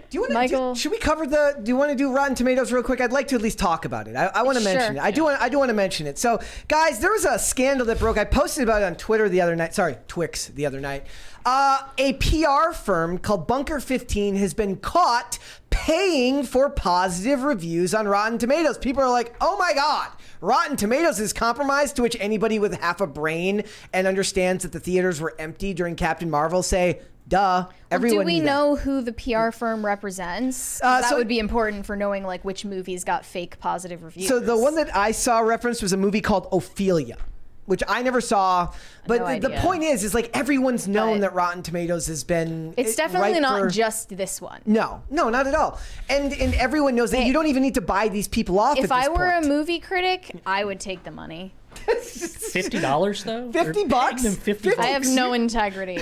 Do you want Michael, should we cover do you want to do Rotten Tomatoes real quick? I'd like to at least talk about it. I want to mention it. I do want to mention it. So, guys, there was a scandal that broke. I posted about it on Twitter the other night. Sorry, Twix the other night. A PR firm called Bunker 15 has been caught paying for positive reviews on Rotten Tomatoes. People are like, "Oh my God, Rotten Tomatoes is compromised," to which anybody with half a brain and understands that the theaters were empty during Captain Marvel say, duh. Everyone do we knew that. know who the PR firm represents? That would be important for knowing like which movies got fake positive reviews. So the one that I saw referenced was a movie called Ophelia, which I never saw. But the point is like everyone's known that Rotten Tomatoes has been. It's definitely not just this one. No, not at all. And everyone knows that you don't even need to buy these people off. If I were a movie critic, I would take the money. $50 though? $50? 50 I have no integrity.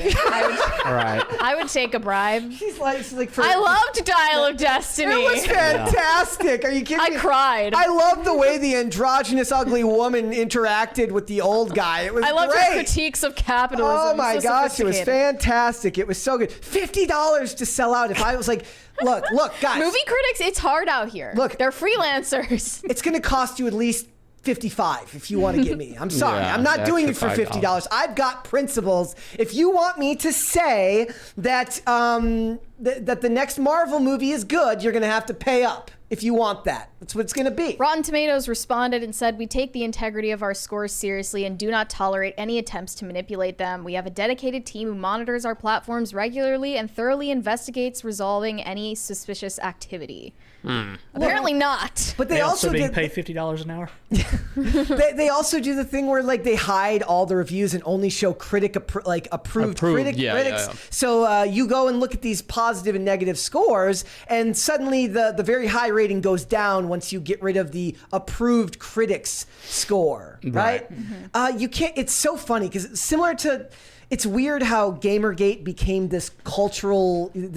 All right. I would take a bribe. She's like I loved Dial of Destiny. It was fantastic. Are you kidding me? I cried. I loved the way the androgynous ugly woman interacted with the old guy. It was I loved great. her critiques of capitalism. Oh my So gosh, it was sophisticated. fantastic. It was so good. $50 to sell out. If I was like, look, guys. Movie critics, it's hard out here. Look. They're freelancers. It's going to cost you at least $55 if you want to get me. I'm sorry. Yeah, I'm not doing it extra for $50. I've got principles. If you want me to say that that the next Marvel movie is good, you're going to have to pay up if you want that. That's what it's going to be. Rotten Tomatoes responded and said, "We take the integrity of our scores seriously and do not tolerate any attempts to manipulate them. We have a dedicated team who monitors our platforms regularly and thoroughly investigates resolving any suspicious activity." Apparently not. But They also being did- paid $50 an hour. they also do the thing where like they hide all the reviews and only show approved critics. Yeah. So you go and look at these positive and negative scores, and suddenly the very high rating goes down once you get rid of the approved critics score, right? You can't. It's so funny because similar to. It's weird how Gamergate became the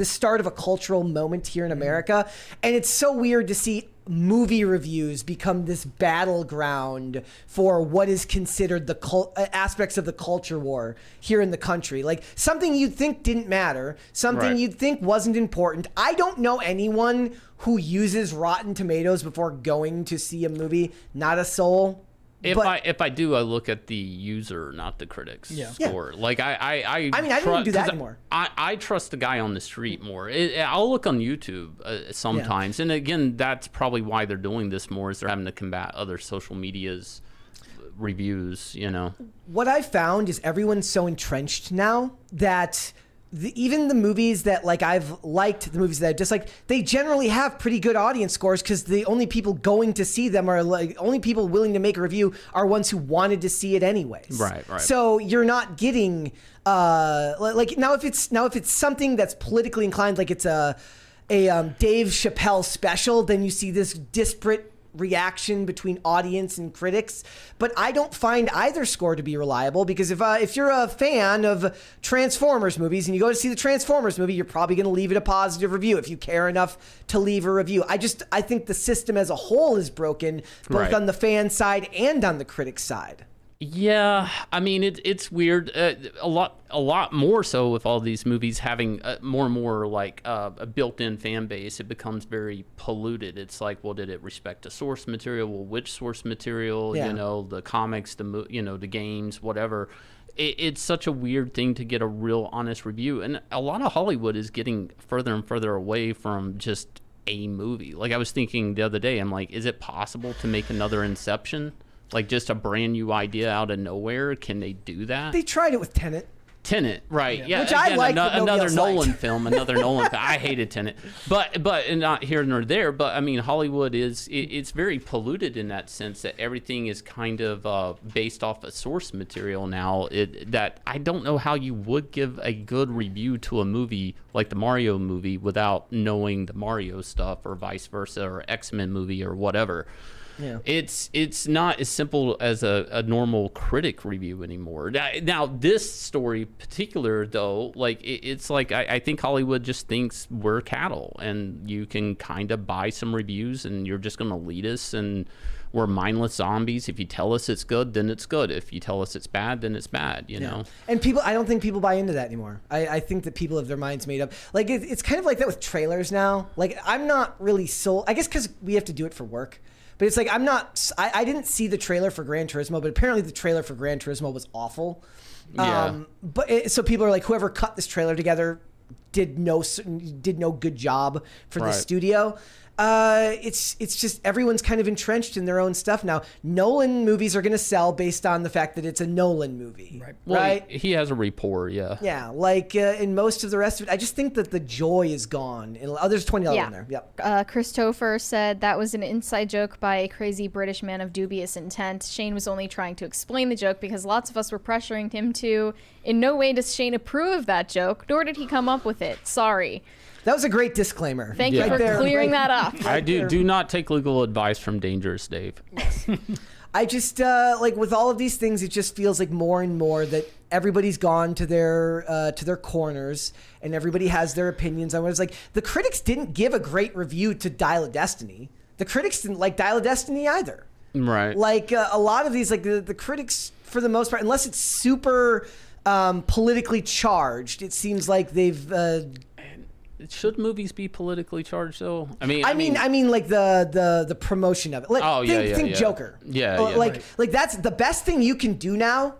start of a cultural moment here in America. And it's so weird to see movie reviews become this battleground for what is considered the aspects of the culture war here in the country. Like something you'd think didn't matter, something you'd think wasn't important. I don't know anyone who uses Rotten Tomatoes before going to see a movie. Not a soul. If I do, I look at the user, not the critics score. Like I mean, I don't even do that anymore. I trust the guy on the street more. I'll look on YouTube sometimes, and again, that's probably why they're doing this more. Is they're having to combat other social media's reviews. You know, what I found is everyone's so entrenched now that. Even the movies that like I've liked, the movies that I disliked, they generally have pretty good audience scores because the only people going to see them are like only people willing to make a review are ones who wanted to see it anyways. Right. So you're not getting like now if it's something that's politically inclined, like it's a Dave Chappelle special, then you see this disparate reaction between audience and critics. But I don't find either score to be reliable because if you're a fan of Transformers movies and you go to see the Transformers movie, you're probably going to leave it a positive review if you care enough to leave a review. I think the system as a whole is broken both on the fan side and on the critic side. Yeah, I mean it's weird. A lot more so with all these movies having more and more like a built-in fan base. It becomes very polluted. It's like, well, did it respect the source material? Well, which source material? Yeah. You know, the comics, the games, whatever. It's such a weird thing to get a real honest review, and a lot of Hollywood is getting further and further away from just a movie. Like I was thinking the other day, I'm like, is it possible to make another Inception? Like just a brand new idea out of nowhere? Can they do that? They tried it with Tenet. Tenet, right? Yeah, Which I again, like, but nobody another else Nolan liked. film. Another Nolan film. I hated Tenet, but not here nor there. But I mean, Hollywood it's very polluted in that sense that everything is kind of based off of source material now. That I don't know how you would give a good review to a movie like the Mario movie without knowing the Mario stuff, or vice versa, or X-Men movie, or whatever. Yeah. It's not as simple as a normal critic review anymore. Now this story particular though, like it's like I think Hollywood just thinks we're cattle, and you can kind of buy some reviews and you're just going to lead us, and we're mindless zombies. If you tell us it's good, then it's good. If you tell us it's bad, then it's bad, you know? And I don't think people buy into that anymore. I think that people have their minds made up. Like, it's kind of like that with trailers now. Like, I'm not really sold, I guess because we have to do it for work. But it's like, I didn't see the trailer for Gran Turismo, but apparently the trailer for Gran Turismo was awful. Yeah. So people are like, whoever cut this trailer together did no good job for the studio. It's just everyone's kind of entrenched in their own stuff now. Nolan movies are going to sell based on the fact that it's a Nolan movie, right? Well, he has a rapport, yeah. Yeah, like in most of the rest of it, I just think that the joy is gone. There's $20 in there. Yep. Christopher said that was an inside joke by a crazy British man of dubious intent. Shane was only trying to explain the joke because lots of us were pressuring him to. In no way does Shane approve of that joke, nor did he come up with it. Sorry. That was a great disclaimer. Thank you for clearing that up. I do not take legal advice from Dangerous Dave. I just like with all of these things, it just feels like more and more that everybody's gone to their corners and everybody has their opinions on what it's like. The critics didn't give a great review to Dial of Destiny. The critics didn't like Dial of Destiny either. Right. Like a lot of these, like the critics for the most part, unless it's super politically charged, it seems like they've. Should movies be politically charged though? I mean, like the promotion of it. Like, think Joker. Like that's the best thing you can do now.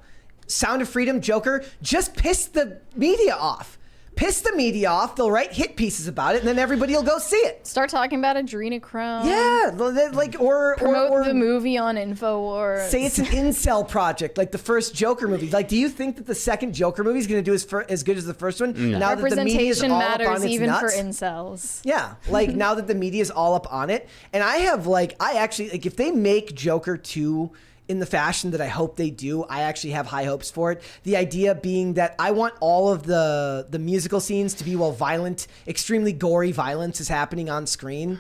Sound of Freedom, Joker. Just piss the media off. Piss the media off. They'll write hit pieces about it, and then everybody will go see it. Start talking about adrenochrome. Yeah, like or promote the movie on InfoWars. Say it's an incel project, like the first Joker movie. Like, do you think that the second Joker movie is going to do as good as the first one? No. Now that the media is all up on its even nuts? for incels. Yeah, like now that the media is all up on it, and I actually if they make Joker 2 in the fashion that I hope they do, I actually have high hopes for it. The idea being that I want all of the musical scenes to be violent, extremely gory violence is happening on screen.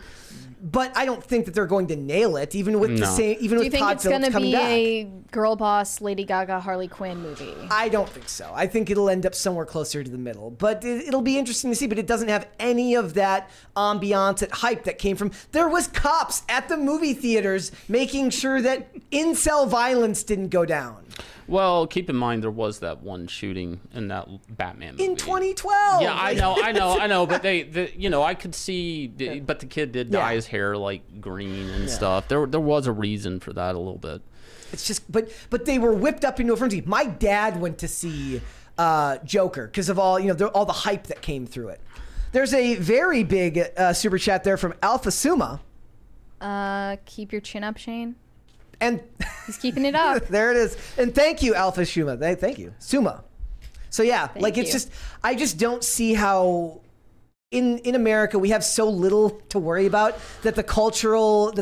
But I don't think that they're going to nail it, even with the same. Even with Todd Phillips coming back. Do you think it's going to be a girl boss, Lady Gaga, Harley Quinn movie? I don't think so. I think it'll end up somewhere closer to the middle. But it'll be interesting to see. But it doesn't have any of that ambiance and hype that came from. There was cops at the movie theaters making sure that incel violence didn't go down. Well, keep in mind there was that one shooting in that Batman movie. In 2012. Yeah, I know. But I could see, but the kid did dye his hair like green and stuff. There was a reason for that a little bit. It's just, but they were whipped up into a frenzy. My dad went to see Joker because of all the hype that came through it. There's a very big super chat there from Alpha Suma. Keep your chin up, Shane. And he's keeping it up. There it is. And thank you, Alpha Shuma. Thank you, Suma. So yeah, I just don't see how in America we have so little to worry about that the cultural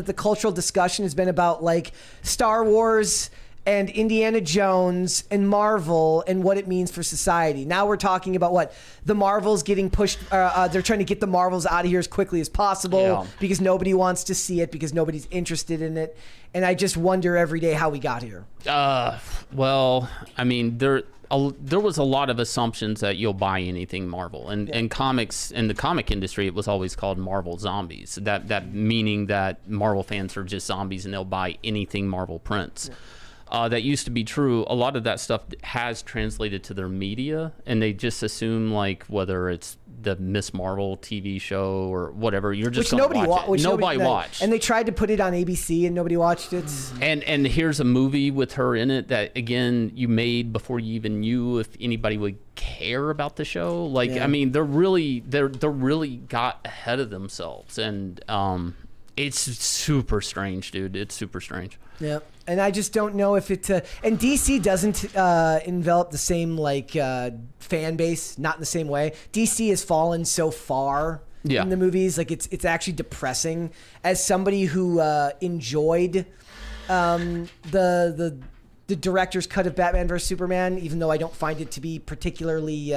discussion has been about like Star Wars and Indiana Jones and Marvel and what it means for society. Now we're talking about what the Marvels getting pushed. They're trying to get the Marvels out of here as quickly as possible because nobody wants to see it because nobody's interested in it. And I just wonder every day how we got here. Well, I mean, there was a lot of assumptions that you'll buy anything Marvel. And comics, in the comic industry, it was always called Marvel zombies. That meaning that Marvel fans are just zombies and they'll buy anything Marvel prints. Yeah. That used to be true. A lot of that stuff has translated to their media, and they just assume like whether it's the Miss Marvel TV show or whatever, you're just going to watch it. Nobody watched. And they tried to put it on ABC, and nobody watched it. And here's a movie with her in it that again you made before you even knew if anybody would care about the show. Like I mean, they're really got ahead of themselves, and it's super strange, dude. It's super strange. Yeah. And I just don't know if it. And DC doesn't envelop the same fan base, not in the same way. DC has fallen so far in the movies, like it's actually depressing. As somebody who enjoyed the director's cut of Batman vs Superman, even though I don't find it to be particularly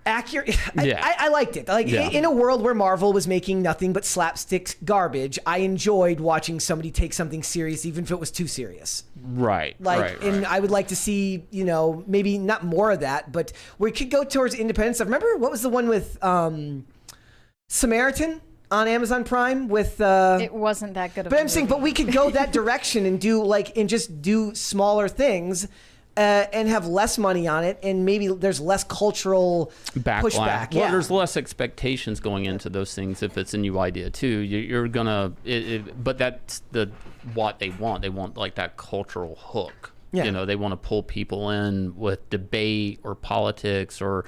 accurate. I liked it. In a world where Marvel was making nothing but slapstick garbage, I enjoyed watching somebody take something serious, even if it was too serious. Right. And I would like to see, maybe not more of that, but we could go towards independent stuff. Remember what was the one with Samaritan on Amazon Prime with It wasn't that good of But a I'm saying, movie. but we could go that direction and just do smaller things. And have less money on it, and maybe there's less cultural pushback. Well, there's less expectations going into those things if it's a new idea too. You're gonna, but that's what they want. They want like that cultural hook. Yeah. They want to pull people in with debate or politics, or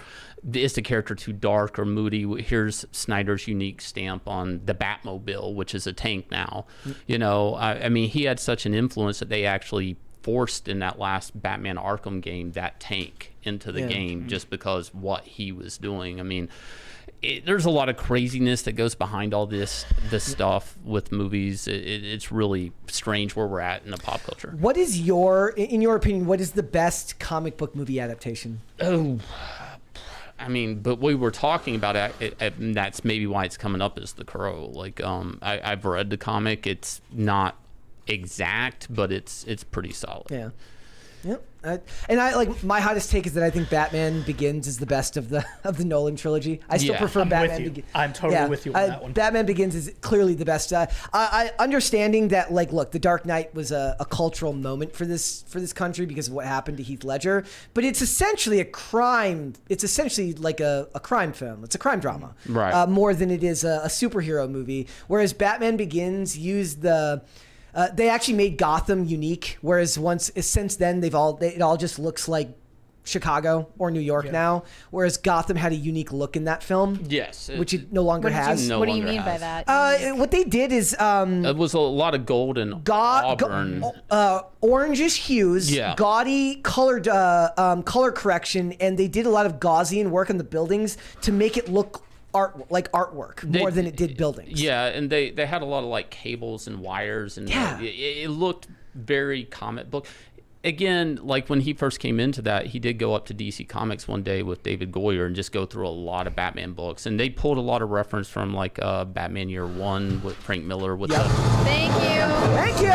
is the character too dark or moody? Here's Snyder's unique stamp on the Batmobile, which is a tank now. I mean, he had such an influence that they actually forced in that last Batman Arkham game that tank into the game just because what he was doing. I mean, there's a lot of craziness that goes behind all this stuff with movies. It's really strange where we're at in the pop culture. What is in your opinion, what is the best comic book movie adaptation? Oh, I mean, but we were talking about it, and that's maybe why it's coming up as The Crow. Like, I've read the comic. It's not exact, but it's pretty solid. Yeah. Yep. And I like, my hottest take is that I think Batman Begins is the best of the Nolan trilogy. I still prefer I'm Batman with you. I'm totally with you on that one. Batman Begins is clearly the best. I understanding that, like, look, The Dark Knight was a cultural moment for this country because of what happened to Heath Ledger, but it's essentially a crime. It's essentially like a crime film. It's a crime drama, right? More than it is a superhero movie. Whereas Batman Begins used they actually made Gotham unique, whereas since then it all just looks like Chicago or New York now. Whereas Gotham had a unique look in that film, yes, which it no longer has. What do you mean by that? What they did is it was a lot of gold and auburn, orangish hues, gaudy colored color correction, and they did a lot of Gaussian work on the buildings to make it look artwork more than it did buildings. Yeah, and they had a lot of like cables and wires, and it looked very comic book. Again, like when he first came into that, he did go up to DC Comics one day with David Goyer and just go through a lot of Batman books, and they pulled a lot of reference from like Batman Year One with Frank Miller. Thank you.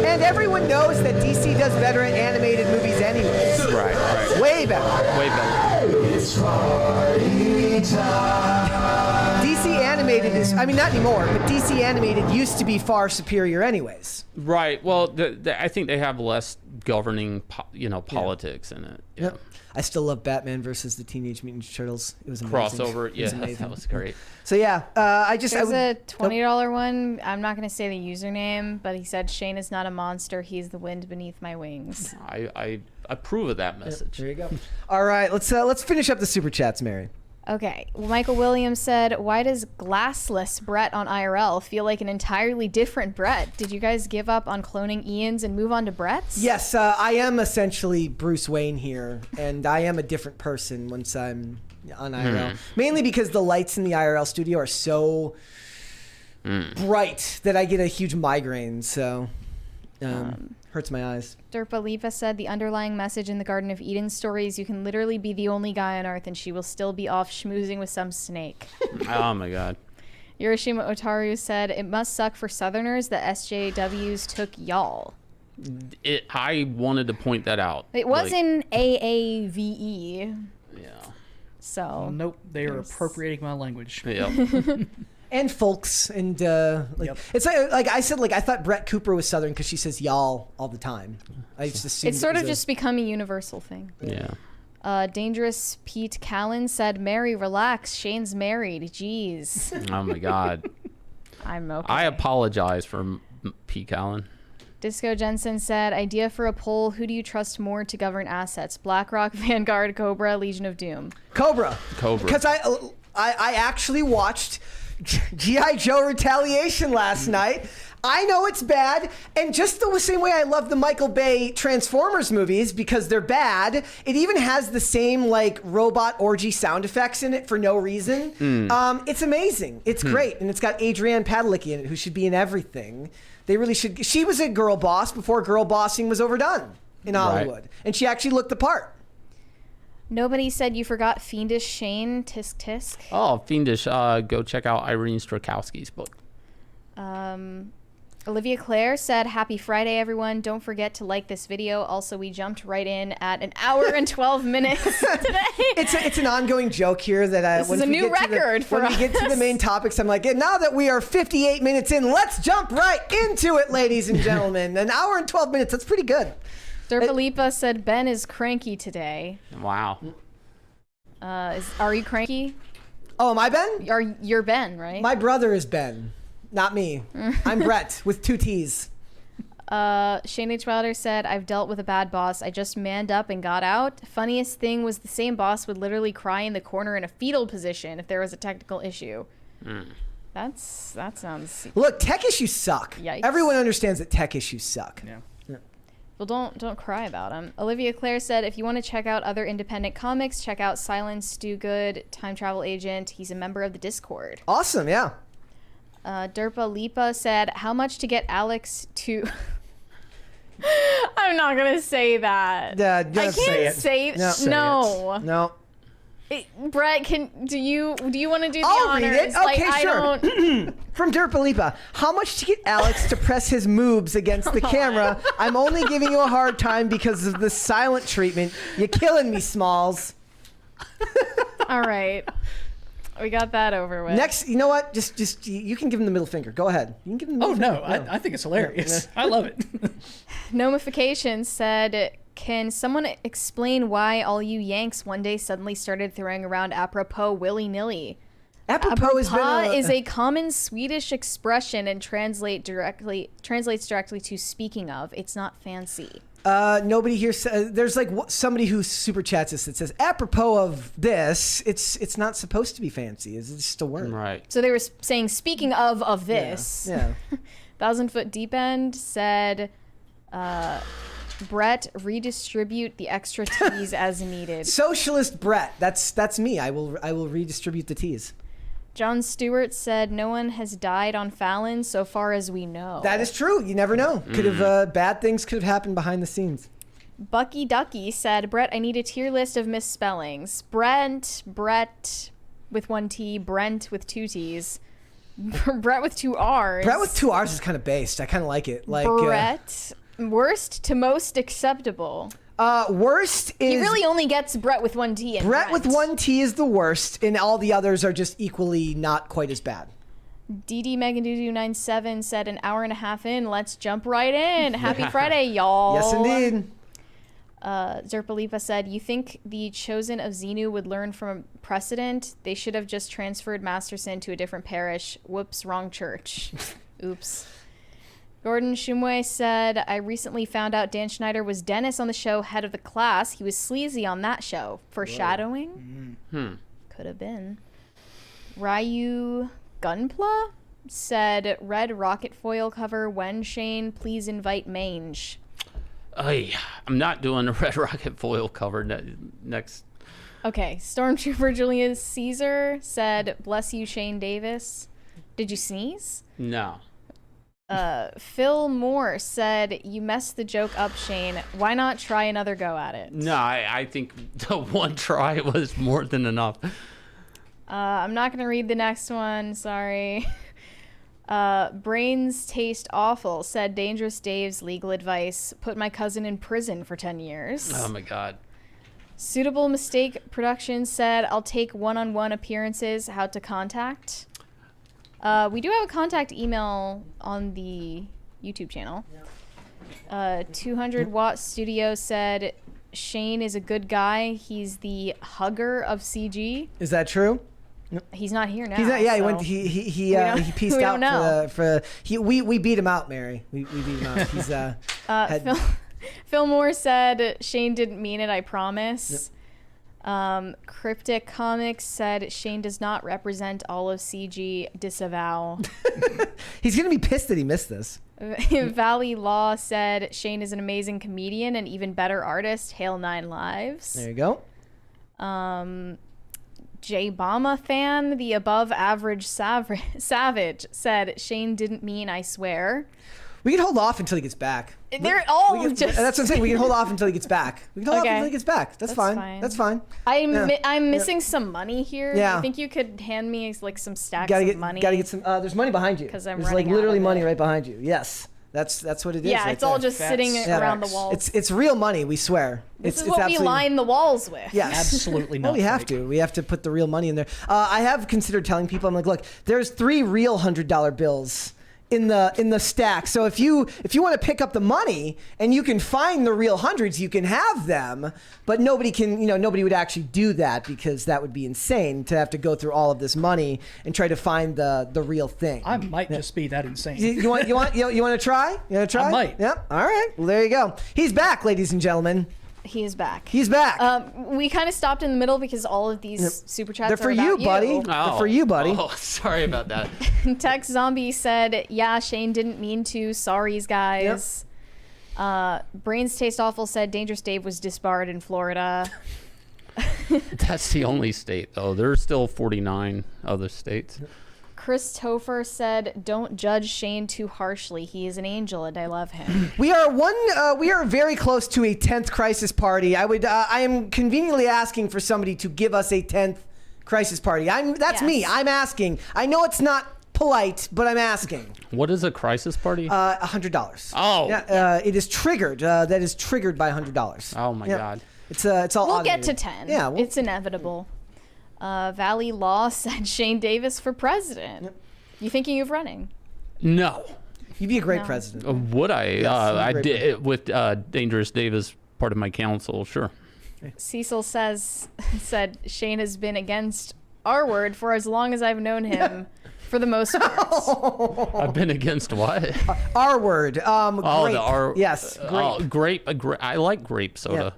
And everyone knows that DC does better at animated movies anyways. Right. Way better. It's party time. DC animated is, I mean, not anymore, but DC animated used to be far superior anyways. Right. Well, I think they have less governing, politics in it. Yeah. Yep. I still love Batman versus the Teenage Mutant Ninja Turtles. It was amazing. Crossover. Yeah, that was great. So yeah, There's a $20 one. I'm not going to say the username, but he said Shane is not a monster. He's the wind beneath my wings. I approve of that message. There you go. All right, let's finish up the super chats, Mary. Okay. Michael Williams said, why does glassless Brett on IRL feel like an entirely different Brett? Did you guys give up on cloning Ian's and move on to Brett's? Yes, I am essentially Bruce Wayne here, and I am a different person once I'm on IRL. Mainly because the lights in the IRL studio are so bright that I get a huge migraine, so hurts my eyes. Derpa Leva said, the underlying message in the Garden of Eden story is you can literally be the only guy on Earth and she will still be off schmoozing with some snake. Oh my God. Yorishima Otaru said, it must suck for Southerners that SJWs took y'all. I wanted to point that out. It was in AAVE. Yeah. So. Nope, they are appropriating my language. Yeah. And folks, and it's like I said, like I thought Brett Cooper was Southern because she says y'all all the time. I just assumed it's sort of just become a universal thing. Yeah. Dangerous Pete Callan said, Mary, relax. Shane's married. Jeez. Oh my God. I'm okay. I apologize for Pete Callan. Disco Jensen said, idea for a poll. Who do you trust more to govern assets? BlackRock, Vanguard, Cobra, Legion of Doom. Cobra. Because I actually watched G.I. Joe Retaliation last night. I know it's bad, and just the same way I love the Michael Bay Transformers movies because they're bad, it even has the same like robot orgy sound effects in it for no reason. It's amazing. It's great, and it's got Adrienne Padalecki in it, who should be in everything. They really should. She was a girl boss before girl bossing was overdone in Hollywood, and she actually looked the part. Nobody said you forgot Fiendish Shane. Tisk tisk. Oh, Fiendish. Go check out Irene Strakowski's book. Olivia Claire said, "Happy Friday, everyone. Don't forget to like this video. Also, we jumped right in at an hour and 12 minutes today." It's an ongoing joke here that This is a new record for when we get to the main topics, I'm like, now that we are 58 minutes in, let's jump right into it, ladies and gentlemen. An hour and 12 minutes. That's pretty good. Derpalipa said, "Ben is cranky today." Wow. Are you cranky? Oh, am I Ben? You're Ben, right? My brother is Ben, not me. I'm Brett with 2 T's. Shane H. Wilder said, "I've dealt with a bad boss. I just manned up and got out. Funniest thing was the same boss would literally cry in the corner in a fetal position if there was a technical issue." That sounds... Look, tech issues suck. Yikes. Everyone understands that tech issues suck. Yeah. Well, don't cry about them. Olivia Claire said, "If you want to check out other independent comics, check out Silence Stu Good, Time Travel Agent. He's a member of the Discord." Awesome, yeah. Derpa Lipa said, "How much to get Alex to..." I'm not going to say that. I can't say No. Brett, do you want to do the honors? Read it. Okay, I sure. don't... From Derpalipa, how much to get Alex to press his moobs against the camera? I'm only giving you a hard time because of the silent treatment. You're killing me, Smalls. All right. We got that over with. Next, you know what? Just you can give him the middle finger. Go ahead. You can give him the middle finger. I think it's hilarious. I love it. Nomification said, "Can someone explain why all you Yanks one day suddenly started throwing around apropos willy-nilly?" Apropos is a common Swedish expression and translates directly to speaking of. It's not fancy. Nobody here says, there's like somebody who super chats us that says, apropos of this, it's not supposed to be fancy. It's just a word. Right. So they were saying, speaking of this. Yeah. 1,000 Foot Deep End said, "Brett, redistribute the extra T's as needed." Socialist Brett. That's me. I will redistribute the T's. John Stewart said, "No one has died on Fallon so far as we know." That is true. You never know. Could have bad things could have happened behind the scenes. Bucky Ducky said, "Brett, I need a tier list of misspellings. Brett with 1 T, Brent with 2 T's, Brett with 2 R's. Brett with 2 R's is kind of based. I kind of like it. Like Brett, worst to most acceptable." Worst is... He really only gets Brett with 1 T. And Brett with 1 T is the worst, and all the others are just equally not quite as bad. DD Megadudu97 said, "An hour and a half in, let's jump right in. Happy Friday, y'all." Yes, indeed. Zerpalipa said, "You think the Chosen of Xenu would learn from precedent? They should have just transferred Masterson to a different parish. Whoops, wrong church." Oops. Gordon Shumway said, "I recently found out Dan Schneider was Dennis on the show Head of the Class. He was sleazy on that show. Foreshadowing?" Could have been. Ryu Gunpla said, "Red rocket foil cover when Shane, please invite Mange." I'm not doing a red rocket foil cover next. Okay, Stormtrooper Julius Caesar said, "Bless you, Shane Davis." Did you sneeze? No. Phil Moore said, "You messed the joke up, Shane. Why not try another go at it?" No, I think the one try was more than enough. I'm not going to read the next one. Sorry. Brains Taste Awful said, "Dangerous Dave's legal advice. Put my cousin in prison for 10 years. Oh, my God. Suitable Mistake Productions said, "I'll take one-on-one appearances. How to contact?" We do have a contact email on the YouTube channel. 200 Watt Studio said, "Shane is a good guy. He's the hugger of CG." Is that true? He's not here now. He's not. Yeah, so he went. He pieced we out don't know. we beat him out, Mary. We beat him out. He's Phil Moore said, "Shane didn't mean it. I promise." Cryptic Comics said Shane does not represent all of CG. Disavow. He's gonna be pissed that he missed this. Valley Law said Shane is an amazing comedian and even better artist. Hail 9 Lives. There you go. J Bama fan, the above average savage said Shane didn't mean I swear. We can hold off until he gets back. They're all We can- just. That's what I'm saying. We can hold off until he gets back. We can hold off Okay. until he gets back. That's fine. That's fine. I'm missing some money here. Yeah. I think you could hand me like some stacks Gotta of get money. Gotta get some. There's money behind you. 'Cause I'm There's like running out literally of money it. right behind you. Yes. That's what it is. Yeah, right it's all there. just sitting Fat around the stacks. walls. It's real money. We swear. This it's is what we absolutely- line the walls with. Yes. Absolutely Well, not. we have Mike. to. We have to put the real money in there. I have considered telling people. I'm like, look, there's 3 real $100 bills in the stack. So if you want to pick up the money and you can find the real hundreds, you can have them. But nobody can. Nobody would actually do that because that would be insane to have to go through all of this money and try to find the real thing. I might just be that insane. You want to try? You want to try? I might. Yep. All right. Well, there you go. He's back, ladies and gentlemen. He is back. He's back. We kind of stopped in the middle because all of these super chats They're are for about you, buddy. They're for you, buddy. Oh, sorry about that. Tech Zombie said, "Yeah, Shane didn't mean to. Sorries, guys." Brains Taste Awful said, "Dangerous Dave was disbarred in Florida." That's the only state, though. There's still 49 other states. Chris Topher said, "Don't judge Shane too harshly. He is an angel, and I love him." We are very close to a 10th crisis party. I am conveniently asking for somebody to give us a 10th crisis party. That's me. Yes. I'm asking. I know it's not polite, but I'm asking. What is a crisis party? $100. Oh. Yeah, it is triggered. That is triggered by $100. Oh, my God. It's all. We'll automated. get to 10. Yeah, it's inevitable. Valley Law said Shane Davis for president. You thinking of running? No. You'd be a great No. president. Would I? Yes, I great did it with Dangerous Dave as part of my council, sure. Cecil said Shane has been against our word for as long as I've known him, for the most part. I've been against what? R word. Oh, grape. the R. Yes, grape. Oh, grape. I like grape soda.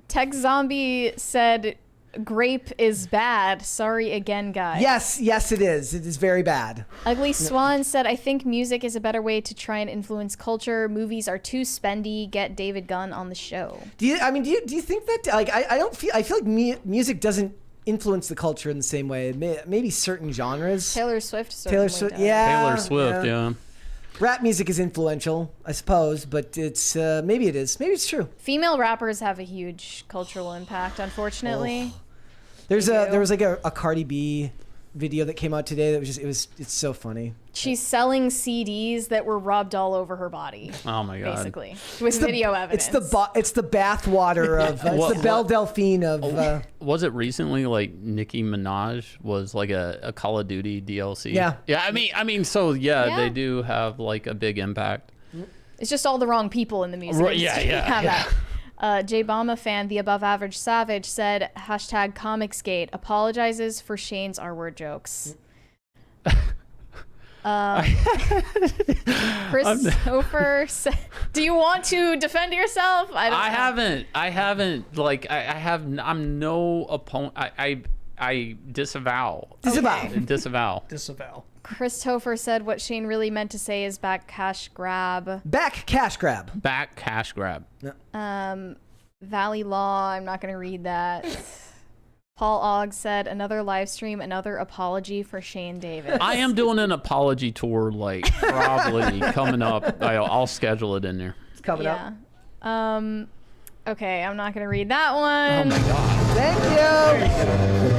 Tech Zombie said grape is bad. Sorry again, guys. Yes, it is. It is very bad. Ugly Swan said, I think music is a better way to try and influence culture. Movies are too spendy. Get David Gunn on the show. Do you think that I feel like music doesn't influence the culture in the same way. Maybe certain genres. Taylor Swift certainly does. yeah. Taylor Swift, yeah. Rap music is influential, I suppose, but it's maybe it is. Maybe it's true. Female rappers have a huge cultural impact, unfortunately. There was like a Cardi B video that came out today that it's so funny. She's selling CDs that were rubbed all over her body. Oh my God. Basically, with video evidence. It's the bath water of it's the Belle Delphine of. Was it recently like Nicki Minaj was like a Call of Duty DLC? Yeah. Yeah. I mean, so Yeah. they do have like a big impact. It's just all the wrong people in the music Right, industry yeah. have that. J Bama fan, the above average savage, said #comicsgate apologizes for Shane's R-word jokes. Christopher said, do you want to defend yourself? I haven't. Like I'm no opponent. I disavow. Disavow. Disavow. Christopher said what Shane really meant to say is back cash grab. Back cash grab. Back cash grab. Valley Law, I'm not going to read that. Paul Ogg said another live stream, another apology for Shane Davis. I am doing an apology tour, like probably coming up. I'll schedule it in there. It's coming up. Okay, I'm not going to read that one. Oh my God.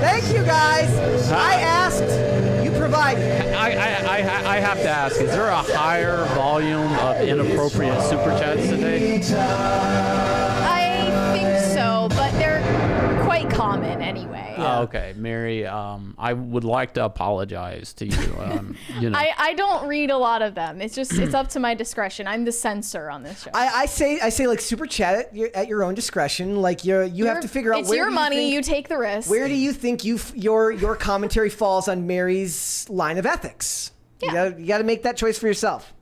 Thank you guys. I asked, you provided. I have to ask, is there a higher volume of inappropriate super chats today? I think so, but they're quite common anyway. Oh, okay, Mary. I would like to apologize to you. You know. I don't read a lot of them. It's up to my discretion. I'm the censor on this show. I say like super chat at your own discretion. Like you have to figure out it's where your do you money. think- You take the risk. Where do you think your commentary falls on Mary's line of ethics? Yeah. You got to make that choice for yourself.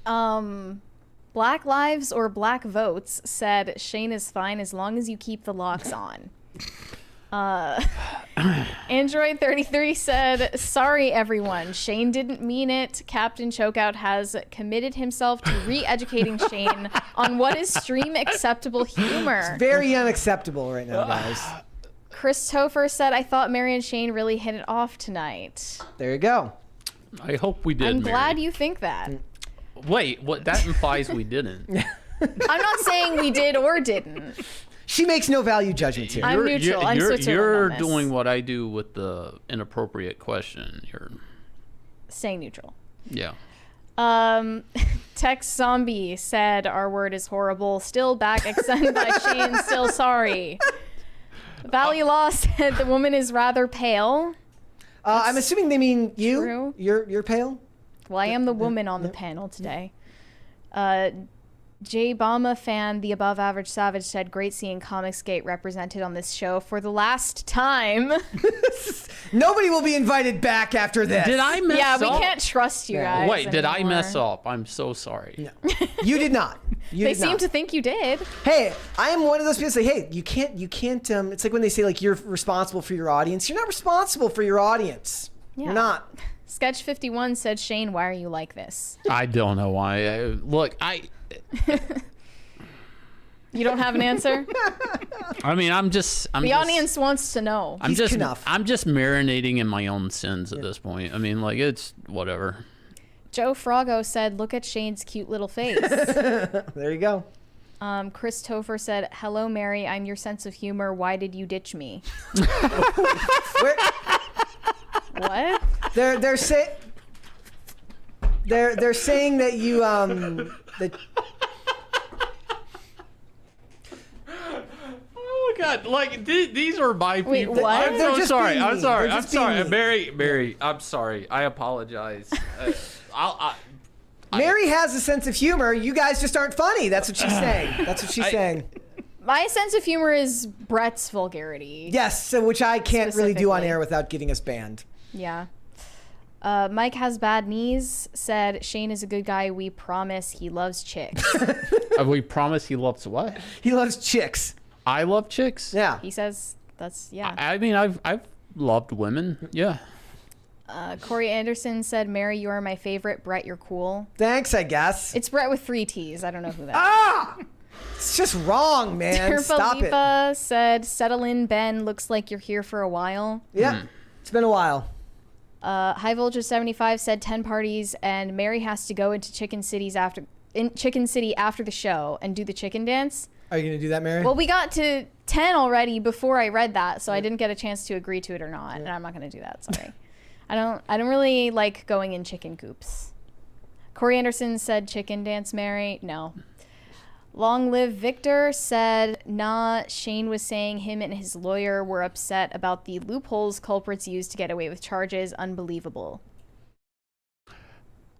Black Lives or Black Votes said Shane is fine as long as you keep the locks on. Android 33 said, "Sorry, everyone. Shane didn't mean it. Captain Chokeout has committed himself to re-educating Shane on what is stream acceptable humor." Very unacceptable right now, guys. Chris Topher said, "I thought Mary and Shane really hit it off tonight." There you go. I hope we did. I'm Mary. glad you think that. Wait, what? That implies we didn't. I'm not saying we did or didn't. She makes no value judgments here. I'm neutral. I'm Switzerland You're on this. doing what I do with the inappropriate question. You're Staying neutral. yeah. Tex Zombie said, "Our word is horrible. Still back extended by Shane. Still sorry." Valley Law said, "The woman is rather pale." I'm assuming they mean you. True. You're pale. Well, I am the woman on the panel today. J Bama fan, the above average savage, said, "Great seeing Comicsgate represented on this show for the last time." Nobody will be invited back after this. Did I mess Yeah, up? we can't trust you guys. Wait, did I anymore. mess up? I'm so sorry. No. You did not. You They did seem not. to think you did. Hey, I am one of those people that say, hey, you can't, it's like when they say like you're responsible for your audience. You're not responsible for your audience. Yeah. You're not. Sketch 51 said, "Shane, why are you like this?" I don't know why. Look, You don't have an answer? I mean, I'm The just, audience wants to know. I'm He's just, enough. I'm just marinating in my own sins at this point. I mean, like it's whatever. Joe Froggo said, "Look at Shane's cute little face." There you go. Chris Topher said, "Hello, Mary. I'm your sense of humor. Why did you ditch me?" Where, What? they're saying that you that Oh God! Like these are my Wait, people. what? I'm They're so just sorry. being I'm mean. sorry. They're I'm just being sorry. mean. Mary. I'm sorry. I apologize. Mary has a sense of humor. You guys just aren't funny. That's what she's saying. That's what she's saying. My sense of humor is Brett's vulgarity. Yes, so which I can't really do on Specifically. air without getting us banned. Yeah. Mike has bad knees said, "Shane is a good guy. We promise he loves chicks." We promise he loves what? He loves chicks. I love chicks. Yeah. He says that's, yeah. I mean, I've loved women. Yeah. Corey Anderson said, "Mary, you are my favorite. Brett, you're cool." Thanks, I guess. It's Brett with 3 T's. I don't know who that is. Ah! It's just wrong, man. Stop it. Lipa said, "Settle in, Ben. Looks like you're here for a while." Yeah. It's been a while. High Voltage 75 said 10 parties, and Mary has to go into Chicken City after the show and do the chicken dance. Are you going to do that, Mary? Well, we got to 10 already before I read that, so I didn't get a chance to agree to it or not, and I'm not going to do that. Sorry. I don't really like going in chicken coops. Corey Anderson said chicken dance, Mary. No. Long Live Victor said, "Nah, Shane was saying him and his lawyer were upset about the loopholes culprits used to get away with charges. Unbelievable."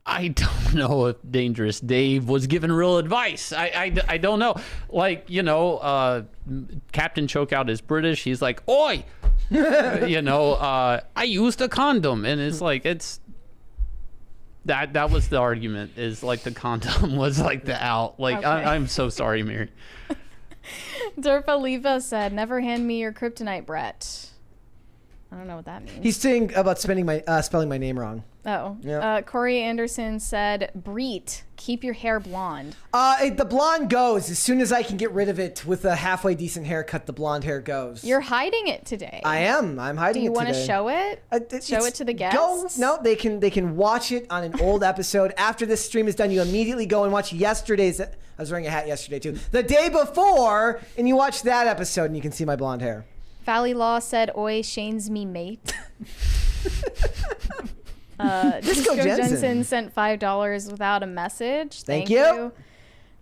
I don't know if Dangerous Dave was given real advice. I don't know. Like, Captain Chokeout is British. He's like, "Oi!" I used a condom. And it's like, that was the argument, is like the condom was like the out. Like, Okay. I'm so sorry, Mary. Durpa Leva said, "Never hand me your kryptonite, Brett." I don't know what that means. He's saying about spelling my name wrong. Oh. Yeah. Corey Anderson said, "Breet, keep your hair blonde." The blonde goes. As soon as I can get rid of it with a halfway decent haircut, the blonde hair goes. You're hiding it today. I am. I'm hiding Do you it want to today. show it? Show it to the guests? No, they can watch it on an old episode. After this stream is done, you immediately go and watch yesterday's. I was wearing a hat yesterday too. The day before, and you watch that episode, and you can see my blonde hair. Valley Law said, "Oi, Shane's me mate." Disco Jensen sent $5 without a message. Thank you.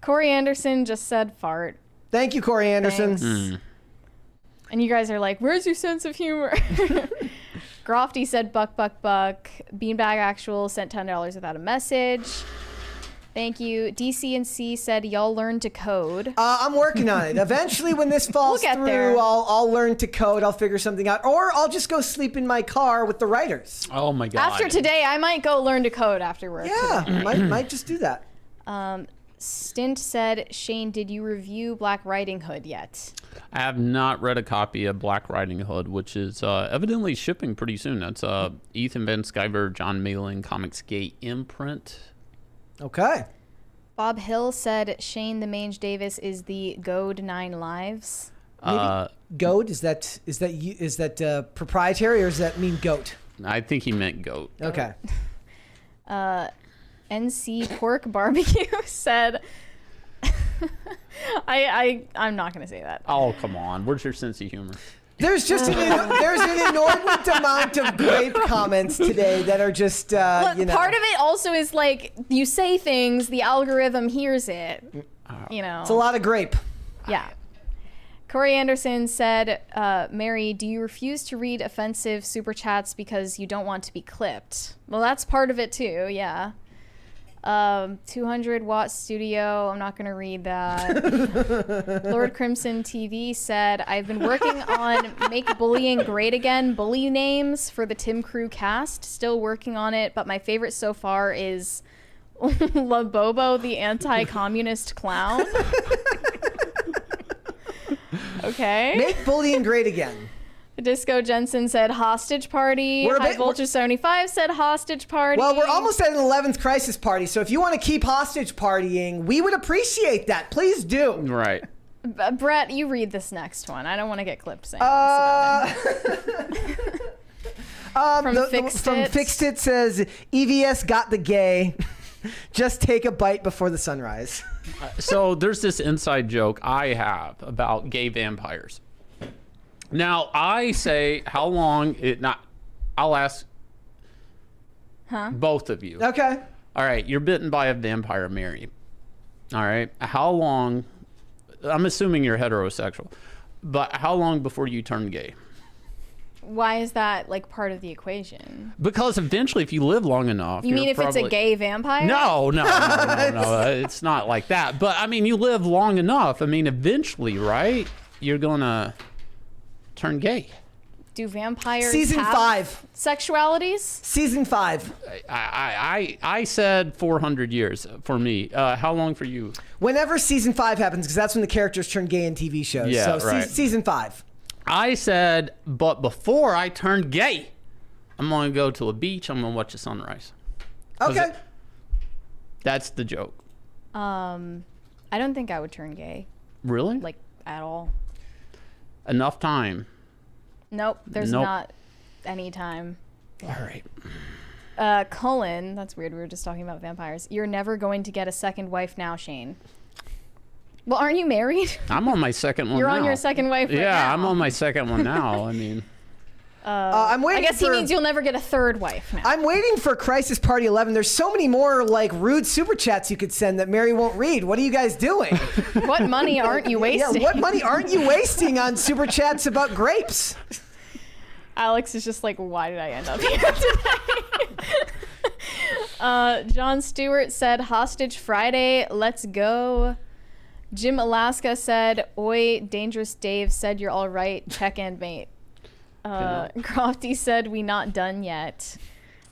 Corey Anderson just said fart. Thank you, Corey Anderson. Thanks. And you guys are like, "Where's your sense of humor?" Grofty said buck. Beanbag Actual sent $10 without a message. Thank you. DCNC said, "Y'all learn to code." I'm working on it. Eventually, when this falls We'll get through, there. I'll learn to code. I'll figure something out, or I'll just go sleep in my car with the writers. Oh my God. After today, I might go learn to code after work. Yeah, might just do that. Stint said, Shane, did you review Black Riding Hood yet? I have not read a copy of Black Riding Hood, which is evidently shipping pretty soon. That's Ethan Van Sciver, John Malin, Comicsgate imprint. Okay. Bob Hill said, Shane the Mange Davis is the Goad 9 Lives. Goat, is that proprietary, or does that mean goat? I think he meant goat. Okay. NC Pork Barbecue said, I'm not going to say that. Oh, come on. Where's your sense of humor? There's just there's an inordinate amount of grape comments today that are just, Look, part of it also is like, you say things, the algorithm hears it, you know. It's a lot of grape. Yeah. Corey Anderson said, Mary, do you refuse to read offensive super chats because you don't want to be clipped? Well, that's part of it too, yeah. 200-watt studio, I'm not going to read that. Lord Crimson TV said, I've been working on Make Bullying Great Again bully names for the Tim Crew cast. Still working on it, but my favorite so far is La Bobo, the anti-communist clown. Okay. Make bullying great again. Disco Jensen said hostage party. High Voltage 75 said hostage party. Well, we're almost at an 11th crisis party, so if you want to keep hostage partying, we would appreciate that. Please do. Right. Brett, you read this next one. I don't want to get clipped saying this about it. From Fixed It says, EVS got the gay. Just take a bite before the sunrise. So there's this inside joke I have about gay vampires. Now, I say how long I'll ask both of you. Okay. All right, you're bitten by a vampire, Mary. All right. How long, I'm assuming you're heterosexual, but how long before you turn gay? Why is that like part of the equation? Because eventually, if you live long enough, You mean if it's a gay vampire? No. It's not like that. But I mean, you live long enough. I mean, eventually, right? You're gonna turn gay. Do vampires Season have 5. sexualities? Season 5. I said 400 years for me. How long for you? Whenever season 5 happens, because that's when the characters turn gay in TV shows. Yeah, so right. Season 5. I said, but before I turn gay, I'm gonna go to a beach. I'm gonna watch the sunrise. Okay. That's the joke. I don't think I would turn gay, Really? like at all. Enough time. Nope, there's Nope. not any time. All right. Cullen, that's weird. We were just talking about vampires. You're never going to get a second wife now, Shane. Well, aren't you married? I'm on my second one You're now. on your second wife right Yeah, now. I'm on my second one now. I mean, I'm waiting I guess he means you'll never get a third wife now. I'm waiting for Crisis Party 11. There's so many more like rude super chats you could send that Mary won't read. What are you guys doing? What money aren't you wasting? Yeah, what money aren't you wasting on super chats about grapes? Alex is just like, why did I end up here today? John Stewart said, Hostage Friday, let's go. Jim Alaska said, oi, Dangerous Dave said you're all right, check and mate. Crofty said, we not done yet.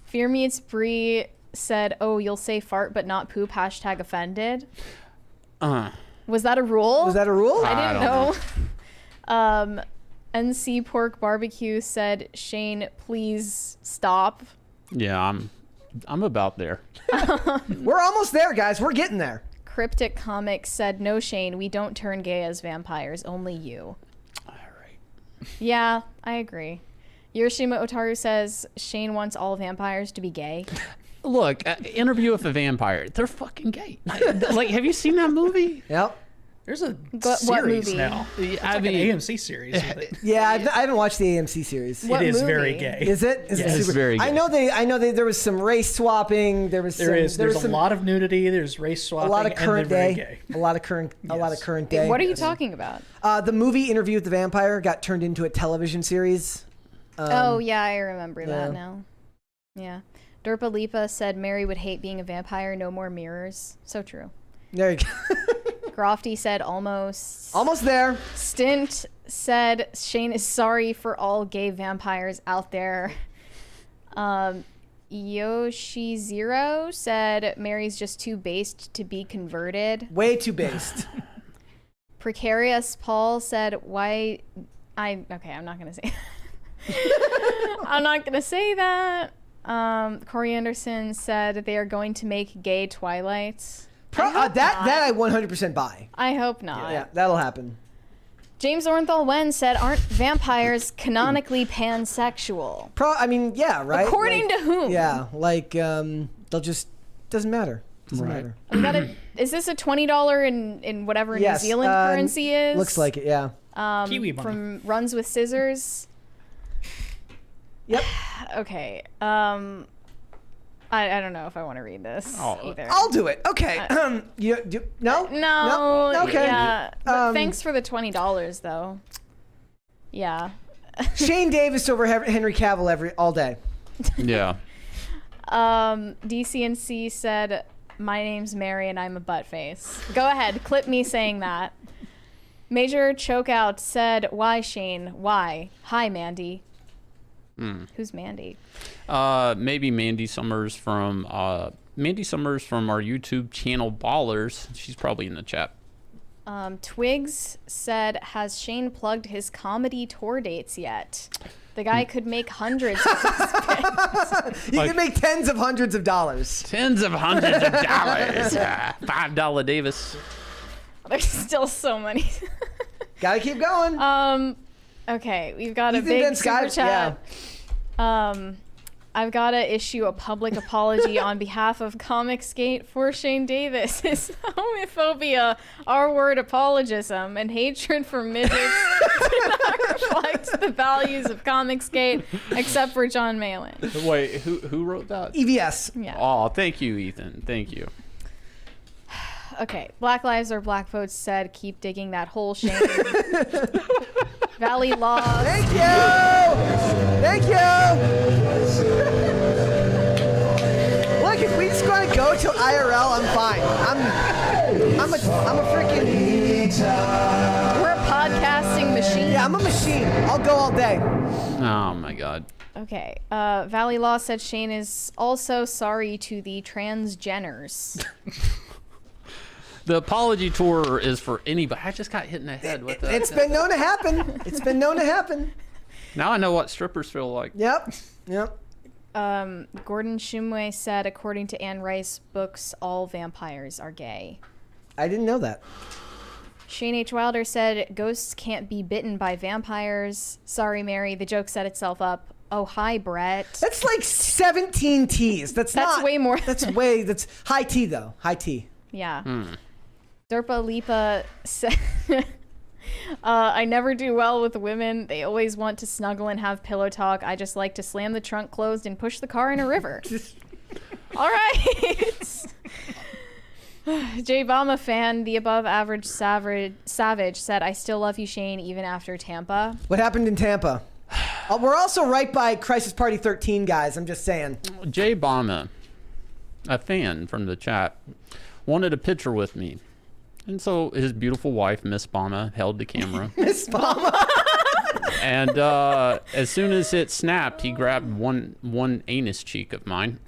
Fear Meets Bree said, oh, you'll say fart but not poop, hashtag offended. Was that a rule? Was that a rule? I didn't don't know. NC Pork Barbecue said, Shane, please stop. yeah, I'm about there. We're almost there, guys. We're getting there. Cryptic Comics said, no, Shane, we don't turn gay as vampires, only you. All right. Yeah, I agree. Hiroshima Otaru says, Shane wants all vampires to be gay. Look, Interview with a Vampire. They're fucking gay. Like, have you seen that movie? Yep. There's a What series movie? now. It's I like mean- an AMC series. With it. Yeah, I haven't watched the AMC series. What It is movie? very gay. Is it? Is Yeah, it it's very I gay. know there was some race swapping. There's a lot of nudity. There's race a swapping. lot of and current they're very day. gay. A lot of current day. What are you talking about? The movie Interview with the Vampire got turned into a television series. Oh, yeah, I remember yeah. that now. Yeah. Derpa Lipa said, Mary would hate being a vampire, no more mirrors. So true. There you go. Grofty said, almost. Almost there. Stint said, Shane is sorry for all gay vampires out there. Yoshi Zero said Mary's just too based to be converted. Way too based. Precarious Paul said, okay, I'm not gonna say I'm not gonna say that. Corey Anderson said they are going to make gay Twilights. That I 100% buy. I hope not. Yeah, that'll happen. James Orenthal Wen said, aren't vampires canonically pansexual? I mean, yeah, right? According to whom? Yeah, like, they'll just, doesn't matter. Doesn't matter. Is this a $20 in whatever Yes, New Zealand currency is? Looks like it, yeah. Kiwi money. From Runs with Scissors. Yep. Okay. I don't know if I want to read this either. I'll do it. Okay. No? No. Okay. Yeah. But thanks for the $20, though. Yeah. Shane Davis over Henry Cavill all day. Yeah. DCNC said, my name's Mary and I'm a butt face. Go ahead. Clip me saying that. Major Chokeout said, why, Shane? Why? Hi, Mandy. Who's Mandy? Maybe Mandy Summers from our YouTube channel Ballers. She's probably in the chat. Twigs said, has Shane plugged his comedy tour dates yet? The guy could make hundreds of You can make tens of hundreds of dollars. Tens of hundreds of dollars. $5 Davis. There's still so many. Gotta keep going. Okay, we've got Ethan a big Van super Scott, chat. I've got to issue a public apology on behalf of Comicsgate for Shane Davis. His homophobia, R-word apologism, and hatred for midgets do not reflect the values of Comicsgate, except for John Malin. Wait, who wrote that? EVS. Yeah. Oh, thank you, Ethan. Thank you. Okay, Black Lives or Black Votes said, keep digging that hole, Shane. Valley Law. Thank you. Thank you. Look, if we just want to go till IRL, I'm fine. I'm a freaking. We're a podcasting machine. Yeah, I'm a machine. I'll go all day. Oh my God. Okay. Valley Law said Shane is also sorry to the transgenders. The apology tour is for anybody. I just got hit in the head with that. It's been known to happen. It's been known to happen. Now I know what strippers feel like. Yep. Gordon Shumway said, according to Anne Rice books, all vampires are gay. I didn't know that. Shane H. Wilder said, ghosts can't be bitten by vampires. Sorry, Mary. The joke set itself up. Oh, hi, Brett. That's like 17 T's. That's way more. That's high T, though. High T. Yeah. Derpa Lipa said, I never do well with women. They always want to snuggle and have pillow talk. I just like to slam the trunk closed and push the car in a river. All right. J Bama fan, the above average savage said, I still love you, Shane, even after Tampa. What happened in Tampa? We're also right by Crisis Party 13, guys. I'm just saying. Jay Bama, a fan from the chat, wanted a picture with me. And so his beautiful wife, Miss Bama, held the camera. Miss Bama. And as soon as it snapped, he grabbed one anus cheek of mine.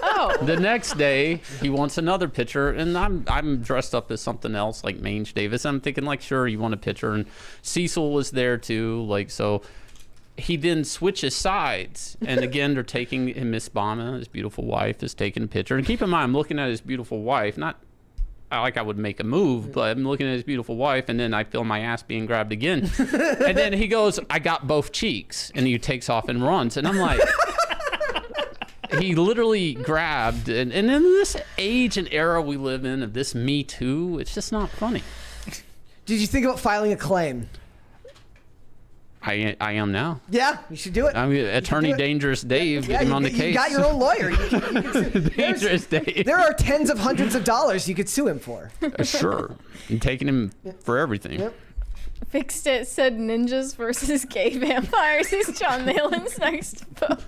Oh. The next day, he wants another picture, and I'm dressed up as something else, like Mange Davis. I'm thinking, like, sure, you want a picture, and Cecil was there too, like, so. He then switches sides, and again, they're taking Miss Bama, his beautiful wife, is taking a picture. And keep in mind, I'm looking at his beautiful wife, not like I would make a move, but I'm looking at his beautiful wife, and then I feel my ass being grabbed again. And then he goes, I got both cheeks, and he takes off and runs. And I'm like, he literally grabbed, and in this age and era we live in of this Me Too, it's just not funny. Did you think about filing a claim? I am now. Yeah, you should do it. I mean, Attorney Dangerous Dave, get him on the case. You got your own lawyer. You can sue. Dangerous Dave. There are tens of hundreds of dollars you could sue him for. Sure. And taking him for everything. Yep. Fixed It said ninjas versus gay vampires is John Malin's next book.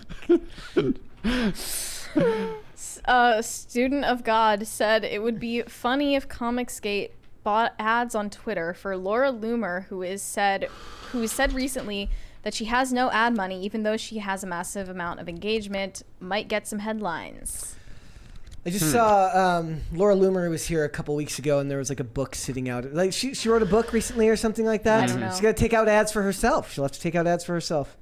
Student of God said it would be funny if Comicsgate bought ads on Twitter for Laura Loomer, who said recently that she has no ad money, even though she has a massive amount of engagement. Might get some headlines. I just saw Laura Loomer was here a couple weeks ago, and there was like a book sitting out. Like she wrote a book recently or something like that. I don't know. She's got to take out ads for herself. She'll have to take out ads for herself.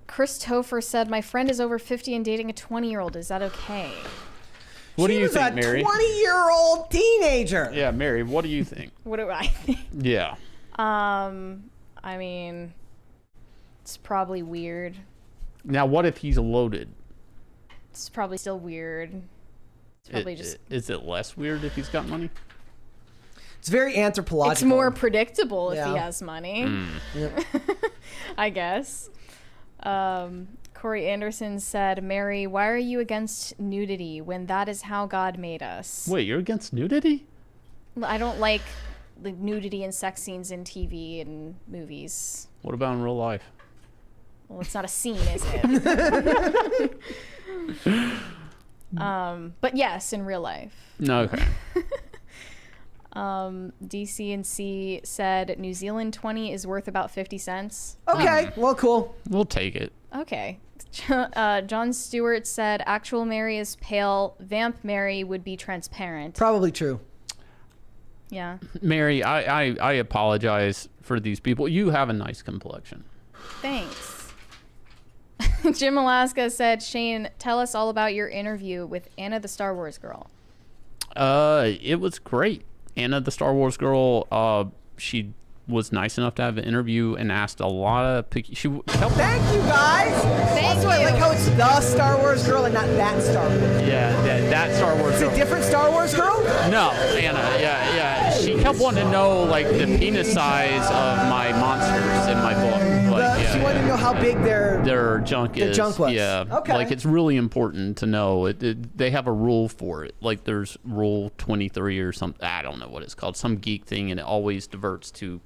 Chris Topher said, my friend is over 50 and dating a 20-year-old. Is that okay? What do you think, a Mary? 20-year-old teenager. Yeah, Mary, what do you think? What do I think? Yeah. I mean, it's probably weird. Now, what if he's loaded? It's probably still weird. It's probably just... Is it less weird if he's got money? It's very anthropological. It's more predictable if he Yeah. has money. Yep. I guess. Corey Anderson said, Mary, why are you against nudity when that is how God made us? Wait, you're against nudity? I don't like the nudity and sex scenes in TV and movies. What about in real life? Well, it's not a scene, is it? But yes, in real life. No, okay. DC&C said New Zealand 20 is worth about 50 cents. Okay, well, cool. We'll take it. Okay. John Stewart said actual Mary is pale. Vamp Mary would be transparent. Probably true. Yeah. Mary, I apologize for these people. You have a nice complexion. Thanks. Jim Alaska said, Shane, tell us all about your interview with Anna the Star Wars girl. It was great. Anna the Star Wars girl, she was nice enough to have an interview and asked a lot of Thank you, guys. Thank Also, I you. like how it's the Star Wars girl and not that Star Wars. Yeah, that Star Wars It's girl. a different Star Wars girl? No, Anna, yeah. She kept wanting to know like the penis size of my monsters in my book. Like, She wanted to know how big their junk is. junk was. Yeah. Okay. Like it's really important to know. They have a rule for it. Like there's rule 23 or something. I don't know what it's called. Some geek thing, and it always diverts to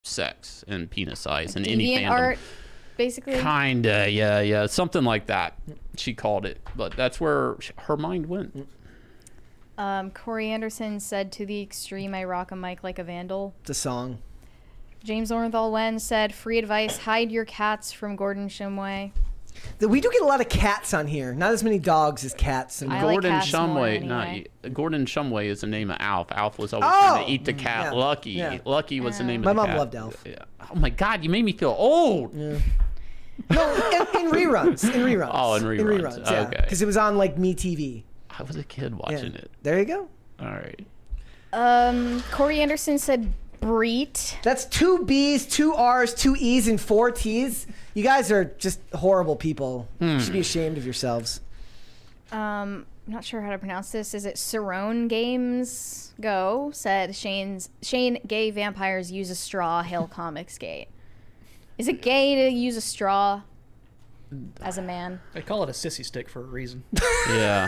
sex and penis size and any Deviant fandom. art, basically. Kinda, yeah, something like that. She called it, but that's where her mind went. Corey Anderson said, to the extreme, I rock a mic like a vandal. It's a song. James Orenthal Wen said, free advice, hide your cats from Gordon Shumway. We do get a lot of cats on here. Not as many dogs as cats. And I like Gordon cats more Shumway, anyway. Gordon Shumway is the name of Alf. Alf was always trying to eat the cat. yeah, Lucky. yeah. Lucky was the name My of the mom cat. loved Alf. Yeah. Oh my God, you made me feel old. No, in reruns. In reruns. Oh, in reruns. Yeah. Okay. Because it was on like Me TV. I was a kid watching it. There you go. All right. Corey Anderson said, Breet. That's 2 B's, 2 R's, 2 E's, and 4 T's. You guys are just horrible people. You should be ashamed of yourselves. I'm not sure how to pronounce this. Is it Cerrone Games Go? Said Shane, gay vampires use a straw, Hail Comics Gate. Is it gay to use a straw as a man? They call it a sissy stick for a reason. Yeah.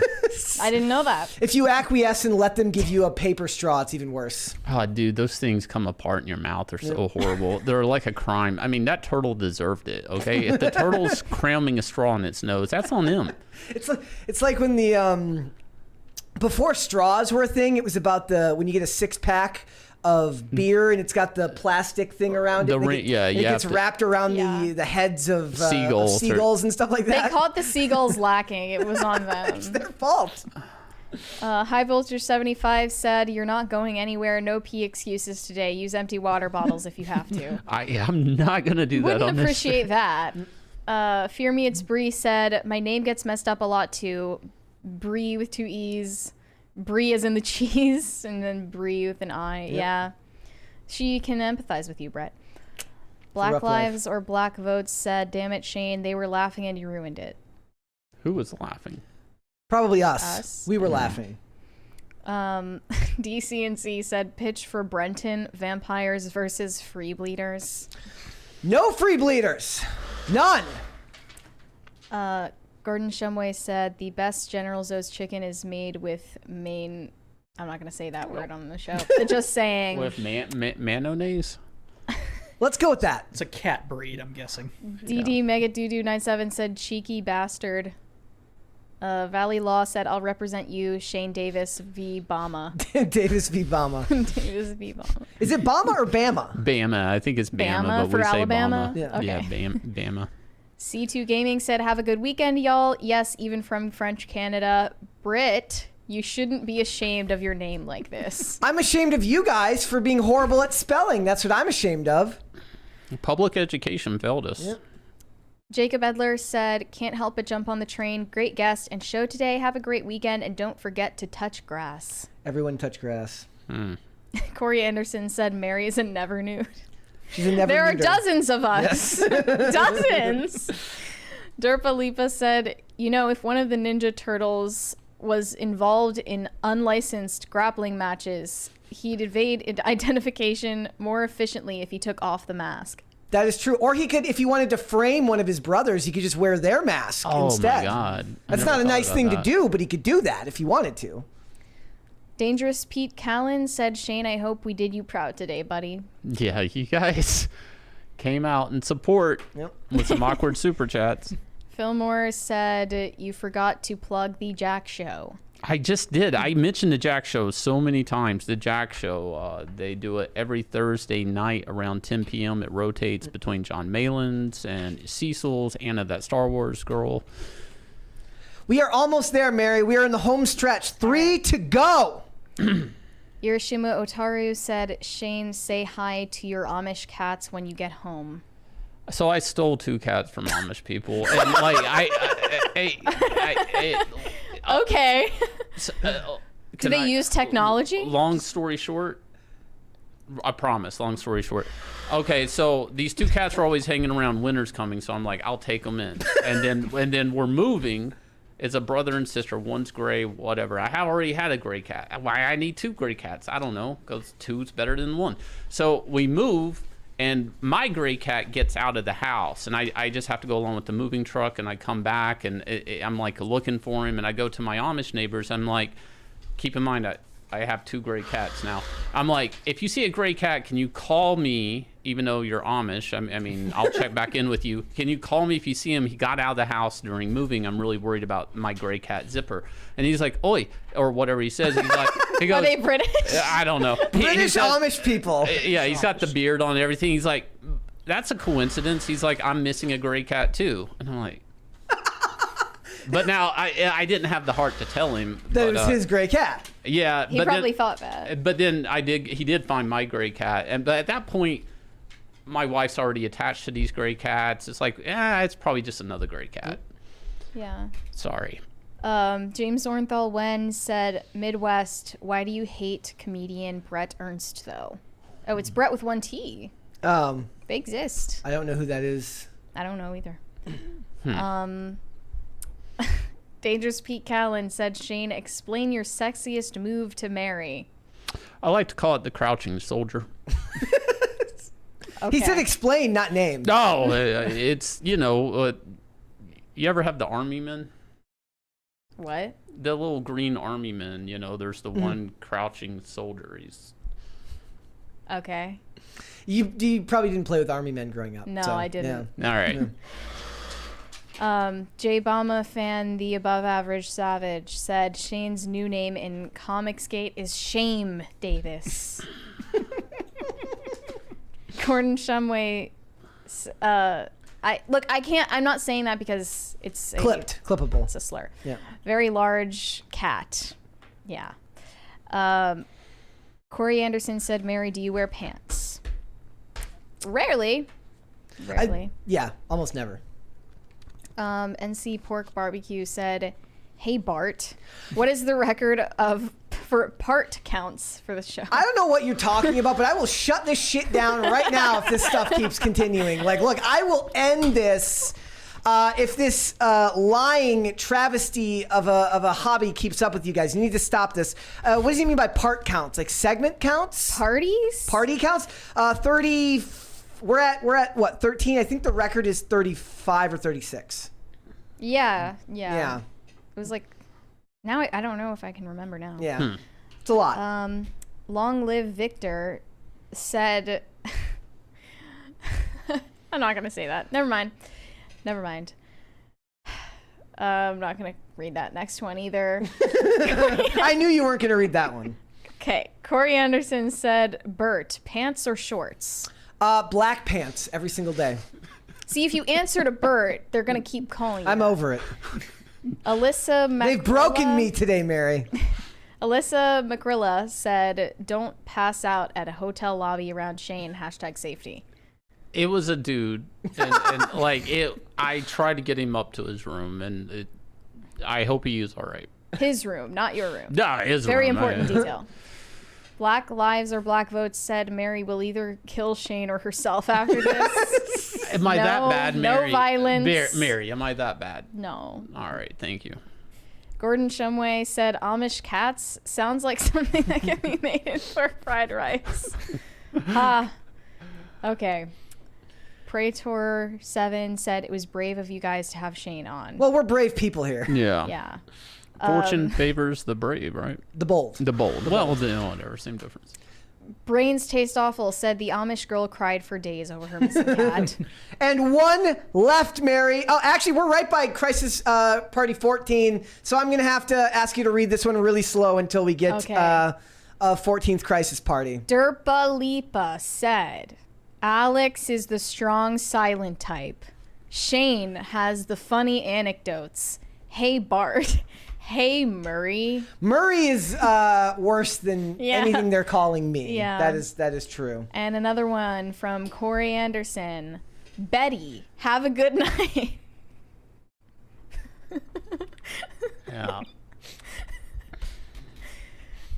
I didn't know that. If you acquiesce and let them give you a paper straw, it's even worse. Oh, dude, those things come apart in your mouth. They're so horrible. They're like a crime. I mean, that turtle deserved it, okay? If the turtle's cramming a straw in its nose, that's on them. It's like when the before straws were a thing. It was about when you get a 6-pack of beer and it's got the plastic thing around it. It gets wrapped around the heads of seagulls and stuff like that. They caught the seagulls lacking. It was on them. It's their fault. High Voltage 75 said, you're not going anywhere. No pee excuses today. Use empty water bottles if you have to. I'm not going to do that Wouldn't on this. appreciate that. Fear Me It's Bree said, my name gets messed up a lot too. Bree with 2 E's. Brie as in the cheese, and then Brie with an I. Yep. Yeah. She can empathize with you, Brett. Black Lives or Black Votes said, damn it, Shane, they were laughing and you ruined it. Who was laughing? Probably us. We were laughing. DC&C said, pitch for Brenton, vampires versus free bleeders. No free bleeders. None. Gordon Shumway said, the best General Tso's chicken is made with I'm not going to say that word on the show. But just saying. With mayonnaise? Let's go with that. It's a cat breed, I'm guessing. DD Mega Doodoo 97 said, cheeky bastard. Valley Law said, I'll represent you, Shane Davis v. Bama. Davis v. Bama. Davis v. Bama. Is it Bama or Bama? Bama. I think it's Bama, Bama but for we say Alabama? Bama. Yeah. Okay. Yeah, Bama. C2 Gaming said, have a good weekend, y'all. Yes, even from French Canada. Brit, you shouldn't be ashamed of your name like this. I'm ashamed of you guys for being horrible at spelling. That's what I'm ashamed of. Public education failed us. Yep. Jacob Edler said, can't help but jump on the train. Great guest and show today. Have a great weekend and don't forget to touch grass. Everyone touch grass. Corey Anderson said, Mary is a never nude. She's a never There are neuter. dozens of us. Dozens. Derpa Lipa said, you know, if one of the Ninja Turtles was involved in unlicensed grappling matches, he'd evade identification more efficiently if he took off the mask. That is true. Or he could, if he wanted to frame one of his brothers, he could just wear their mask Oh instead. my God. I That's never not a thought nice about thing that. to do, but he could do that if he wanted to. Dangerous Pete Callan said, Shane, I hope we did you proud today, buddy. Yeah, you guys came out in support Yep. with some awkward super chats. Fillmore said, you forgot to plug the Jack Show. I just did. I mentioned the Jack Show so many times. The Jack Show, they do it every Thursday night around 10 p.m. It rotates between John Malin's and Cecil's, Anna, that Star Wars girl. We are almost there, Mary. We are in the home stretch. 3 to go. Hiroshima Otaru said, Shane, say hi to your Amish cats when you get home. So I stole 2 cats from Amish people, and like Okay. do Do they use technology? Long story short, I promise. Long story short, okay. So these 2 cats are always hanging around. Winter's coming, so I'm like, I'll take them in, and then we're moving. It's a brother and sister. One's gray, whatever. I have already had a gray cat. Why I need 2 gray cats? I don't know, because 2's better than 1. So we move. And my gray cat gets out of the house, and I just have to go along with the moving truck, and I come back, and I'm like looking for him, and I go to my Amish neighbors. I'm like, keep in mind, I have 2 gray cats now. I'm like, if you see a gray cat, can you call me, even though you're Amish? I mean, I'll check back in with you. Can you call me if you see him? He got out of the house during moving. I'm really worried about my gray cat Zipper. And he's like, oi, or whatever he says. He's like, he goes, Are they British? I don't know. British Amish people. Yeah, he's got the beard on and everything. He's like, that's a coincidence. He's like, I'm missing a gray cat too. And I'm like, but now I didn't have the heart to tell him That it but, was his gray cat. Yeah, He but probably then, thought that. But then he did find my gray cat, but at that point, my wife's already attached to these gray cats. It's like, it's probably just another gray cat. Yeah. Sorry. James Ornthal Wen said, Midwest, why do you hate comedian Brett Ernst, though? Oh, it's Brett with 1 T. They exist. I don't know who that is. I don't know either. Dangerous Pete Callan said, Shane, explain your sexiest move to Mary. I like to call it the crouching soldier. Okay. He said explain, not name. No, it's, you ever have the army men? What? The little green army men, there's the one crouching soldier. He's Okay. You probably didn't play with army men growing up. No, so, I didn't. all right. Jay Bama fan, the above average savage, said Shane's new name in Comicsgate is Shame Davis. Gordon Shumway, I'm not saying that because it's clippable. It's a slur. Yeah. Very large cat. Yeah. Corey Anderson said, Mary, do you wear pants? Rarely. Yeah, almost never. NC Pork Barbecue said, hey, Bart, what is the record for part counts for the show? I don't know what you're talking about, but I will shut this shit down right now if this stuff keeps continuing. Like, look, I will end this if this lying travesty of a hobby keeps up with you guys. You need to stop this. What does he mean by part counts? Like segment counts? Parties? Party counts? 30. We're at what, 13? I think the record is 35 or 36. Yeah. Yeah. It was like, now I don't know if I can remember now. Yeah. It's a lot. Long Live Victor said, I'm not going to say that. Never mind. I'm not going to read that next one either. I knew you weren't going to read that one. Okay. Corey Anderson said, Bert, pants or shorts? Black pants every single day. See, if you answer to Bert, they're going to keep calling you. I'm over it. Alyssa Macrilla. They've broken me today, Mary. Alyssa Macrilla said, don't pass out at a hotel lobby around Shane, #safety. It was a dude, and like I tried to get him up to his room, and I hope he is all right. His room, not your room. Nah, his Very room. important detail. Black Lives or Black Votes said Mary will either kill Shane or herself after this. Am I that bad, no Mary? violence. Mary, am I that bad? No. All right, thank you. Gordon Shumway said Amish cats sounds like something that can be made for fried rice. Okay. Praetor7 said it was brave of you guys to have Shane on. Well, we're brave people here. Yeah. Yeah. Fortune favors the brave, right? The bold. The bold. Well, whatever, same difference. Brains Taste Awful said the Amish girl cried for days over her missing cat. And one left, Mary. Oh, actually, we're right by Crisis Party 14, so I'm going to have to ask you to read this one really slow until we get Okay. 14th Crisis Party. Derpa Lipa said Alex is the strong silent type. Shane has the funny anecdotes. Hey Bart. Hey Murray. Murray is worse than Yeah. anything they're calling me. Yeah. That is true. And another one from Corey Anderson. Betty, have a good night. Yeah.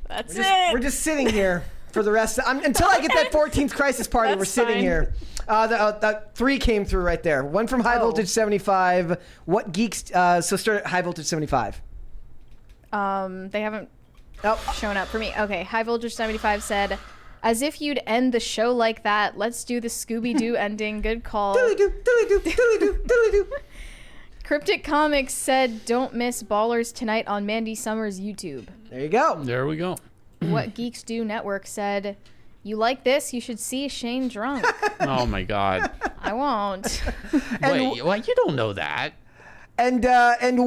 That's We're just sitting here for the rest until I get that 14th Crisis Party. That's We're sitting fine. here. The 3 came through right there. One from High Voltage 75. What geeks? So start at High Voltage 75. They haven't Oh, shown up for me. Okay, High Voltage 75 said, as if you'd end the show like that. Let's do the Scooby-Doo ending. Good call. diddly-doo, diddly-doo, diddly-doo, diddly-doo. Cryptic Comics said, don't miss Ballers tonight on Mandy Summers' YouTube. There you go. There we go. What Geeks Do Network said, you like this? You should see Shane drunk. Oh my God. I won't. Wait, well, you don't know that. And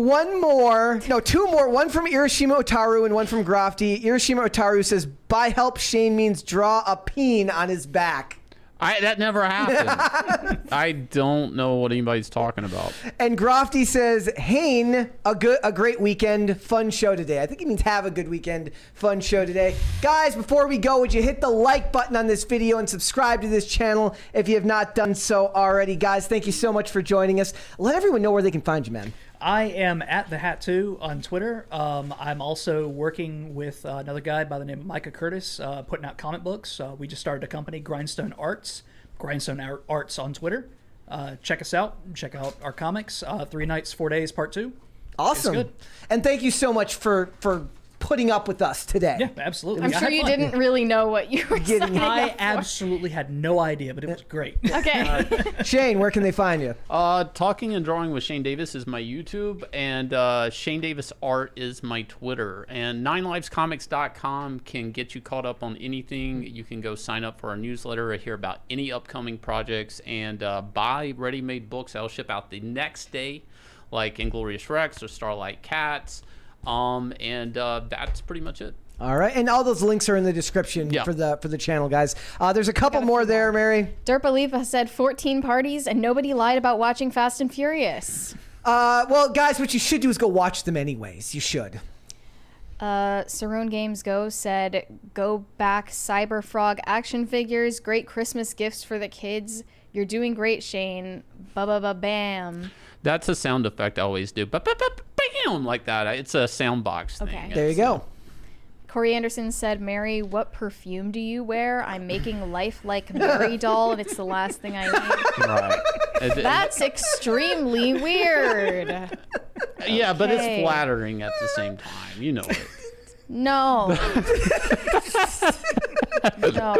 one more, no, 2 more. One from Irishima Otaru and one from Grofty. Irishima Otaru says, by help, Shane means draw a peen on his back. That never happened. I don't know what anybody's talking about. And Grofty says, Hain, a great weekend, fun show today. I think he means have a good weekend, fun show today. Guys, before we go, would you hit the like button on this video and subscribe to this channel if you have not done so already. Guys, thank you so much for joining us. Let everyone know where they can find you, man. I am at the Hat 2 on Twitter. I'm also working with another guy by the name of Micah Curtis, putting out comic books. We just started a company, Grindstone Arts on Twitter. Check us out. Check out our comics. 3 Nights, 4 Days, Part 2. Awesome. It's good. And thank you so much for putting up with us today. Yeah, absolutely. I'm I sure had you fun. didn't really know what you were Getting- saying. I absolutely had no idea, but it was great. Okay. Shane, where can they find you? Talking and Drawing with Shane Davis is my YouTube, and Shane Davis Art is my Twitter. And 9livescomics.com can get you caught up on anything. You can go sign up for our newsletter to hear about any upcoming projects and buy ready-made books that'll ship out the next day, like Inglorious Rex or Starlight Cats. And that's pretty much it. All right, and all those links are in the description Yeah. for the channel, guys. There's a couple more there, Mary. Derpa Lipa said 14 parties and nobody lied about watching Fast and Furious. Well, guys, what you should do is go watch them anyways. You should. Sarone Games Go said, go back Cyberfrog action figures, great Christmas gifts for the kids. You're doing great, Shane. Ba-ba-ba-bam. That's a sound effect I always do. Bam, like that. It's a sound box thing. Okay. There you go. Corey Anderson said, Mary, what perfume do you wear? I'm making life like Mary doll, and it's the last thing I need. Right. That's extremely weird. Yeah, but it's Okay. flattering at the same time. You know it. No. No.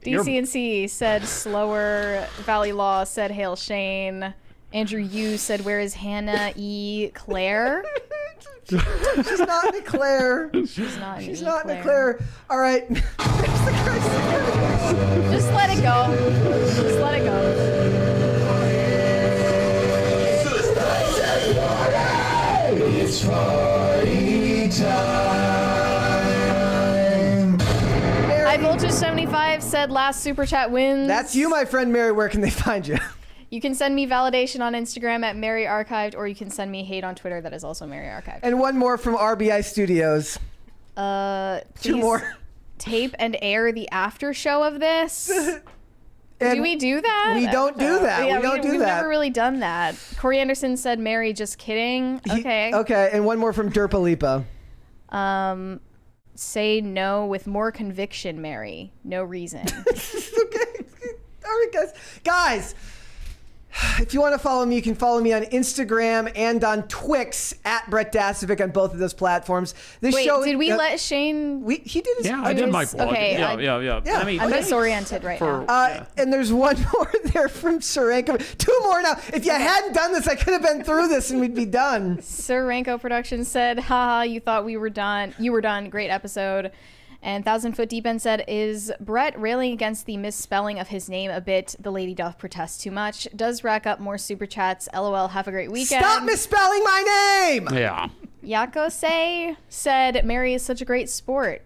DCNC said slower. Valley Law said hail Shane. Andrew Yu said where is Hannah E. Claire? She's not in Claire. She's not. She's not in Claire. All right. There's the Christ. Just let it Just go. Just let it go. It's party time. High Voltage 75 said last super chat wins. That's you, my friend Mary. Where can they find you? You can send me validation on Instagram at Mary Archived, or you can send me hate on Twitter. That is also Mary Archived. And one more from RBI Studios. Two Two more. Tape and air the after show of this. And do we do that? we don't do that. Yeah, we don't do we've that. never really done that. Corey Anderson said, Mary, just kidding. Okay. Okay, and one more from Derpa Lipa. Say no with more conviction, Mary. No reason. Okay. All right, guys. Guys, if you want to follow me, you can follow me on Instagram and on Twix at Brett Dasovic on both of those platforms. This Wait, show, did we let Shane? he did his. Yeah, I did my plug. Okay, yeah, I- yeah. Yeah. I mean, I'm thanks disoriented right for- now. yeah. And there's one more there from Sarenko. Two more now. If you hadn't done this, I could have been through this and we'd be done. Sir Ranko Productions said, haha, you thought we were done. You were done. Great episode. And 1,000 Foot Deep End said, is Brett railing against the misspelling of his name a bit? The lady doth protest too much. Does rack up more super chats. LOL. Have a great weekend. Stop misspelling my name. Yeah. Yakose said, Mary is such a great sport.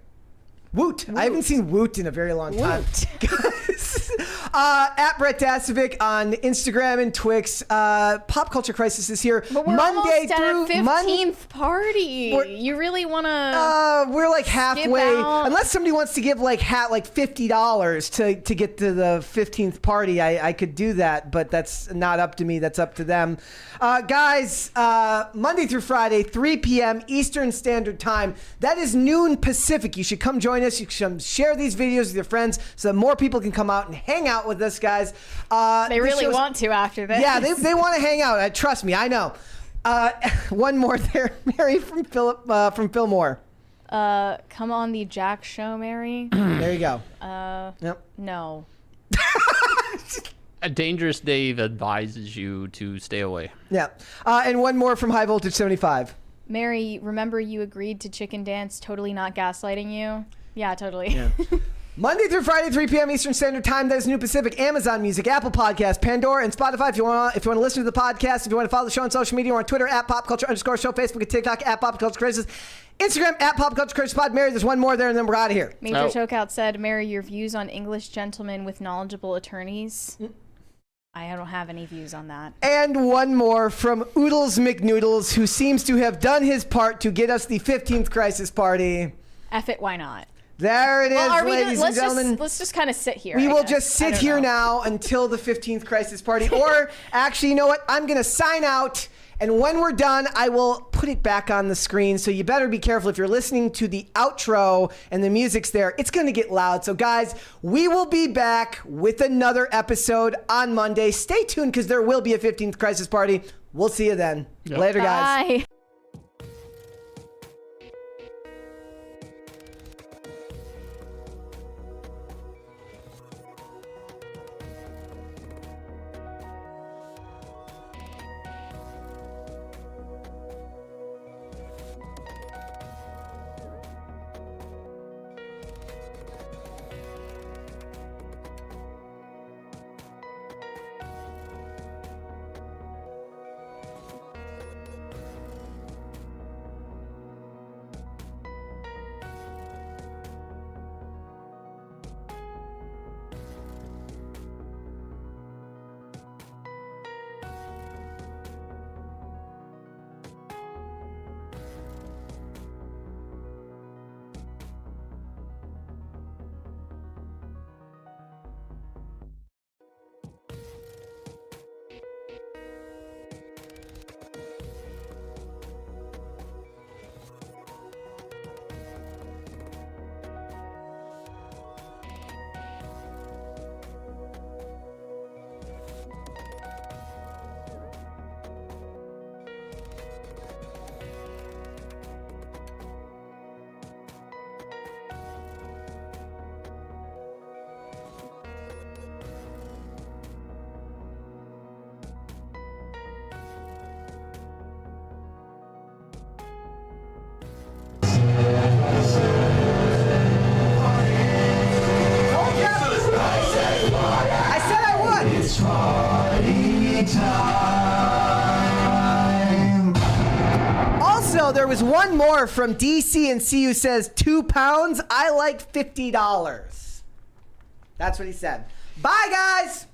Woot. I haven't seen Woot in a very long time. Woot. Guys, at Brett Dasovic on Instagram and Twix. Pop Culture Crisis is here But we're Monday almost at through a 15th party. You really want to... We're like halfway, out. unless somebody wants to give like $50 to get to the 15th party. I could do that, but that's not up to me. That's up to them. Guys, Monday through Friday, 3 p.m. Eastern Standard Time. That is noon Pacific. You should come join us. You should share these videos with your friends so that more people can come out and hang out with us, guys. They really want to after this. Yeah, they want to hang out. Trust me, I know. One more there, Mary from Phil Moore. Come on the Jack show, Mary. There you go. Yep. No. A Dangerous Dave advises you to stay away. Yeah. And one more from High Voltage 75. Mary, remember you agreed to chicken dance, totally not gaslighting you? Yeah, totally. Yeah. Monday through Friday, 3 p.m. Eastern Standard Time. That is New Pacific, Amazon Music, Apple Podcasts, Pandora, and Spotify. If you want to listen to the podcast, if you want to follow the show on social media, we're on Twitter at @popculture_show, Facebook and TikTok at Pop Culture Crisis, Instagram at Pop Culture Crisis Pod. Mary, there's one more there, and then we're out of here. Major Oh. Chokeout said, Mary, your views on English gentlemen with knowledgeable attorneys? I don't have any views on that. And one more from Oodles McNoodles, who seems to have done his part to get us the 15th Crisis Party. F it, why not? There it is, Well, are we ladies gonna, and gentlemen. let's just kind of sit here. We I will guess. just I sit don't here know. now until the 15th Crisis Party. Or actually, you know what? I'm going to sign out. And when we're done, I will put it back on the screen. So you better be careful if you're listening to the outro and the music's there. It's going to get loud. So guys, we will be back with another episode on Monday. Stay tuned because there will be a 15th Crisis Party. We'll see you then. Yep. Later, guys. Bye. there was one more from DC and CU says £2. I like $50. That's what he said. Bye, guys.